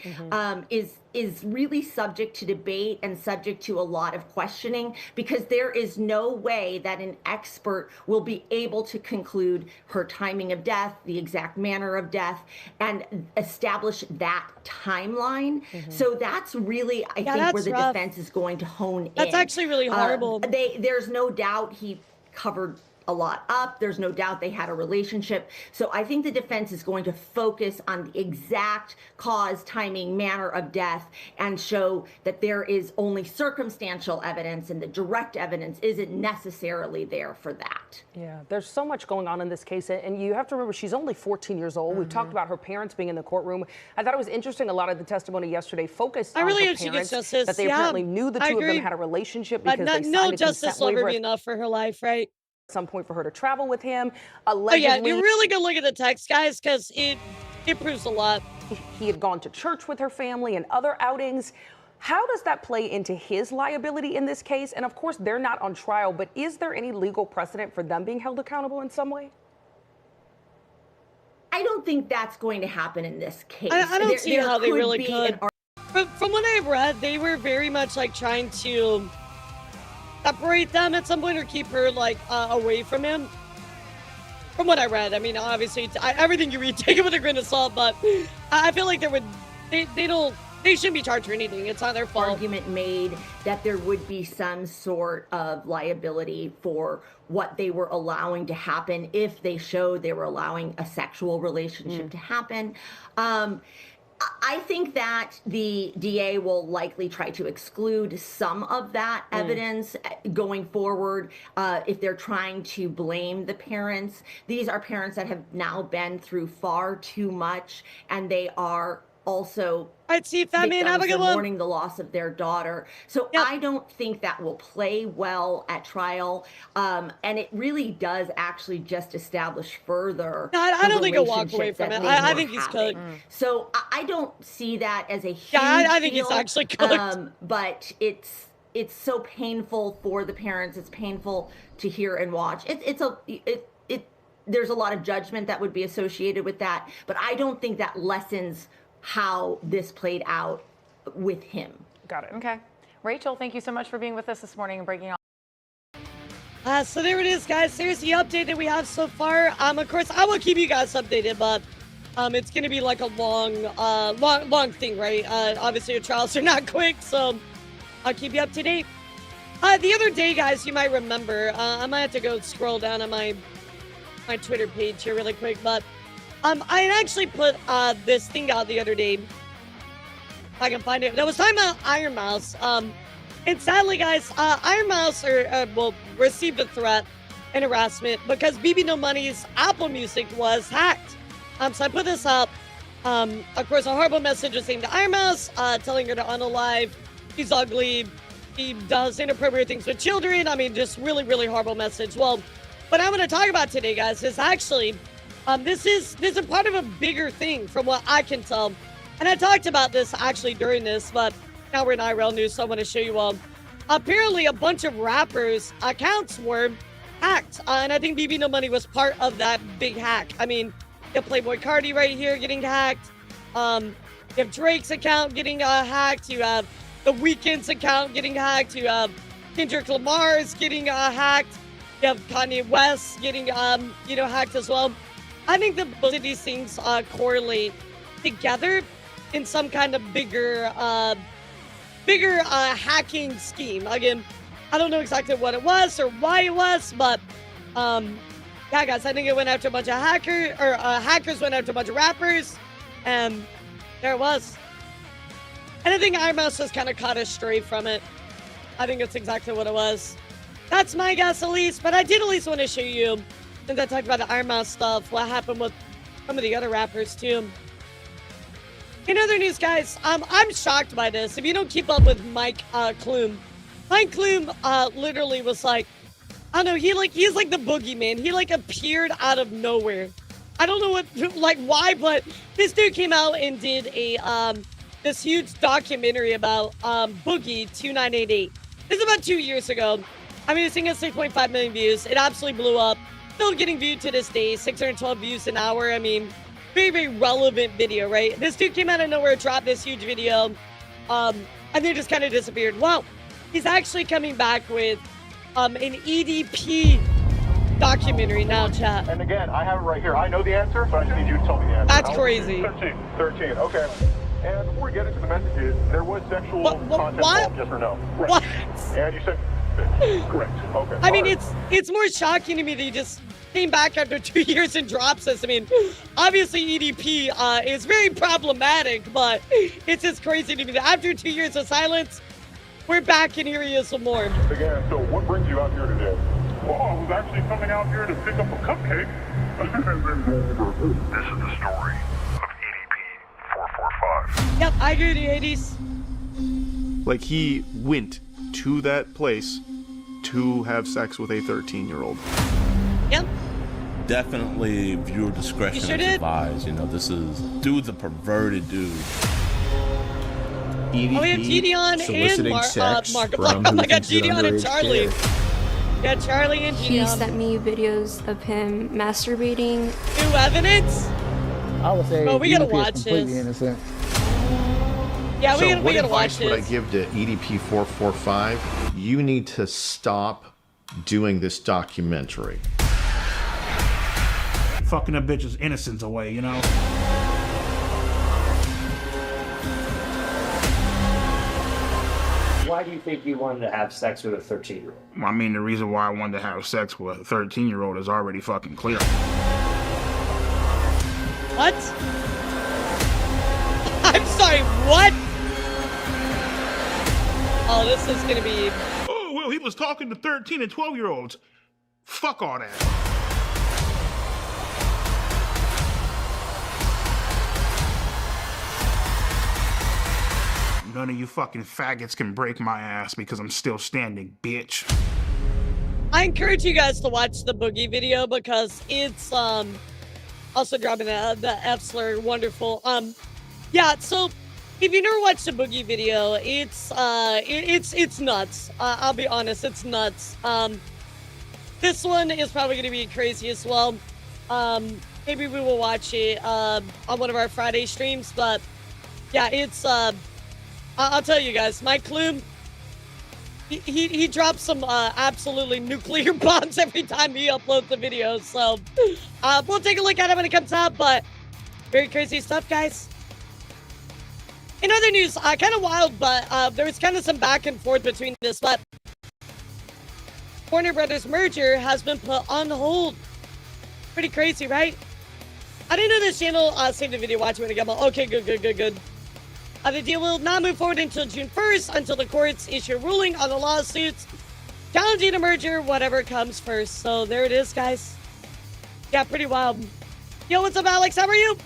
is really subject to debate and subject to a lot of questioning, because there is no way that an expert will be able to conclude her timing of death, the exact manner of death, and establish that timeline. So that's really, I think, where the defense is going to hone in. That's actually really horrible. There's no doubt he covered a lot up. There's no doubt they had a relationship. So I think the defense is going to focus on the exact cause, timing, manner of death, and show that there is only circumstantial evidence and the direct evidence isn't necessarily there for that. Yeah, there's so much going on in this case, and you have to remember she's only 14 years old. We've talked about her parents being in the courtroom. I thought it was interesting, a lot of the testimony yesterday focused on her parents, that they apparently knew the two of them had a relationship because they signed a consent waiver. No justice will ever be enough for her life, right? Some point for her to travel with him. Allegedly, oh yeah, you're really gonna look at the text, guys, because it proves a lot. He had gone to church with her family and other outings. How does that play into his liability in this case? And of course, they're not on trial, but is there any legal precedent for them being held accountable in some way? I don't think that's going to happen in this case. I don't see how they really could. From what I've read, they were very much like trying to separate them at some point or keep her like away from him. from what I read. I mean, obviously, everything you read, take it with a grain of salt, but I feel like they shouldn't be charged for anything. It's not their fault. Argument made that there would be some sort of liability for what they were allowing to happen if they showed they were allowing a sexual relationship to happen. I think that the DA will likely try to exclude some of that evidence going forward if they're trying to blame the parents. These are parents that have now been through far too much, and they are also mourning the loss of their daughter. So I don't think that will play well at trial. And it really does actually just establish further. No, I don't think he'll walk away from it. I think he's cooked. So I don't see that as a huge I think deal, he's actually cooked. But it's so painful for the parents. It's painful to hear and watch. There's a lot of judgment that would be associated with that, but I don't think that lessens how this played out with him. Got it. Okay. Rachel, thank you so much for being with us this morning and breaking all. So there it is, guys. Here's the update that we have so far. Of course, I will keep you guys updated, but it's going to be like a long thing, right? Obviously, your trials are not quick, so I'll keep you up to date. The other day, guys, you might remember, I might have to go scroll down on my Twitter page here really quick, but I had actually put this thing out the other day. If I can find it. That was talking about Iron Mouse. And sadly, guys, Iron Mouse received a threat and harassment because BB No Money's Apple Music was hacked. So I put this up. Of course, a horrible message was aimed to Iron Mouse, telling her to unalive. He's ugly. He does inappropriate things with children. I mean, just really, really horrible message. Well, what I'm going to talk about today, guys, is actually... This is a part of a bigger thing from what I can tell. And I talked about this actually during this, but now we're in IRL news, so I want to show you all. Apparently, a bunch of rappers' accounts were hacked. And I think BB No Money was part of that big hack. I mean, you have Playboy Cardi right here getting hacked. You have Drake's account getting hacked. You have The Weeknd's account getting hacked. You have Kendrick Lamar's getting hacked. You have Kanye West getting, hacked as well. I think that both of these things correlate together in some kind of bigger hacking scheme. Again, I don't know exactly what it was or why it was, but yeah, guys, I think it went after a bunch of hackers went after a bunch of rappers, and there it was. And I think Iron Mouse has kind of caught us stray from it. I think that's exactly what it was. That's my guess, at least, but I did at least want to show you, since I talked about the Iron Mouse stuff, what happened with some of the other rappers, too. In other news, guys, I'm shocked by this. If you don't keep up with Mike Kloom, Mike Kloom literally was like, I don't know, he's like the boogeyman. He like appeared out of nowhere. I don't know why, but this dude came out and did a this huge documentary about Boogie 2988. This is about 2 years ago. I mean, this thing has 6.5 million views. It absolutely blew up. Still getting viewed to this day, 612 views an hour. I mean, very, very relevant video, right? This dude came out of nowhere, dropped this huge video, and then just kind of disappeared. Well, he's actually coming back with an EDP documentary now, chat. And again, I have it right here. I know the answer, so I just need you to tell me the answer. That's crazy. 13, okay. And before we get into the messages, there was sexual content involved, yes or no? Right. What? And you said... Correct. Okay. I mean, it's more shocking to me that he just came back after 2 years and drops this. I mean, obviously EDP is very problematic, but it's just crazy to me that after 2 years of silence, we're back and here he is some more. Again, so what brings you out here today? Well, I was actually coming out here to pick up a cupcake. This is the story of EDP 445. Yep, I agree with you, Hades. Like, he went to that place to have sex with a 13-year-old. Yep. Definitely viewer discretion is advised. You know, dude's a perverted dude. EDP, we have Gideon and Mark. Oh my god, Gideon and Charlie. Yeah, Charlie and Gideon. He sent me videos of him masturbating. New evidence? I would say we gotta watch completely this. Innocent. Yeah, we gotta watch this. What advice would I give to EDP 445? You need to stop doing this documentary. fucking a bitch's innocence away, you know? Why do you think you wanted to have sex with a 13-year-old? I mean, the reason why I wanted to have sex with a 13-year-old is already fucking clear. What? I'm sorry, what? Oh, this is gonna be... Oh, well, he was talking to 13 and 12-year-olds. Fuck all that. None of you fucking faggots can break my ass because I'm still standing, bitch. I encourage you guys to watch the Boogie video because it's, also dropping the F slur, wonderful. Yeah, so if you never watched the Boogie video, it's nuts. I'll be honest, it's nuts. This one is probably going to be crazy as well. Maybe we will watch it on one of our Friday streams, but yeah, it's I'll tell you guys, Mike Klum, he drops some absolutely nuclear bombs every time he uploads the video. So we'll take a look at it when it comes out, but very crazy stuff, guys. In other news, kind of wild, but there was kind of some back and forth between this, but Warner Brothers merger has been put on hold. Pretty crazy, right? I didn't know this channel saved the video, watch it when it got more. Okay, good. The deal will not move forward until June 1st, until the courts issue a ruling on the lawsuits challenging the merger, whatever comes first. So there it is, guys. Yeah, pretty wild. Yo, what's up, Alex? How are you?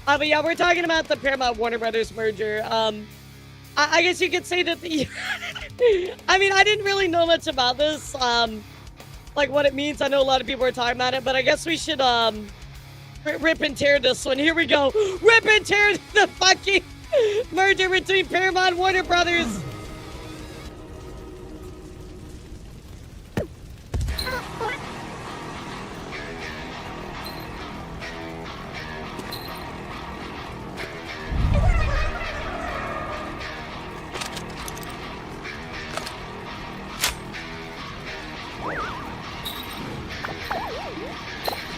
But yeah, we're talking about the Paramount Warner Brothers merger. I guess you could say that the... I mean, I didn't really know much about this, like what it means. I know a lot of people are talking about it, but I guess we should rip and tear this one. Here we go. Rip and tear the fucking merger between Paramount and Warner Brothers.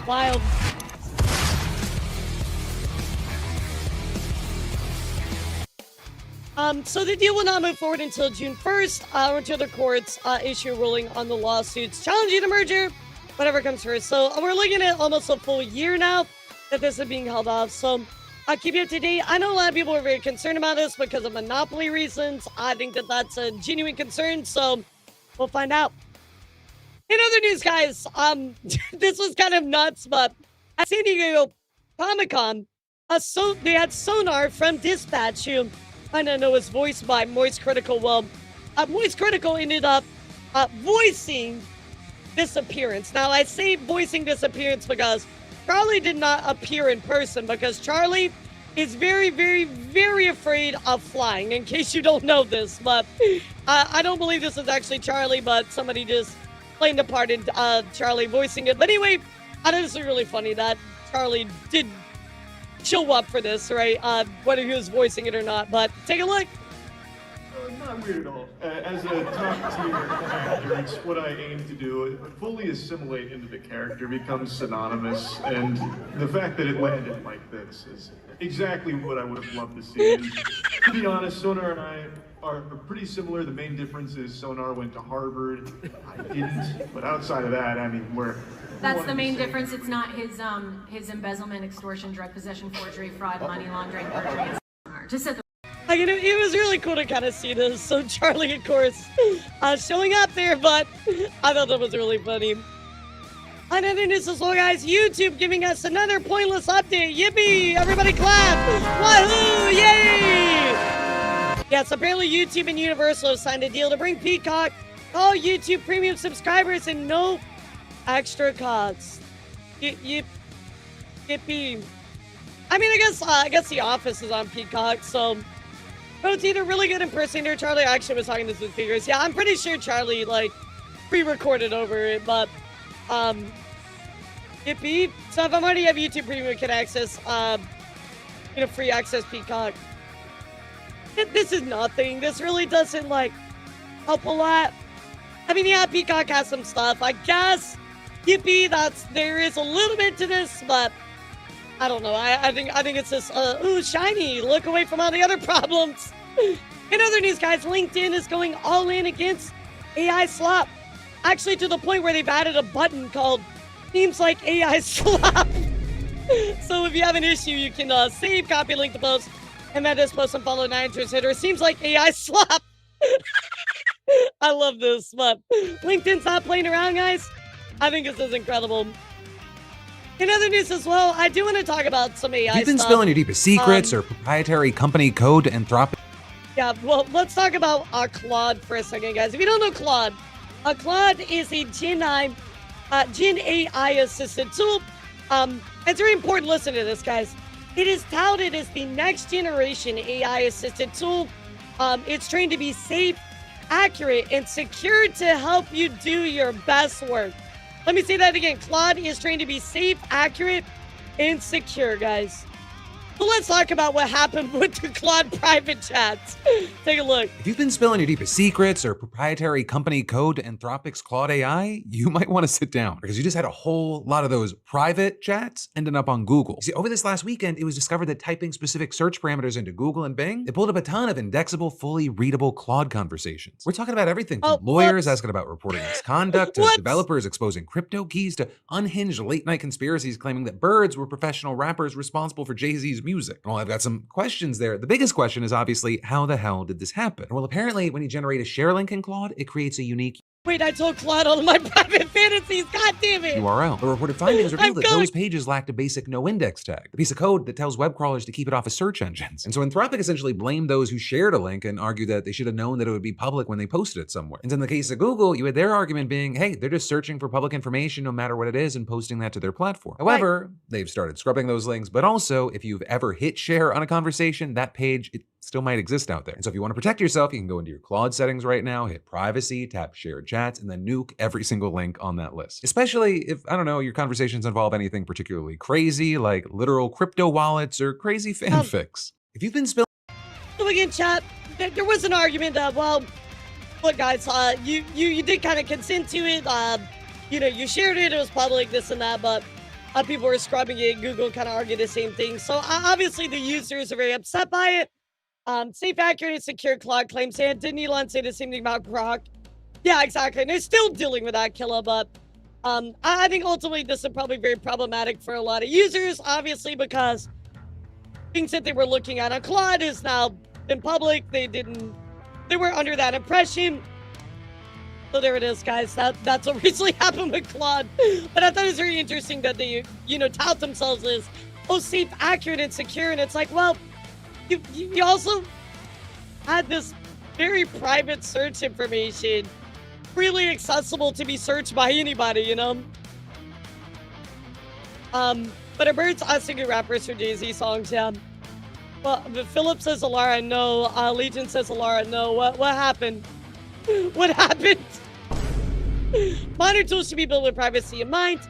Wild. So the deal will not move forward until June 1st, until the courts issue a ruling on the lawsuits challenging the merger, whatever comes first. So we're looking at almost a full year now that this is being held off. So I'll keep you up to date. I know a lot of people are very concerned about this because of monopoly reasons. I think that that's a genuine concern, so we'll find out. In other news, guys, this was kind of nuts, but at San Diego Comic-Con, they had Sonar from Dispatch, who I don't know was voiced by Moist Critical. Well, Moist Critical ended up voicing this appearance. Now, I say voicing this appearance because Charlie did not appear in person because Charlie is very, very, very afraid of flying, in case you don't know this. But I don't believe this is actually Charlie, but somebody just playing the part in Charlie voicing it. But anyway, I thought this was really funny that Charlie did show up for this, right? Whether he was voicing it or not, but take a look. Not weird at all. As a top-tier actor, it's what I aim to do. Fully assimilate into the character, become synonymous, and the fact that it landed like this is exactly what I would have loved to see. And to be honest, Sonar and I are pretty similar. The main difference is Sonar went to Harvard. I didn't, but outside of that, I mean, we're... That's the main difference. It's not his embezzlement, extortion, drug possession, forgery, fraud, money laundering, perjury. Just set the... It was really cool to kind of see this. So Charlie, of course, showing up there, but I thought that was really funny. On other news as well, guys, YouTube giving us another pointless update. Yippee! Everybody clap! Wahoo! Yay! Yes, apparently YouTube and Universal have signed a deal to bring Peacock all YouTube premium subscribers and no extra costs. Yippee. I mean, I guess The Office is on Peacock, so it's either really good impersonator Charlie. I actually was talking to some figures. Yeah, I'm pretty sure Charlie like pre-recorded over it, but yippee. So if I'm already have YouTube Premium, I can access free access Peacock. This is nothing. This really doesn't like help a lot. I mean, yeah, Peacock has some stuff. I guess yippee, there is a little bit to this, but I don't know. I think it's this, ooh, shiny, look away from all the other problems. In other news, guys, LinkedIn is going all in against AI slop. Actually, to the point where they've added a button called Seems Like AI Slop. So if you have an issue, you can save, copy, link the post, and then this post and follow 9 hitter. Seems like AI slop. I love this, but LinkedIn's not playing around, guys. I think this is incredible. In other news as well, I do want to talk about some AI stuff. You've been spilling your deepest secrets or proprietary company code to Anthropic. Yeah, well, let's talk about Claude for a second, guys. If you don't know Claude, Claude is a Gen AI assistant tool. It's very important. Listen to this, guys. It is touted as the next generation AI assistant tool. It's trained to be safe, accurate, and secure to help you do your best work. Let me say that again. Claude is trained to be safe, accurate, and secure, guys. So let's talk about what happened with the Claude private chats. Take a look. If you've been spilling your deepest secrets or proprietary company code to Anthropic's Claude AI, you might want to sit down because you just had a whole lot of those private chats ending up on Google. See, over this last weekend, it was discovered that typing specific search parameters into Google and Bing, they pulled up a ton of indexable, fully readable Claude conversations. We're talking about everything from lawyers asking about reporting misconduct to developers exposing crypto keys to unhinged late-night conspiracies claiming that birds were professional rappers responsible for Jay-Z's music. Well, I've got some questions there. The biggest question is obviously, how the hell did this happen? Well, apparently, when you generate a share link in Claude, it creates a unique Wait, I told Claude all of my private fantasies. God damn it. URL. The reported findings revealed that those pages lacked a basic no-index tag, the piece of code that tells web crawlers to keep it off of search engines. And so Anthropic essentially blamed those who shared a link and argued that they should have known that it would be public when they posted it somewhere. And in the case of Google, you had their argument being, hey, they're just searching for public information no matter what it is and posting that to their platform. However, they've started scrubbing those links, but also, if you've ever hit share on a conversation, that page, it still might exist out there. And so if you want to protect yourself, you can go into your Claude settings right now, hit privacy, tap shared chats, and then nuke every single link on that list. Especially if, I don't know, your conversations involve anything particularly crazy, like literal crypto wallets or crazy fanfics. If you've been spilling... So again, chat, there was an argument of, well, look guys, you did kind of consent to it, you know, you shared it, it was public, this and that, but people were scrubbing it, Google kind of argued the same thing. So obviously the users are very upset by it. Safe, accurate, and secure Claude claims. And didn't Elon say the same thing about Grok? Yeah, exactly. And they're still dealing with that, Killa, but I think ultimately this is probably very problematic for a lot of users, obviously, because things that they were looking at on Claude is now in public. They were under that impression. So there it is, guys. That's what recently happened with Claude. But I thought it was very interesting that they, you know, tout themselves as, oh, safe, accurate, and secure. And it's like, well, you also had this very private search information freely accessible to be searched by anybody, you know? But it burns us singing rappers for Jay-Z songs, yeah. Well, Philip says Elara, no. Legion says Elara, no. What happened? What happened? Modern tools should be built with privacy in mind.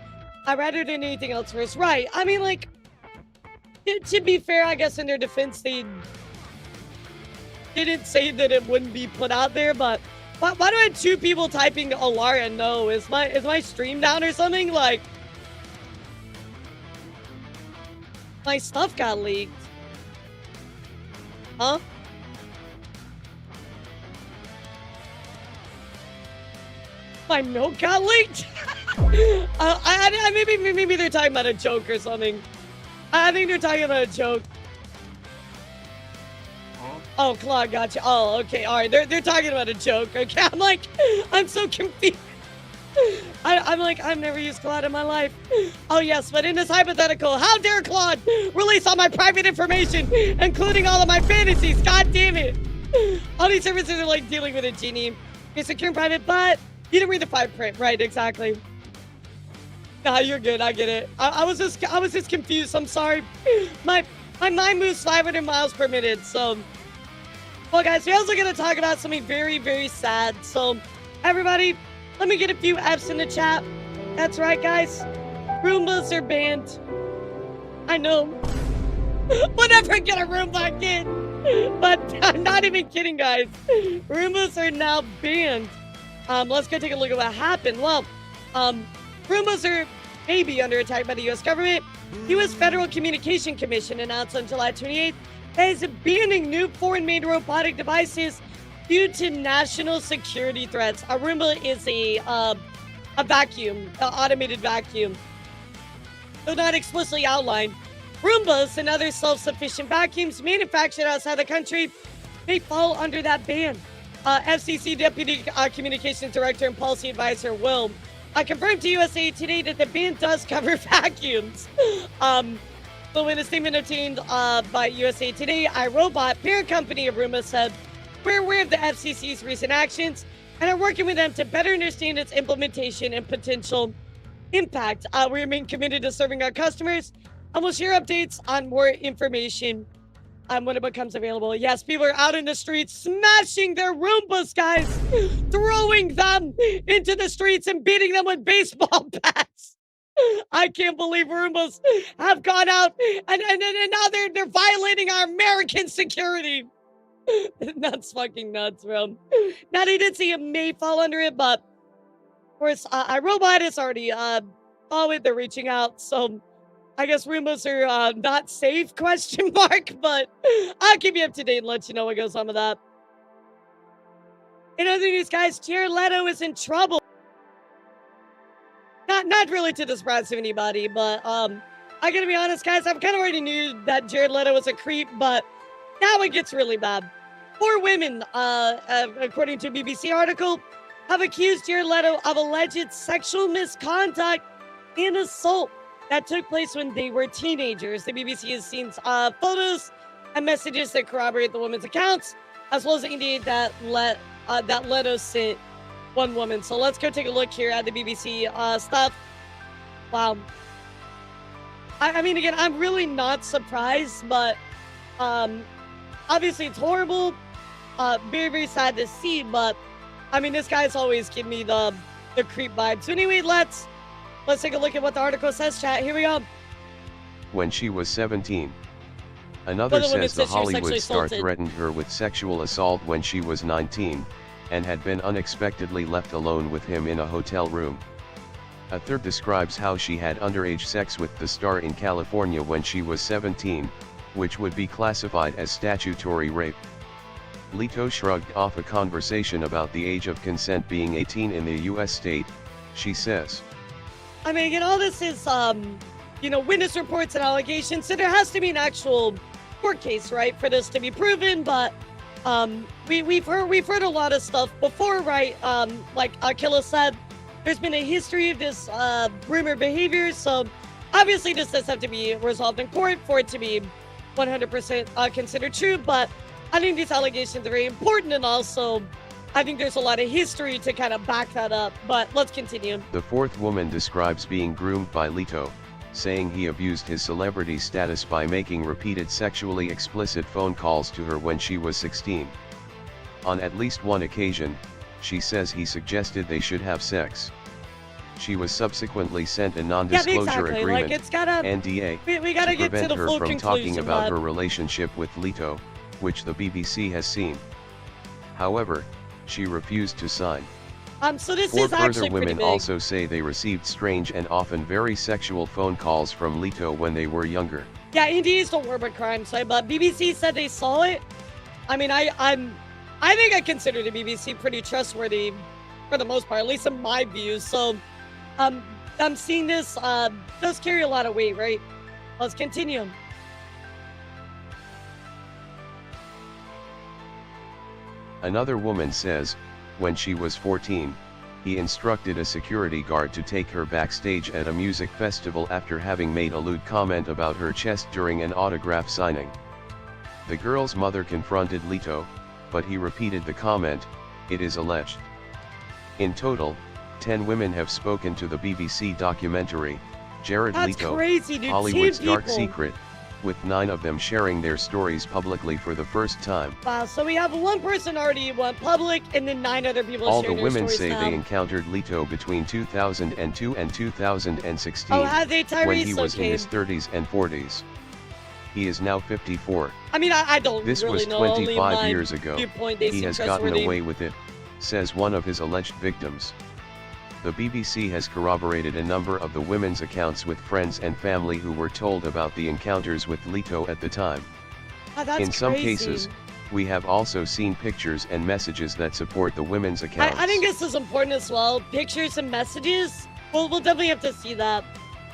Rather than anything else first. Right. I mean, like, to be fair, I guess in their defense, they didn't say that it wouldn't be put out there, but why do I have two people typing Elara no? Is my stream down or something? Like, my stuff got leaked. Huh? My note got leaked? Maybe they're talking about a joke or something. I think they're talking about a joke. Oh, Claude, gotcha. Oh, okay, all right. They're talking about a joke. Okay, I'm so confused. I'm like, I've never used Claude in my life. Oh yes, but in this hypothetical, how dare Claude release all my private information, including all of my fantasies? God damn it! All these services are like dealing with a genie. You're secure and private, but you didn't read the fine print, right? Exactly. Nah, you're good. I get it. I was just confused. I'm sorry. My mind moves 500 miles per minute. So, well, guys, we're also gonna talk about something very, very sad. So, everybody, let me get a few F's in the chat. That's right, guys. Roombas are banned. I know. We'll never get a Roomba again. But I'm not even kidding, guys. Roombas are now banned. Let's go take a look at what happened. Well, Roombas are maybe under attack by the U.S. government. U.S. Federal Communication Commission announced on July 28th that it's banning new foreign-made robotic devices due to national security threats. A Roomba is a vacuum, an automated vacuum. Though not explicitly outlined, Roombas and other self-sufficient vacuums manufactured outside the country may fall under that ban. FCC Deputy Communications Director and Policy Advisor Will confirmed to USA Today that the ban does cover vacuums. But in a statement obtained by USA Today, iRobot, parent company of Roomba, said, "We're aware of the FCC's recent actions and are working with them to better understand its implementation and potential impact. We remain committed to serving our customers and we'll share updates on more information when it becomes available." Yes, people are out in the streets smashing their Roombas, guys, throwing them into the streets and beating them with baseball bats. I can't believe Roombas have gone out and now they're violating our American security. That's fucking nuts, bro. Now, they did see it may fall under it, but of course, iRobot is already followed. They're reaching out, so I guess Roombas are not safe, question mark, but I'll keep you up to date and let you know what goes on with that. In other news, guys, Jared Leto is in trouble. Not really to the surprise of anybody, but I gotta be honest, guys, I kind of already knew that Jared Leto was a creep, but now it gets really bad. 4 women, according to a BBC article, have accused Jared Leto of alleged sexual misconduct and assault that took place when they were teenagers. The BBC has seen photos and messages that corroborate the women's accounts, as well as indicate that Leto sent one woman. So let's go take a look here at the BBC stuff. Wow. I mean, again, I'm really not surprised, but obviously it's horrible. Very, very sad to see, but I mean, this guy's always giving me the creep vibe. So anyway, let's take a look at what the article says, chat. Here we go. When she was 17. Another says the Hollywood star threatened her with sexual assault when she was 19, and had been unexpectedly left alone with him in a hotel room. A third describes how she had underage sex with the star in California when she was 17, which would be classified as statutory rape. Leto shrugged off a conversation about the age of consent being 18 in the U.S. state, she says. I mean, again, all this is, witness reports and allegations, so there has to be an actual court case, right, for this to be proven, but we've heard a lot of stuff before, right? Like Akila said, there's been a history of this rumor behavior, so obviously this does have to be resolved in court for it to be 100% considered true, but I think these allegations are very important, and also I think there's a lot of history to kind of back that up, but let's continue. The fourth woman describes being groomed by Leto, saying he abused his celebrity status by making repeated sexually explicit phone calls to her when she was 16. On at least one occasion, she says he suggested they should have sex. She was subsequently sent a non-disclosure agreement, NDA, we gotta to get prevent to the her full from conclusion, talking about her relationship with Leto, which the BBC has seen. However, she refused to sign. So this 4 is actually further women pretty big. also say they received strange and often very sexual phone calls from Leto when they were younger. Yeah, NDAs don't work with crime, so but BBC said they saw it. I mean, I think I consider the BBC pretty trustworthy for the most part, at least in my views. So, I'm seeing this does carry a lot of weight, right? Let's continue. Another woman says, when she was 14, he instructed a security guard to take her backstage at a music festival after having made a lewd comment about her chest during an autograph signing. The girl's mother confronted Leto, but he repeated the comment, it is alleged. In total, 10 women have spoken to the BBC documentary, Jared Leto, crazy, dude. Hollywood's 10 Dark people. Secret, with 9 of them sharing their stories publicly for the first time. Wow, so we have one person already went public, and then 9 other people All the sharing their women stories say now. they encountered Leto between 2002 and 2016, Oh, have they, Tyrese? when he was Okay. in his 30s and 40s. He is now 54. I mean, I don't This really was know. Only 25 my years ago. viewpoint, they He seem has gotten trustworthy. away with it, says one of his alleged victims. The BBC has corroborated a number of the women's accounts with friends and family who were told about the encounters with Leto at the time. Oh, that's In some crazy. cases, we have also seen pictures and messages that support the women's accounts. I think this is important as well. Pictures and messages. We'll definitely have to see that.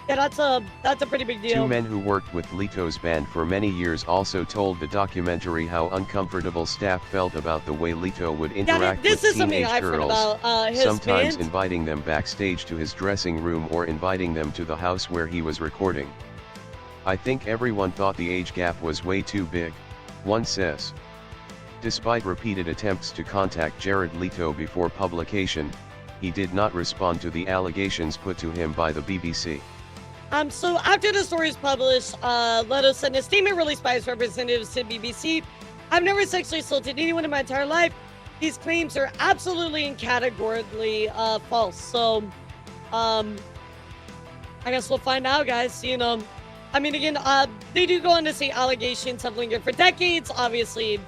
Yeah, that's a pretty big deal. Two men who worked with Leto's band for many years also told the documentary how uncomfortable staff felt about the way Leto would interact with teenage girls, sometimes inviting them backstage to his dressing room or inviting them to the house where he was recording. I think everyone thought the age gap was way too big, one says. Despite repeated attempts to contact Jared Leto before publication, he did not respond to the allegations put to him by the BBC. So after the story is published, Leto sent a statement released by his representatives to BBC. I've never sexually assaulted anyone in my entire life. These claims are absolutely and categorically false. So, I guess we'll find out, guys. You know, I mean, again, they do go on to say allegations have lingered for decades, obviously,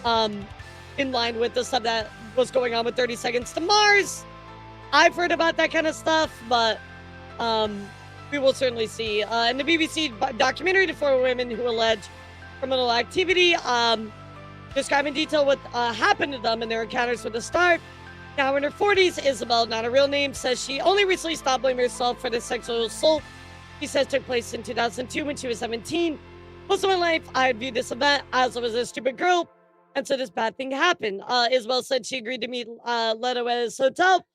in line with the stuff that was going on with 30 Seconds to Mars. I've heard about that kind of stuff, but, we will certainly see. In the BBC documentary, The Four Women Who Allege Criminal Activity, describe in detail what happened to them and their encounters with the star. Now in her 40s, Isabel, not a real name, says she only recently stopped blaming herself for the sexual assault she says took place in 2002 when she was 17. Most of my life, I had viewed this event as I was a stupid girl, and so this bad thing happened. Isabel said she agreed to meet Leto at his hotel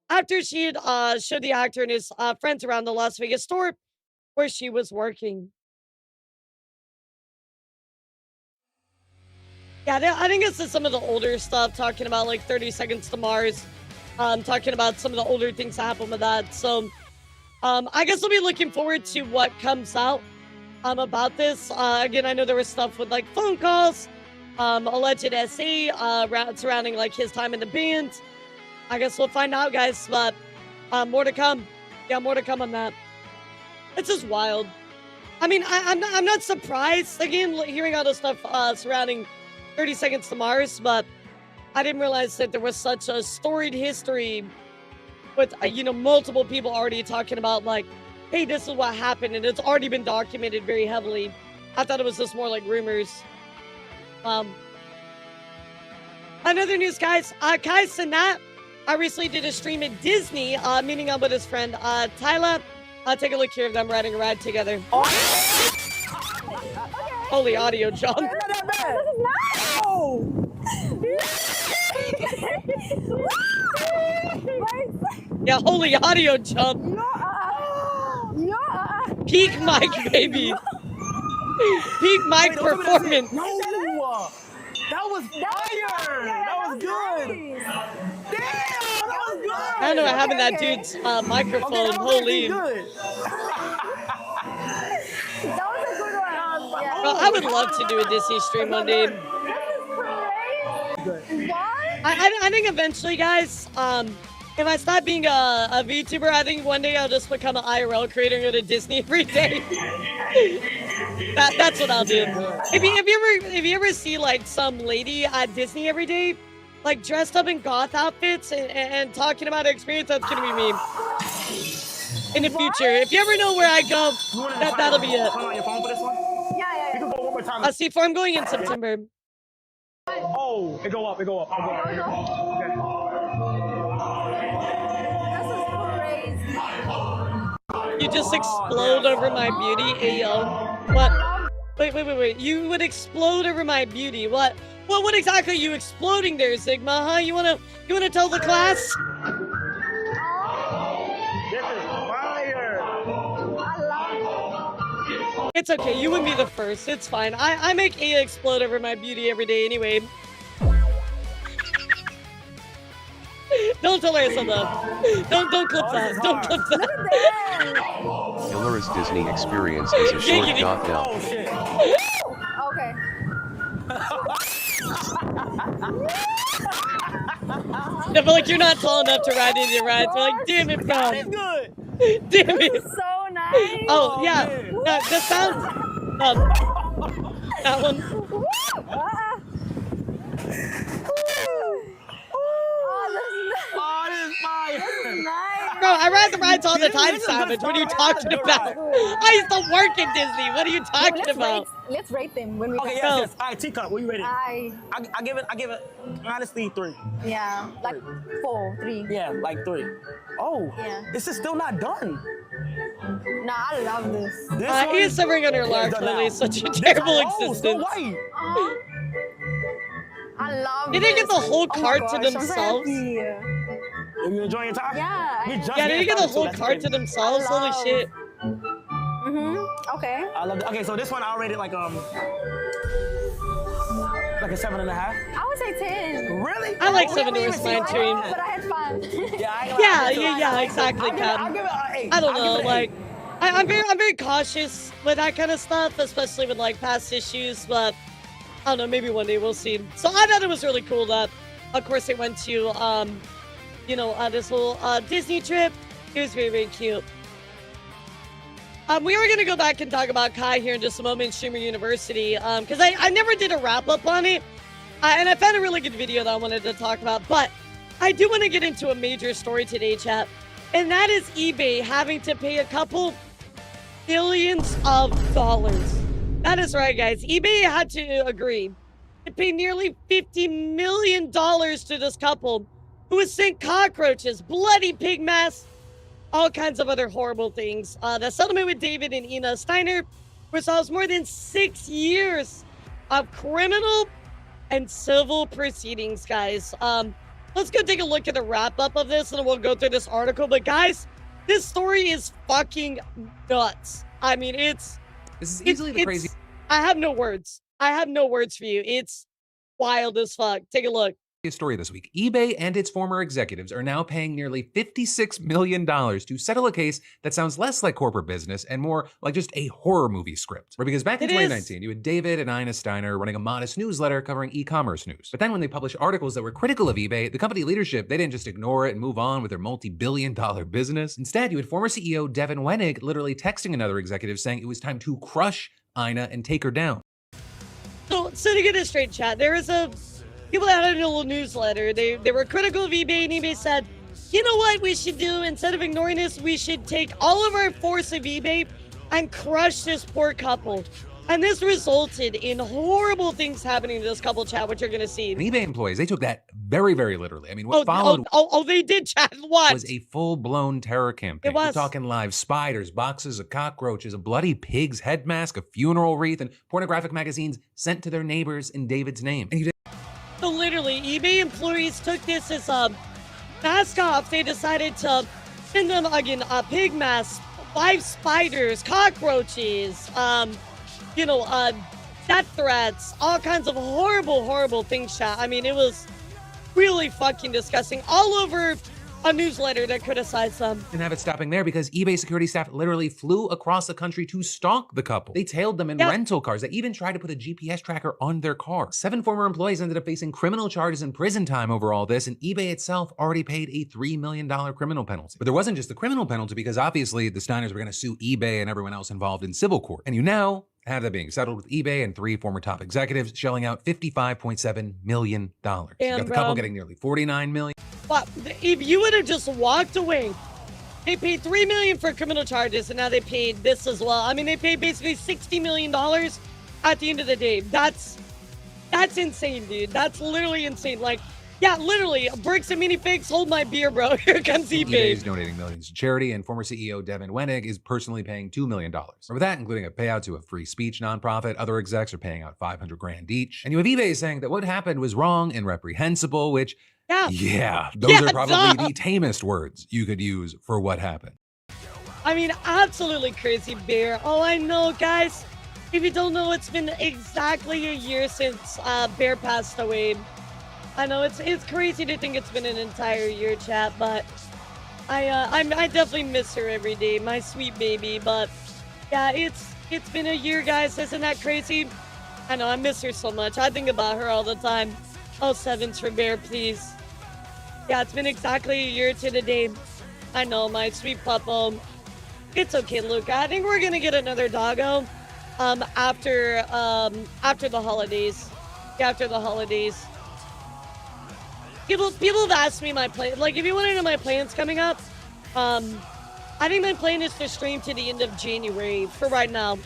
after she had showed the actor and his friends around the Las Vegas store where she was working. Yeah, I think this is some of the older stuff, talking about like 30 Seconds to Mars, talking about some of the older things that happened with that. So I guess we'll be looking forward to what comes out about this. Again, I know there was stuff with like phone calls, alleged SA surrounding like his time in the band. I guess we'll find out, guys, but more to come. Yeah, more to come on that. It's just wild. I mean, I'm not surprised, again, hearing all the stuff surrounding 30 Seconds to Mars, but I didn't realize that there was such a storied history with, you know, multiple people already talking about, like, hey, this is what happened, and it's already been documented very heavily. I thought it was just more like rumors. Another news, guys. Kai Cenat, I recently did a stream at Disney, meeting up with his friend, Tyler. Take a look here of them riding a ride together. Holy audio jump. Yeah, holy audio jump. Peak mic, baby. Peak mic performance. That was fire! That was good! Damn! That was good! I don't know what happened to that dude's microphone. Holy. I would love to do a Disney stream one day. I think eventually, guys, if I stop being a VTuber, I think one day I'll just become an IRL creator and go to Disney every day. That's what I'll do. If you ever see like some lady at Disney every day, like dressed up in goth outfits and talking about her experience, that's gonna be me in the future. If you ever know where I go, that'll be it. Yeah. You can go one more time. C4, I'm going in September. Oh, it go up. You just explode over my beauty, ayo. What? Wait. You would explode over my beauty. What exactly are you exploding there, Sigma, huh? You wanna tell the class? This is fire. It's okay, you wouldn't be the first. It's fine. I make Aya explode over my beauty every day anyway. Don't tell her something. Don't clip that. Don't clip that. Elara's Disney experience is a short dot now. Okay. I feel like you're not tall enough to ride into your rides. We're like, damn it, bro. Damn it. So nice. Oh, yeah. The sound. That one. Oh, this is fire. This is nice. I ride the rides all the time, Savage. What are you talking about? I used to work at Disney. What are you talking about? Let's rate them when we Okay, yes. All right, teacup, what you rated? I give it honestly 3. Yeah, like 4, 3. Yeah, like 3. Oh, yeah. This is still not done. Nah, I love this. He is suffering under large such a terrible existence. I love Did they get the whole cart to themselves? Are you enjoying your time? Yeah. Did they get the whole cart to themselves? Holy shit. Okay. I love it. Okay, so this one I rated like a 7.5. I would say 10. Really? I like 7 to a mine too. But I had fun. Yeah, exactly, Cam. I'll give it an 8. I don't know, like, I'm very cautious with that kind of stuff, especially with like past issues, but I don't know, maybe one day we'll see. So I thought it was really cool that, of course, they went to, this whole Disney trip. It was very, very cute. We are going to go back and talk about Kai here in just a moment, Streamer University, because I never did a wrap-up on it, and I found a really good video that I wanted to talk about, but I do want to get into a major story today, chat, and that is eBay having to pay a couple billions of dollars. That is right, guys. eBay had to agree to pay nearly $50 million to this couple who was sent cockroaches, bloody pig masks, all kinds of other horrible things. The settlement with David and Ina Steiner resolves more than 6 years of criminal and civil proceedings, guys. Let's go take a look at the wrap-up of this, and we'll go through this article. But, guys, this story is fucking nuts. I mean, This is easily the crazy. I have no words. I have no words for you. It's wild as fuck. Take a look. Story this week. eBay and its former executives are now paying nearly $56 million to settle a case that sounds less like corporate business and more like just a horror movie script. Right? Because back in 2019, you had David and Ina Steiner running a modest newsletter covering e-commerce news. But then when they published articles that were critical of eBay, the company leadership, they didn't just ignore it and move on with their multi-billion-dollar business. Instead, you had former CEO Devin Wenig literally texting another executive saying it was time to crush Ina and take her down. So to get this straight, chat, there is people that had a little newsletter. They were critical of eBay, and eBay said, you know what we should do? Instead of ignoring this, we should take all of our force of eBay and crush this poor couple. And this resulted in horrible things happening to this couple, chat, which you're going to see. And eBay employees, they took that very, very literally. I mean, what followed they did, chat. What? Was a full-blown terror campaign. It was. We're talking live spiders, boxes of cockroaches, a bloody pig's head mask, a funeral wreath, and pornographic magazines sent to their neighbors in David's name. And So literally, eBay employees took this as a mask off. They decided to send them, again, a pig mask, live spiders, cockroaches, death threats, all kinds of horrible, horrible things, chat. I mean, it was really fucking disgusting. All over a newsletter that criticized them. Didn't have it stopping there because eBay security staff literally flew across the country to stalk the couple. They tailed them in rental cars. They even tried to put a GPS tracker on their car. 7 former employees ended up facing criminal charges and prison time over all this, and eBay itself already paid a $3 million criminal penalty. But there wasn't just the criminal penalty because obviously the Steiners were going to sue eBay and everyone else involved in civil court. And you now have that being settled with eBay and 3 former top executives shelling out $55.7 million. You got the couple getting nearly $49 million. But if you would have just walked away, they paid $3 million for criminal charges, and now they paid this as well. I mean, they paid basically $60 million at the end of the day. That's insane, dude. That's literally insane. Like, yeah, literally, bricks and minifigs, hold my beer, bro. Here comes eBay. eBay is donating millions to charity, and former CEO Devin Wenig is personally paying $2 million. With that, including a payout to a free speech nonprofit, other execs are paying out $500,000 each. And you have eBay saying that what happened was wrong and reprehensible, which, those are probably the tamest words you could use for what happened. I mean, absolutely crazy, Bear. Oh, I know, guys. If you don't know, it's been exactly a year since Bear passed away. I know it's crazy to think it's been an entire year, chat, but I definitely miss her every day, my sweet baby. But yeah, it's been a year, guys. Isn't that crazy? I know I miss her so much. I think about her all the time. Oh, 7s for Bear, please. Yeah, it's been exactly a year to the day. I know, my sweet puppo. It's okay, Luca. I think we're gonna get another doggo after the holidays. Yeah, after the holidays. People have asked me my plan. Like, if you want to know my plans coming up, I think my plan is to stream to the end of January for right now.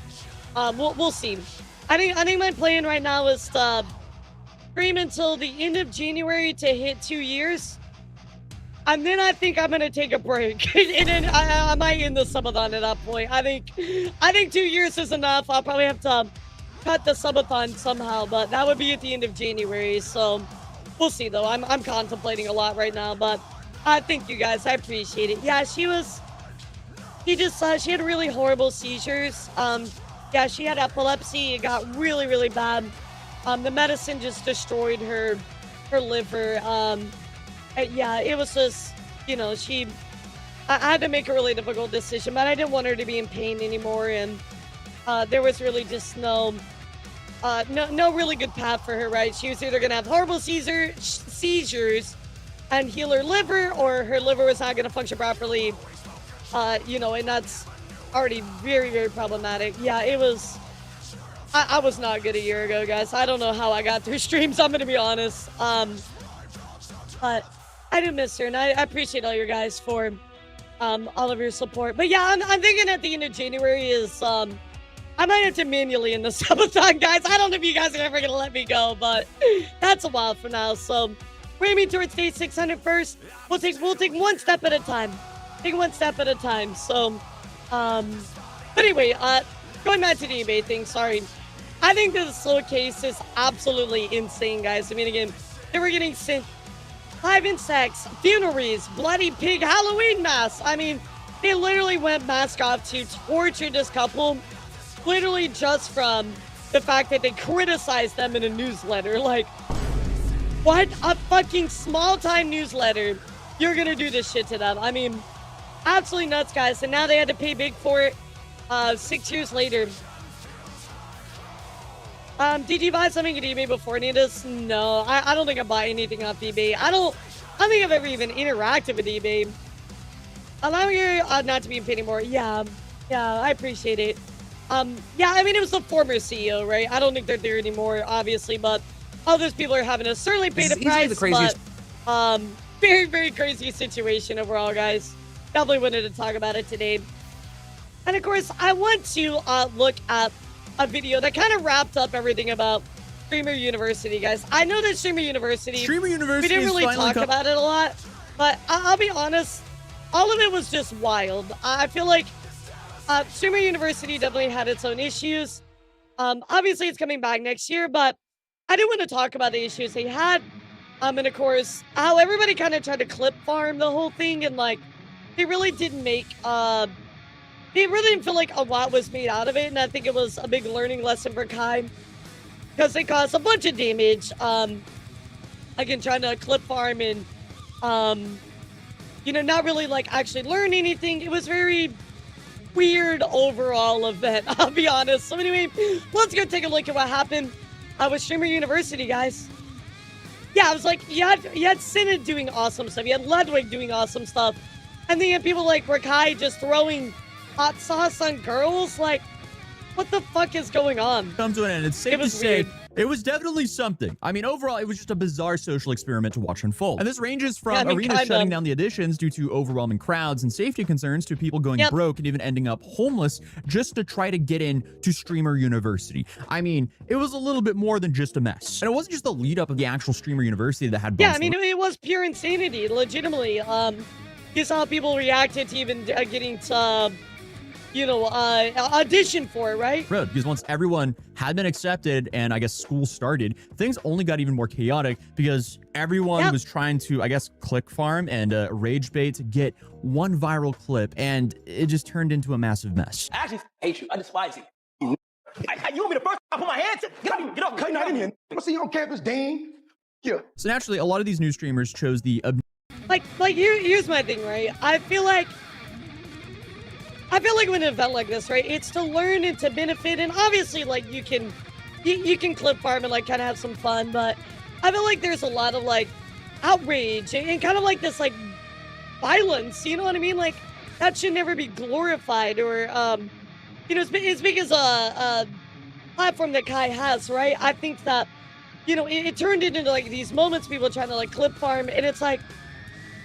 We'll see. I think my plan right now is to stream until the end of January to hit 2 years. And then I think I'm going to take a break. And then I might end the subathon at that point. I think 2 years is enough. I'll probably have to cut the subathon somehow, but that would be at the end of January. So we'll see though. I'm contemplating a lot right now, but thank you guys. I appreciate it. Yeah, she had really horrible seizures. Yeah, she had epilepsy. It got really, really bad. The medicine just destroyed her liver. Yeah, it was just, you know, I had to make a really difficult decision, but I didn't want her to be in pain anymore. And there was really just no really good path for her, right? She was either going to have horrible seizures and heal her liver, or her liver was not going to function properly. You know, and that's already very, very problematic. Yeah, it was. I was not good a year ago, guys. I don't know how I got through streams. I'm gonna be honest. But I do miss her, and I appreciate all your guys for all of your support. But yeah, I'm thinking at the end of January is I might have to manually end the subathon, guys. I don't know if you guys are ever gonna let me go, but that's a while for now. So we're aiming towards day 600 first. We'll take one step at a time. Take one step at a time. So, but anyway, going back to the eBay thing, sorry. I think this whole case is absolutely insane, guys. I mean, again, they were getting sent 5 insects, funerals, bloody pig Halloween masks. I mean, they literally went mask off to torture this couple, literally just from the fact that they criticized them in a newsletter. Like, what? A fucking small-time newsletter. You're gonna do this shit to them. I mean, absolutely nuts, guys. And now they had to pay big for it 6 years later. Did you buy something at eBay before any of this? No, I don't think I buy anything off eBay. I don't think I've ever even interacted with eBay. Allowing you not to be in paid anymore. Yeah, I appreciate it. Yeah, I mean, it was the former CEO, right? I don't think they're there anymore, obviously, but all those people are having to certainly pay the price. The craziest. But, very, very crazy situation overall, guys. Definitely wanted to talk about it today. And of course, I want to look at a video that kind of wrapped up everything about Streamer University, guys. I know that Streamer University, we didn't really talk about it a lot, but I'll be honest, all of it was just wild. I feel like Streamer University definitely had its own issues. Obviously, it's coming back next year, but I do want to talk about the issues they had. And of course, how everybody kind of tried to clip farm the whole thing, and like, they really didn't make, they really didn't feel like a lot was made out of it, and I think it was a big learning lesson for Kai, because they caused a bunch of damage, again, trying to clip farm and, you know, not really, like, actually learn anything. It was very weird overall event, I'll be honest. So anyway, let's go take a look at what happened with Streamer University, guys. Yeah, I was like, you had Synod doing awesome stuff, you had Ludwig doing awesome stuff, and then you had people like Rakai just throwing hot sauce on girls. Like, what the fuck is going on? Come to an end. It's safe to say it was definitely something. I mean, overall, it was just a bizarre social experiment to watch unfold. And this ranges from arenas shutting down the editions due to overwhelming crowds and safety concerns to people going broke and even ending up homeless just to try to get in to Streamer University. I mean, it was a little bit more than just a mess. And it wasn't just the lead up of the actual Streamer University that had I mean, it was pure insanity, legitimately. You saw people reacted to even getting to, you know, audition for it, right? Because once everyone had been accepted and I guess school started, things only got even more chaotic because everyone was trying to, I guess, click farm and rage bait to get one viral clip, and it just turned into a massive mess. I actually hate you. I despise you. You want me to first put my hands? Get off! Get not in here. I see you on campus, Dean. Yeah. So naturally, a lot of these new streamers chose the like here's my thing, right? I feel like when an event like this, right, it's to learn and to benefit, and obviously, like, you can clip farm and, like, kind of have some fun, but I feel like there's a lot of, like, outrage and kind of, like, this, like, violence, you know what I mean? Like, that should never be glorified, or, you know, it's because a platform that Kai has, right? I think that, you know, it turned into, like, these moments, people trying to, like, clip farm, and it's like,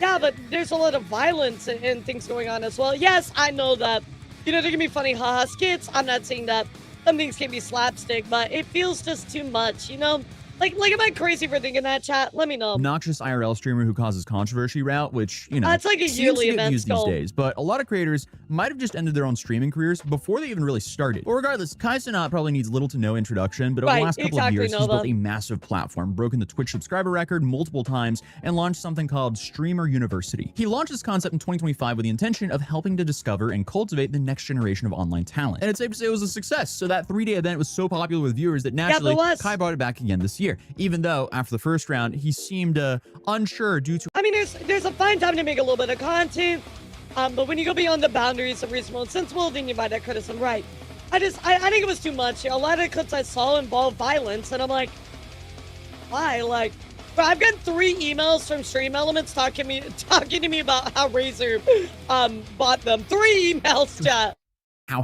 Yeah, but there's a lot of violence and things going on as well. Yes, I know that, you know, there can be funny haha skits. I'm not saying that some things can be slapstick, but it feels just too much, you know? Like, am I crazy for thinking that, chat? Let me know. Obnoxious IRL streamer who causes controversy route, which, you know, it's like a yearly event used these days. But a lot of creators might have just ended their own streaming careers before they even really started. But regardless, Kai Cenat probably needs little to no introduction, but over the last couple of years, he's built a massive platform, broken the Twitch subscriber record multiple times, and launched something called Streamer University. He launched this concept in 2025 with the intention of helping to discover and cultivate the next generation of online talent. And it's safe to say it was a success. So that 3-day event was so popular with viewers that naturally Kai brought it back again this year, even though after the first round, he seemed unsure due to... I mean, there's a fine time to make a little bit of content, but when you go beyond the boundaries of reasonable and sensible, then you might have criticism, right? I think it was too much. A lot of the clips I saw involved violence, and I'm like, why? Like, bro, I've gotten 3 emails from Stream Elements talking to me about how Razer bought them. 3 emails, chat. How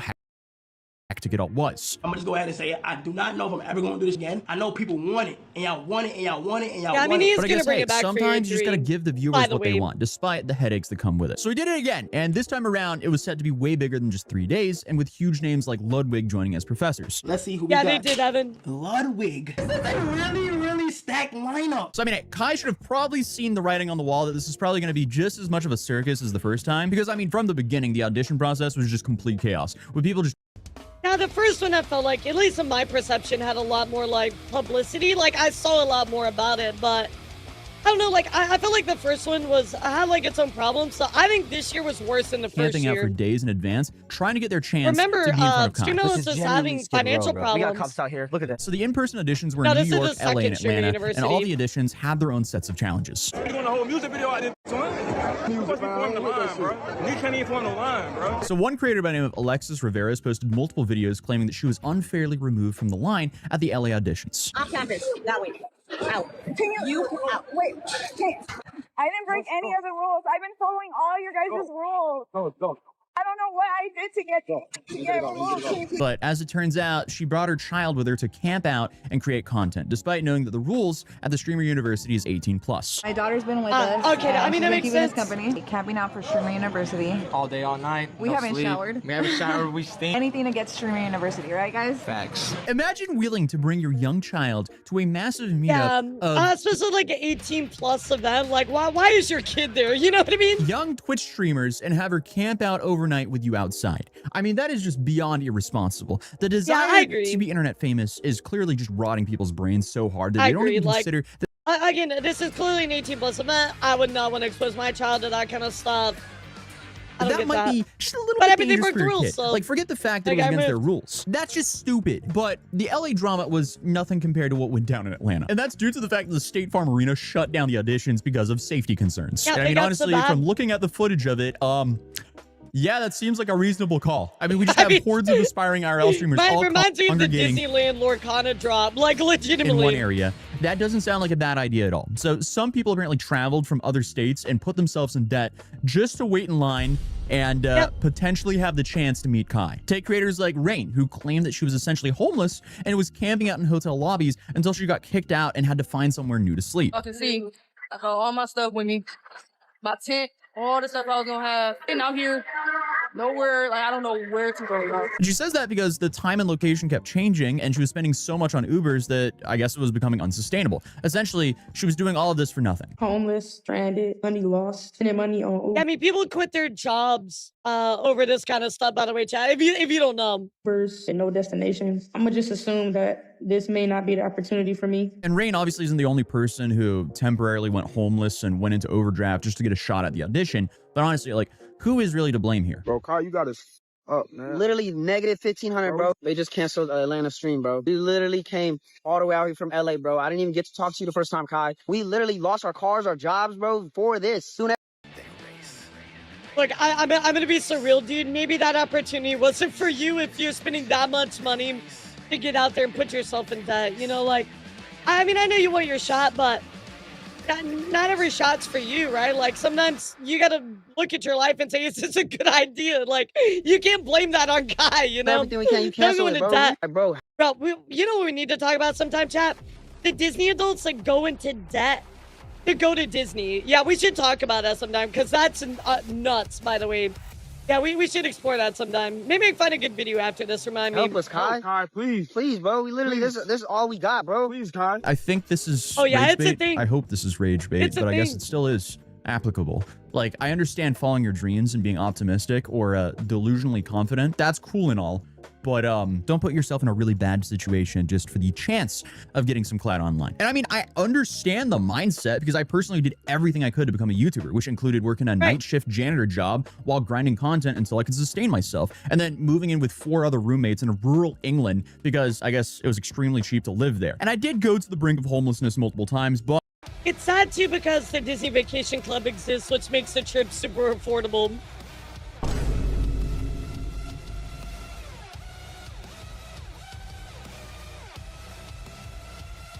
hectic it all was. I'm gonna just go ahead and say it. I do not know if I'm ever gonna do this again. I know people want it, and y'all want it, and y'all want it, and y'all want it. But I guess, bring it back sometimes you just gotta give the viewers what they want, despite the headaches that come with it. So he did it again, and this time around, it was set to be way bigger than just 3 days, and with huge names like Ludwig joining as professors. Let's see who we got. Yeah, they did, Evan. Ludwig. This is a really stacked lineup. So I mean, Kai should have probably seen the writing on the wall that this is probably gonna be just as much of a circus as the first time, because I mean, from the beginning, the audition process was just complete chaos, with people just... Now, the first one I felt like, at least in my perception, had a lot more, like, publicity. Like, I saw a lot more about it, but I don't know, like, I feel like the first one had, like, its own problems. So I think this year was worse than the first year. Out for days in advance, trying to get their chance to be in front of Kai. Stream Elements is having financial problems. We got cops out here. Look at that. So the in-person auditions were in New York, LA, and Atlanta, and all the auditions had their own sets of challenges. We're doing a whole music video out there, son. You supposed to be forming the line, bro. You can't even form the line, bro. So one creator by the name of Alexis Rivera has posted multiple videos claiming that she was unfairly removed from the line at the LA auditions. Off campus, that way. Out. You out. Wait. I didn't break any of the rules. I've been following all your guys' rules. Go. I don't know what I did to get removed. But as it turns out, she brought her child with her to camp out and create content, despite knowing that the rules at the Streamer University is 18+. My daughter's been with us. Okay, I mean, that makes sense. Company, camping out for Streamer University. All day, all night. We haven't showered. We haven't showered. We stink. Anything to get Streamer University, right, guys? Facts. Imagine willing to bring your young child to a massive meetup. Especially like an 18+ event. Like, why is your kid there? You know what I mean? Young Twitch streamers and have her camp out overnight with you outside. I mean, that is just beyond irresponsible. The desire to be internet famous is clearly just rotting people's brains so hard that they don't even consider that. Again, this is clearly an 18+ event. I would not want to expose my child to that kind of stuff. That might be just a little bit dangerous for your kid. Like, forget the fact that it was against their rules. That's just stupid. But the LA drama was nothing compared to what went down in Atlanta. And that's due to the fact that the State Farm Arena shut down the auditions because of safety concerns. Yeah, and I mean, honestly, from looking at the footage of it, yeah, that seems like a reasonable call. I mean, we just have hordes of aspiring IRL streamers all reminds me of the Disneyland Lorcana drop, like legitimately. In one area. That doesn't sound like a bad idea at all. So some people apparently traveled from other states and put themselves in debt just to wait in line and potentially have the chance to meet Kai. Take creators like Rain, who claimed that she was essentially homeless and was camping out in hotel lobbies until she got kicked out and had to find somewhere new to sleep. I can see I got all my stuff with me, my tent, all the stuff I was gonna have, and out here, nowhere, like I don't know where to go. She says that because the time and location kept changing and she was spending so much on Ubers that I guess it was becoming unsustainable. Essentially, she was doing all of this for nothing. Homeless, stranded, money lost, and money on Uber. I mean, people quit their jobs over this kind of stuff, by the way, chat, if you don't know. Ubers and no destination. I'm gonna just assume that this may not be the opportunity for me. And Rain obviously isn't the only person who temporarily went homeless and went into overdraft just to get a shot at the audition. But honestly, like, who is really to blame here? Bro, Kai, you got us up, man. Literally negative 1,500, bro. They just canceled the Atlanta stream, bro. We literally came all the way out here from LA, bro. I didn't even get to talk to you the first time, Kai. We literally lost our cars, our jobs, bro, for this. Soon as Look, I'm gonna be surreal, dude. Maybe that opportunity wasn't for you if you're spending that much money to get out there and put yourself in debt. You know, like, I mean, I know you want your shot, but not every shot's for you, right? Like, sometimes you gotta look at your life and say, is this a good idea? Like, you can't blame that on Kai, you know? Everything we can, you cancel it, bro. Bro, you know what we need to talk about sometime, chat? The Disney adults that go into debt to go to Disney. Yeah, we should talk about that sometime because that's nuts, by the way. Yeah, we should explore that sometime. Maybe I can find a good video after this. Remind me. Help us, Kai. Kai, please. Please, bro. We literally, this is all we got, bro. Please, Kai. I think this is Oh, yeah, rage it's a bait. thing. I hope this is rage bait, It's a but I guess thing. it still is applicable. Like, I understand following your dreams and being optimistic or delusionally confident. That's cool and all. But don't put yourself in a really bad situation just for the chance of getting some clout online. And I mean, I understand the mindset because I personally did everything I could to become a YouTuber, which included working a night shift janitor job while grinding content until I could sustain myself. And then moving in with 4 other roommates in rural England because I guess it was extremely cheap to live there. And I did go to the brink of homelessness multiple times, but It's sad too because the Disney Vacation Club exists, which makes the trip super affordable.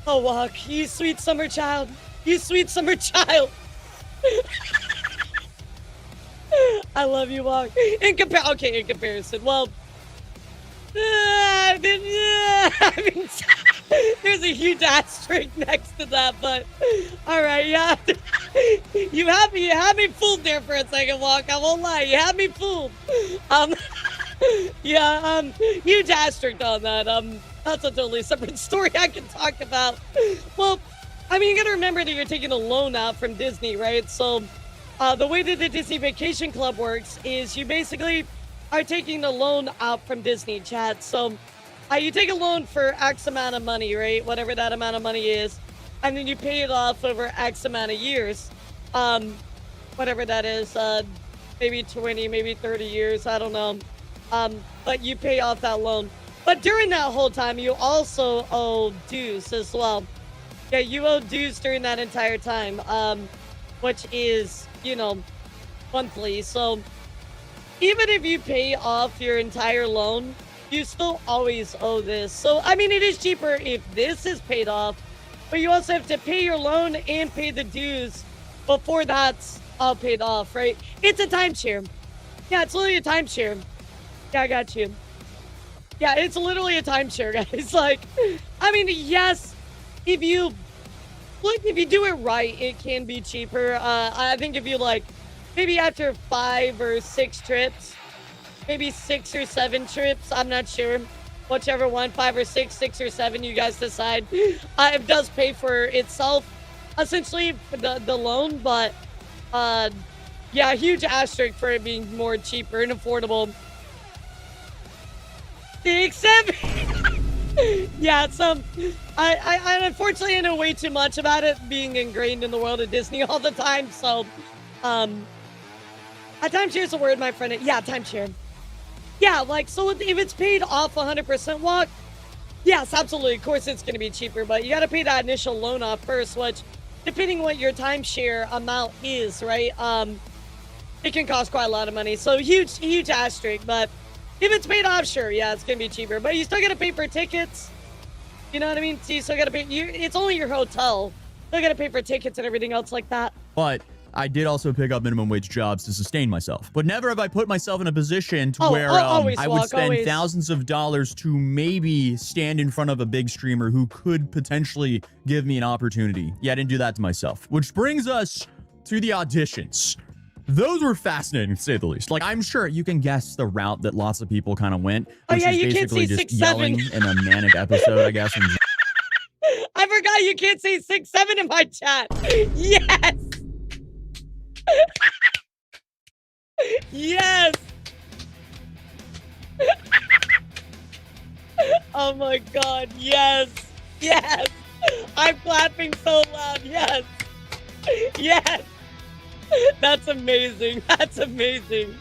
Oh, Walk, you sweet summer child. You sweet summer child. I love you, Walk. In comparison. Well, I mean, there's a huge asterisk next to that, but all right, yeah. You had me fooled there for a second, Walk. I won't lie, you had me fooled. Yeah, huge asterisk on that. That's a totally separate story I can talk about. Well, I mean, you gotta remember that you're taking a loan out from Disney, right? So, the way that the Disney Vacation Club works is you basically are taking the loan out from Disney, chat. So, you take a loan for X amount of money, right? Whatever that amount of money is, and then you pay it off over X amount of years. Whatever that is, maybe 20, maybe 30 years, I don't know. But you pay off that loan. But during that whole time, you also owe dues as well. Yeah, you owe dues during that entire time, which is, you know, monthly. So even if you pay off your entire loan, you still always owe this. So, I mean, it is cheaper if this is paid off, but you also have to pay your loan and pay the dues before that's all paid off, right? It's a timeshare. Yeah, it's literally a timeshare. Yeah, I got you. Yeah, it's literally a timeshare, guys. Like, I mean, yes, if you do it right, it can be cheaper. I think if you maybe after 5 or 6 trips, maybe 6 or 7 trips, I'm not sure, whichever one, 5 or 6, 6 or 7, you guys decide. It does pay for itself, essentially, the loan, but yeah, huge asterisk for it being more cheaper and affordable. 6, 7. Yeah, I unfortunately know way too much about it, being ingrained in the world of Disney all the time. So, a timeshare is a word, my friend. Yeah, timeshare. Yeah, so if it's paid off 100% Walk, yes, absolutely. Of course, it's going to be cheaper, but you got to pay that initial loan off first, which, depending what your timeshare amount is, right? It can cost quite a lot of money. So huge asterisk, but if it's paid off, sure, yeah, it's gonna be cheaper. But you still gotta pay for tickets. You know what I mean? So you still gotta pay. It's only your hotel. Still gotta pay for tickets and everything else like that. But I did also pick up minimum wage jobs to sustain myself. But never have I put myself in a position to where I would spend thousands of dollars to maybe stand in front of a big streamer who could potentially give me an opportunity. Yeah, I didn't do that to myself. Which brings us to the auditions. Those were fascinating, to say the least. I'm sure you can guess the route that lots of people kind of went, which is basically just yelling in a manic episode, I guess. I forgot you can't say 6, 7 in my chat. Yes. Yes. Oh my God. Yes. Yes. I'm clapping so loud. Yes. Yes. That's amazing. That's amazing.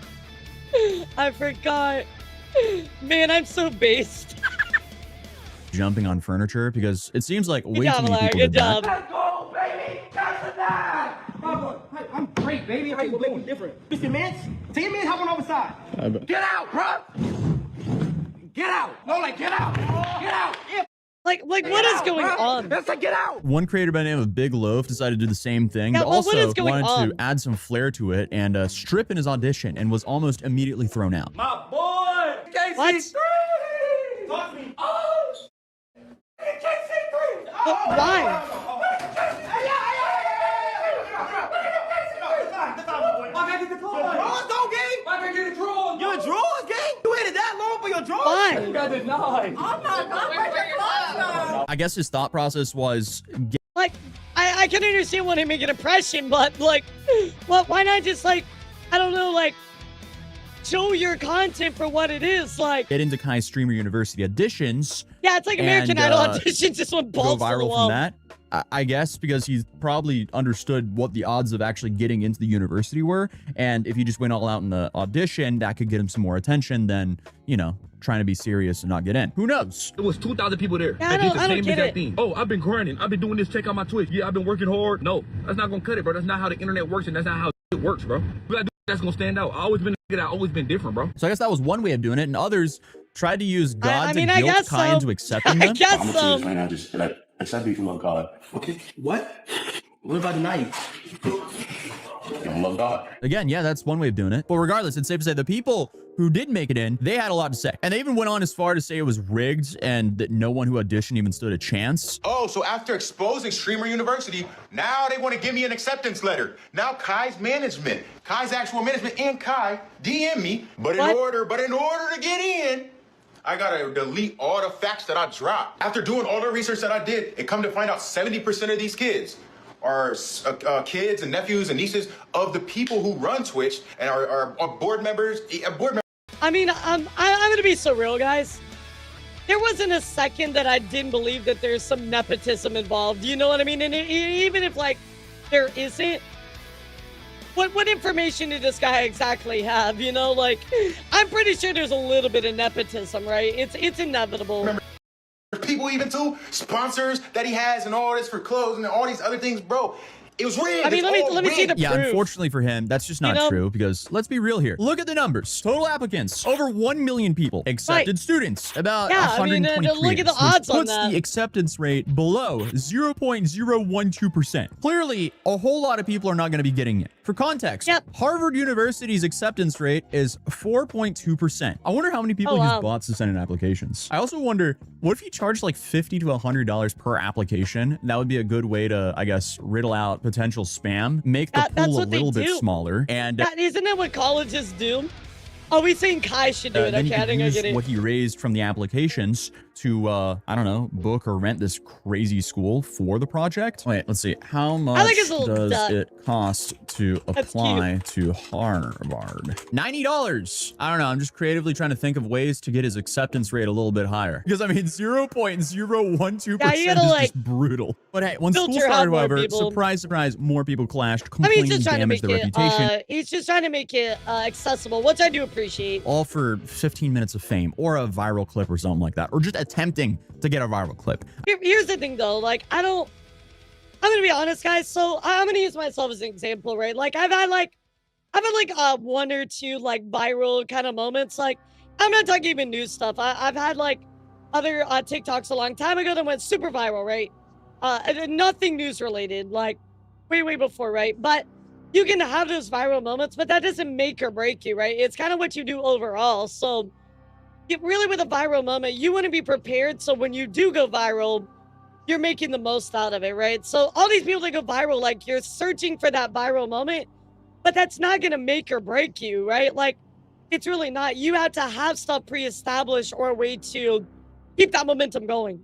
I forgot. Man, I'm so based. Jumping on furniture because it seems like way too many people did that. Let's go, baby. That's a dime. I'm great, baby. How you doing? Different. Mr. Mance, tell your man hop on over side. Get out, bro. Get out. No, get out. Get out. What is going on? Let's get out. One creator by the name of Big Loaf decided to do the same thing, but also wanted to add some flair to it and strip in his audition and was almost immediately thrown out. My boy, KC3. Talk to me. Oh, KC3. Why? your drawers. Why? You got the knife. I guess his thought process was like, I can understand wanting to make an impression, but like, well, why not just like, I don't know, like, show your content for what it is, like. get into Kai's Streamer University auditions. Yeah, it's like American Idol auditions, just went balls go to the viral wall. from that. I guess because he's probably understood what the odds of actually getting into the university were. And if he just went all out in the audition, that could get him some more attention than, you know, trying to be serious and not get in. Who knows? It was 2,000 people there. Yeah, I don't get it. Thing. Oh, I've been grinding. I've been doing this. Check out my Twitch. Yeah, I've been working hard. No, that's not gonna cut it, bro. That's not how the internet works, and that's not how it works, bro. We gotta do that's gonna stand out. I always been different, bro. So I guess that was one way of doing it, and others tried to use God I mean, to I guilt guess Kai so. into accepting them. I guess I'm so. gonna say this right now. Just like accept me if you love God. Okay. What? What about the knife? You don't love God. Again, yeah, that's one way of doing it. But regardless, it's safe to say the people who did make it in, they had a lot to say. And they even went on as far to say it was rigged and that no one who auditioned even stood a chance. Oh, so after exposing Streamer University, now they want to give me an acceptance letter. Now Kai's management, Kai's actual management and Kai DM me, but in order to get in, I gotta delete all the facts that I dropped. After doing all the research that I did, it come to find out 70% of these kids are kids and nephews and nieces of the people who run Twitch and are board members. I mean, I'm gonna be so real, guys. There wasn't a second that I didn't believe that there's some nepotism involved. You know what I mean? And even if like there isn't, what information did this guy exactly have? You know, like I'm pretty sure there's a little bit of nepotism, right? It's inevitable. People even too, sponsors that he has and all this for clothes and all these other things, bro. It was rigged. I mean, let me see the Yeah, proof. unfortunately for him, that's just not true because let's be real here. Look at the numbers. Total applicants, over 1 million people. Accepted students, about 120 look at the creators, odds which on puts that. the acceptance rate below 0.012%. Clearly, a whole lot of people are not going to be getting it. For context, Harvard University's acceptance rate is 4.2%. I wonder how many people use bots to send in applications. I also wonder, what if you charge like $50 to $100 per application? That would be a good way to, I guess, riddle out potential spam, make the pool a little bit smaller, and isn't that what colleges do? Oh, we saying Kai should do it. then Okay, you I could think I use get it. what he raised from the applications to, I don't know, book or rent this crazy school for the project. Wait, let's see. How much his little does duck. it cost to apply to Harvard? $90. I don't know. I'm just creatively trying to think of ways to get his acceptance rate a little bit higher. Because, I mean, 0.012% is just brutal. But hey, when school filter out started, more however, people. surprise, surprise, more people clashed, I mean, complained, he's just trying to damaged make their it. reputation. He's just trying to make it accessible, which I do appreciate. All for 15 minutes of fame or a viral clip or something like that, or just attempting to get a viral clip. Here's the thing, though. Like, I'm gonna be honest, guys. So I'm gonna use myself as an example, right? Like, I've had one or two like viral kind of moments. Like, I'm not talking even news stuff. I've had like other TikToks a long time ago that went super viral, right? Nothing news related, like way before, right? But you can have those viral moments, but that doesn't make or break you, right? It's kind of what you do overall. So really with a viral moment, you want to be prepared. So when you do go viral, you're making the most out of it, right? So all these people that go viral, like you're searching for that viral moment, but that's not going to make or break you, right? Like it's really not. You have to have stuff pre-established or a way to keep that momentum going.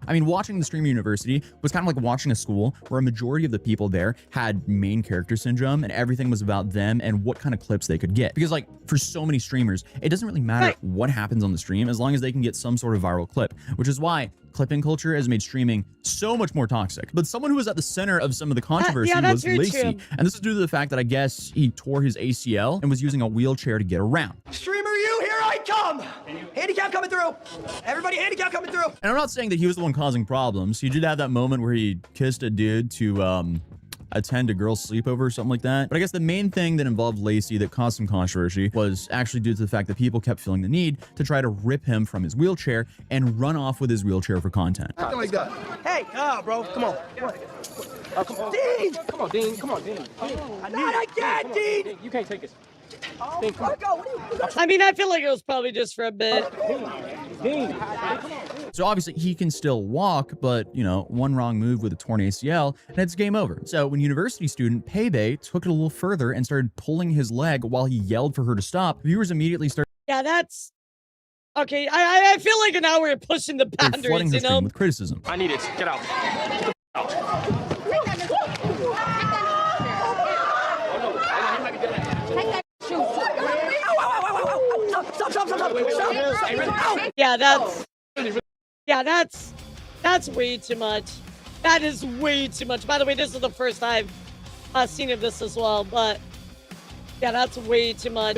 I mean, watching the Streamer University was kind of like watching a school where a majority of the people there had main character syndrome and everything was about them and what kind of clips they could get. Because like for so many streamers, it doesn't really matter what happens on the stream as long as they can get some sort of viral clip, which is why clipping culture has made streaming so much more toxic. But someone who was at the center of some of the controversy was Lacey. And this is due to the fact that I guess he tore his ACL and was using a wheelchair to get around. Streamer, here I come. Handicap coming through. Everybody, handicap coming through. And I'm not saying that he was the one causing problems. He did have that moment where he kissed a dude to attend a girl's sleepover or something like that. But I guess the main thing that involved Lacey that caused some controversy was actually due to the fact that people kept feeling the need to try to rip him from his wheelchair and run off with his wheelchair for content. Something like that. Hey, bro, come on. Come on. Dean! Come on, Dean. Come on, Dean. Not again, Dean! You can't take this. Dean, come on. I mean, I feel like it was probably just for a bit. Dean. So obviously he can still walk, but you know, one wrong move with a torn ACL and it's game over. So when university student Payday took it a little further and started pulling his leg while he yelled for her to stop, viewers immediately started. Yeah, that's Okay, I feel like now we're pushing the They're flooding boundaries, her you know? stream with criticism. I need it. Get out. Yeah, that's way too much. That is way too much. By the way, this is the first I've seen of this as well, but yeah, that's way too much.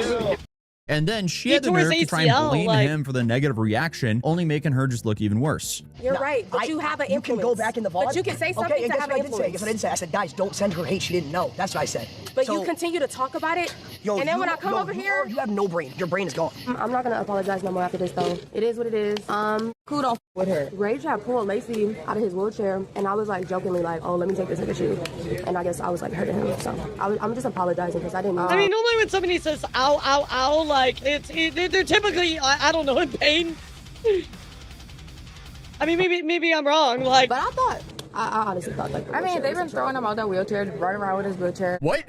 And then she had the nerve to try and blame him for the negative reaction, only making her just look even worse. You're right, but you have an influence. You can go back in the VOD. But you can say something to have an influence. Guess what I didn't say? I said, guys, don't send her hate. She didn't know. That's what I said. But you continue to talk about it, and then when I come over here... You have no brain. Your brain is gone. I'm not going to apologize no more after this, though. It is what it is. Kudos with her. Ray tried to pull Lacey out of his wheelchair, and I was like jokingly like, oh, let me take this nigga shoe. And I guess I was like hurting him, so I'm just apologizing because I didn't know. I mean, normally when somebody says ow, ow, ow, like, they're typically, I don't know, in pain. I mean, maybe I'm wrong, like. But I honestly thought like. I mean, they've been throwing him out that wheelchair, running around with his wheelchair. What?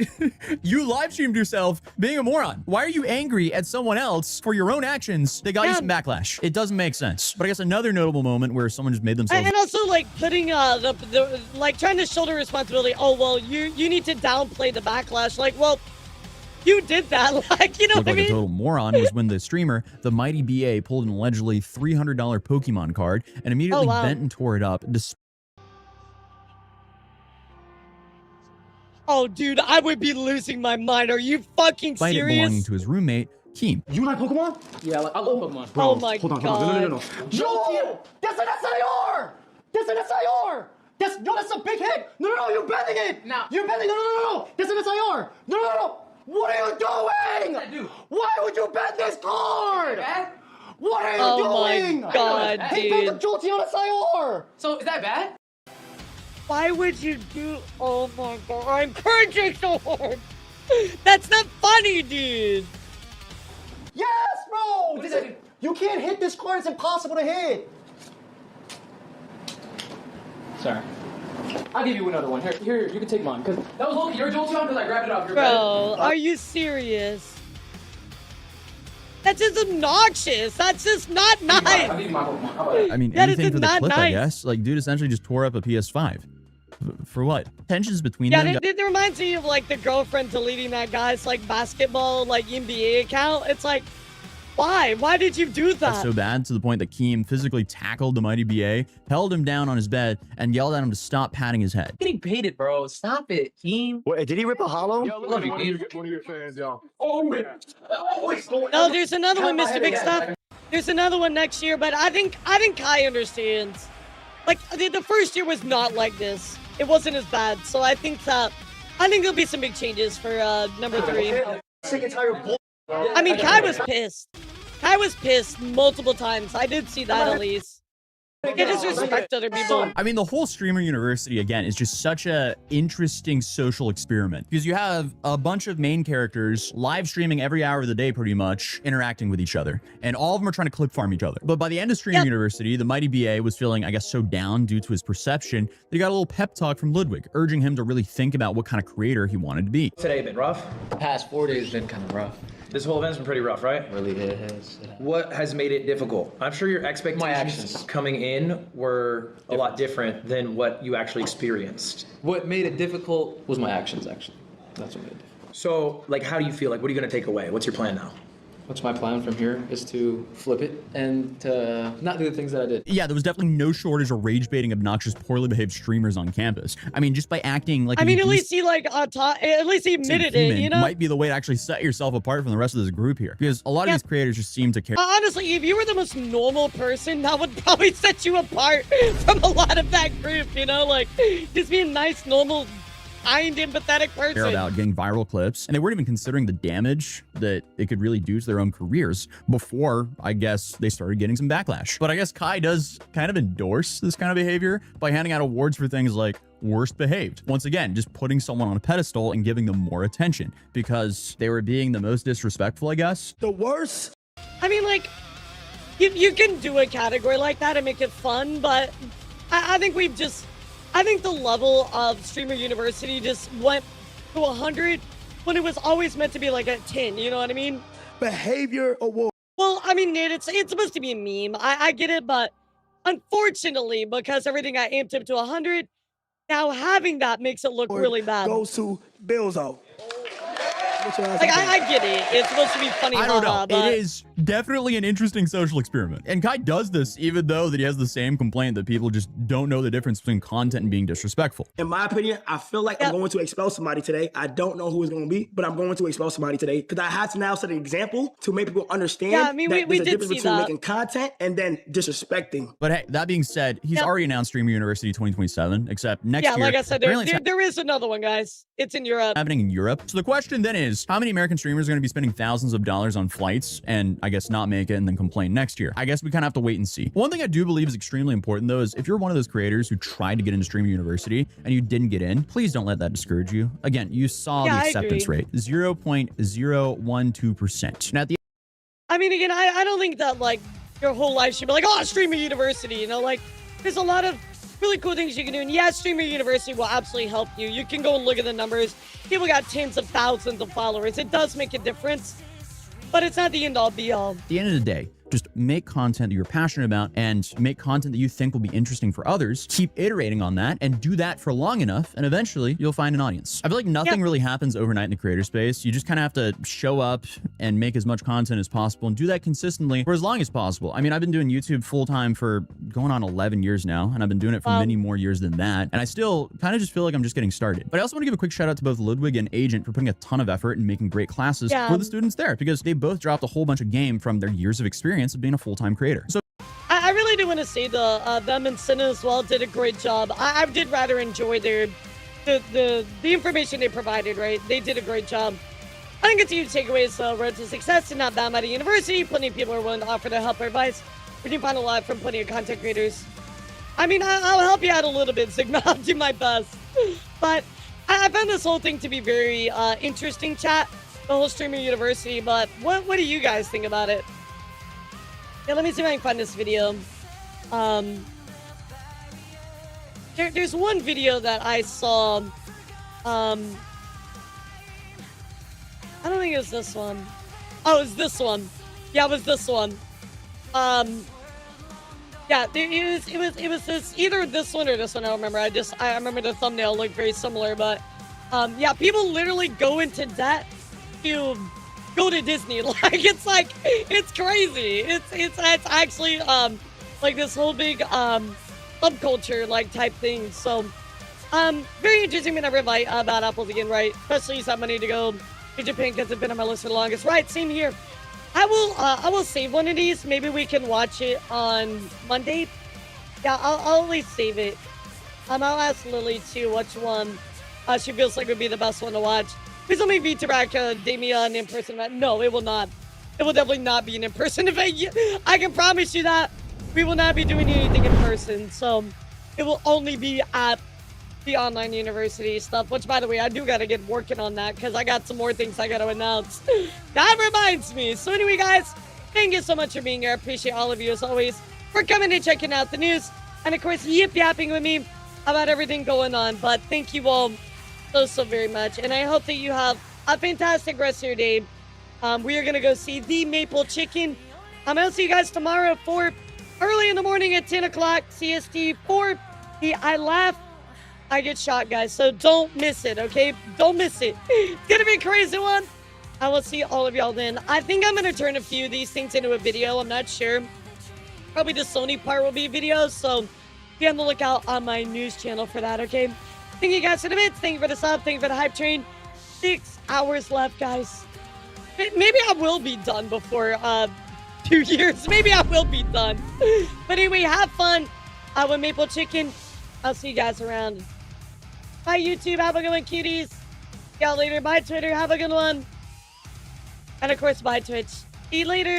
You live streamed yourself being a moron. Why are you angry at someone else for your own actions? They got you some backlash. It doesn't make sense. But I guess another notable moment where someone just made themselves. And also like putting the like trying to shoulder responsibility. Oh well, you need to downplay the backlash. Like, well, you did that. Like, you know what I mean? A total moron was when the streamer, the Mighty BA, pulled an allegedly $300 Pokemon card and immediately bent and tore it up. Oh, dude, I would be losing my mind. Are you fucking Despite serious? it belonging to his roommate, Keem. You like Pokemon? Yeah, I love Pokemon. Bro, oh my hold on, God. No. Joel! That's an SIR! That's an SIR! That's a big hit! No, you're bending it! No. You're bending No. That's an SIR! No. What are you doing? Why would you bend this card? What are you doing? Oh my God, dude. He bent the Jolteon SIR! So, is that bad? Why would you do? Oh my God, I'm cringing so hard. That's not funny, dude. Yes, bro! You can't hit this card. It's impossible to hit. Sorry. I'll give you another one. Here, you can take mine. Because that was Loki. Your Jolteon because I grabbed it off your bed. Bro, are you serious? That's just obnoxious. That's just not nice. I'll give you my Pokemon. I mean, that anything for the not clip, nice. I guess. Like, dude essentially just tore up a PS5. For what? Tensions between them. Yeah, it reminds me of like the girlfriend deleting that guy's like basketball like NBA account. It's like, why? Why did you do that? That's so bad to the point that Keem physically tackled the Mighty BA, held him down on his bed, and yelled at him to stop patting his head. Getting painted, bro. Stop it, Keem. Wait, did he rip a hollow? Yo, love you, Keem. One of your fans, y'all. Oh, man. No, there's another one, Mr. Big Stuff. There's another one next year, but I think Kai understands. Like the first year was not like this. It wasn't as bad, so I think there'll be some big changes for number 3. I mean, Kai was pissed. Kai was pissed multiple times. I did see that at least. You just respect other people. I mean, the whole Streamer University, again, is just such a interesting social experiment. Because you have a bunch of main characters live streaming every hour of the day, pretty much, interacting with each other. And all of them are trying to clip farm each other. But by the end of Streamer University, the Mighty BA was feeling, I guess, so down due to his perception that he got a little pep talk from Ludwig, urging him to really think about what kind of creator he wanted to be. Today been rough? The past 4 days been kind of rough. This whole event's been pretty rough, right? Really it has. What has made it difficult? I'm sure your expectations coming in were a lot different than what you actually experienced. What made it difficult was my actions, actually. That's what made it difficult. So, like, how do you feel? Like, what are you going to take away? What's your plan now? What's my plan from here is to flip it and to not do the things that I did. Yeah, there was definitely no shortage of rage-baiting, obnoxious, poorly behaved streamers on campus. I mean, just by acting like I mean, at least he at least he admitted it, you know? Might be the way to actually set yourself apart from the rest of this group here. Because a lot of these creators just seem to care. Honestly, if you were the most normal person, that would probably set you apart from a lot of that group, you know? Like, just be a nice, normal, kind, empathetic person. Care about getting viral clips, and they weren't even considering the damage that it could really do to their own careers before, I guess, they started getting some backlash. But I guess Kai does kind of endorse this kind of behavior by handing out awards for things like worst behaved. Once again, just putting someone on a pedestal and giving them more attention because they were being the most disrespectful, I guess. The worst? I mean, like, you can do a category like that and make it fun, but I think I think the level of Streamer University just went to 100 when it was always meant to be like a 10, you know what I mean? Behavior award. Well, I I mean, it's supposed to be a meme. I get it, but unfortunately, because everything got amped up to 100, now having that makes it look really bad. Goes to Bilzo. Like, I get it. It's supposed to be funny. I don't know. But It is definitely an interesting social experiment. And Kai does this even though that he has the same complaint that people just don't know the difference between content and being disrespectful. In my opinion, I feel like I'm going to expel somebody today. I don't know who it's going to be, but I'm going to expel somebody today because I had to now set an example to make people understand I mean, that we there's a did difference see between that. making content and then disrespecting. But hey, that being said, he's already announced Streamer University 2027, except next year. Yeah, like I said, there is another one, guys. It's in Europe. Happening in Europe. So the question then is, how many American streamers are going to be spending thousands of dollars on flights and I guess not make it and then complain next year? I guess we kind of have to wait and see. One thing I do believe is extremely important though is if you're one of those creators who tried to get into Streamer University and you didn't get in, please don't let that discourage you. Again, you saw the acceptance rate, 0.012%. Now at the I mean, again, I don't think that like your whole life should be like, oh, Streamer University, you know, like there's a lot of really cool things you can do. And yeah, Streamer University will absolutely help you. You can go and look at the numbers. People got tens of thousands of followers. It does make a difference, but it's not the end all be all. At the end of the day, just make content that you're passionate about and make content that you think will be interesting for others. Keep iterating on that and do that for long enough, and eventually you'll find an audience. I feel like nothing really happens overnight in the creator space. You just kind of have to show up and make as much content as possible and do that consistently for as long as possible. I mean, I've been doing YouTube full-time for going on 11 years now, and I've been doing it for many more years than that, and I still kind of just feel like I'm just getting started. But I also want to give a quick shout out to both Ludwig and Agent for putting a ton of effort and making great classes for the students there, because they both dropped a whole bunch of game from their years of experience of being a full-time creator. So I really do want to say them and Cinna as well did a great job. I did rather enjoy the information they provided, right? They did a great job. I think it's a huge takeaway. So road to success and not bad at a university. Plenty of people are willing to offer their help or advice. We can find a lot from plenty of content creators. I mean, I'll help you out a little bit, Sigma. I'll do my best. But I found this whole thing to be very interesting, chat. The whole Streamer University. But what do you guys think about it? Yeah, let me see if I can find this video. There's one video that I saw. I don't think it was this one. Oh, it was this one. Yeah, it was this one. Yeah, it was this, either this one or this one. I don't remember. I remember the thumbnail looked very similar, but yeah, people literally go into debt to go to Disney. Like, it's crazy. It's actually like this whole big subculture like type thing. So very interesting whenever I buy Bad Apples again, right? Especially use that money to go to Japan because it's been on my list for the longest. Right, same here. I will save one of these. Maybe we can watch it on Monday. Yeah, I'll at least save it. I'll ask Lily too which one she feels like would be the best one to watch. Please don't make vtuber Damian in person event. No, it will not. It will definitely not be an in-person event. I can promise you that. We will not be doing anything in person. So it will only be at the online university stuff, which, by the way, I do got to get working on that because I got some more things I got to announce. That reminds me. So anyway, guys, thank you so much for being here. I appreciate all of you, as always, for coming and checking out the news. And, of course, yip-yapping with me about everything going on. But thank you all so very much, and I hope that you have a fantastic rest of your day. We are gonna go see the Maple Chicken. I'll see you guys tomorrow for early in the morning at 10 o'clock CST for the I Laugh, I Get Shot, guys. So don't miss it, okay? Don't miss it. It's gonna be a crazy one. I will see all of y'all then. I think I'm gonna turn a few of these things into a video. I'm not sure. Probably the Sony part will be a video, so be on the lookout on my news channel for that, okay? Thank you guys for the bits. Thank you for the sub. Thank you for the hype train. 6 hours left, guys. Maybe I will be done before 2 years. Maybe I will be done. But anyway, have fun with Maple Chicken. I'll see you guys around. Bye, YouTube. Have a good one, cuties. See y'all later. Bye, Twitter. Have a good one. And, of course, bye, Twitch. See you later.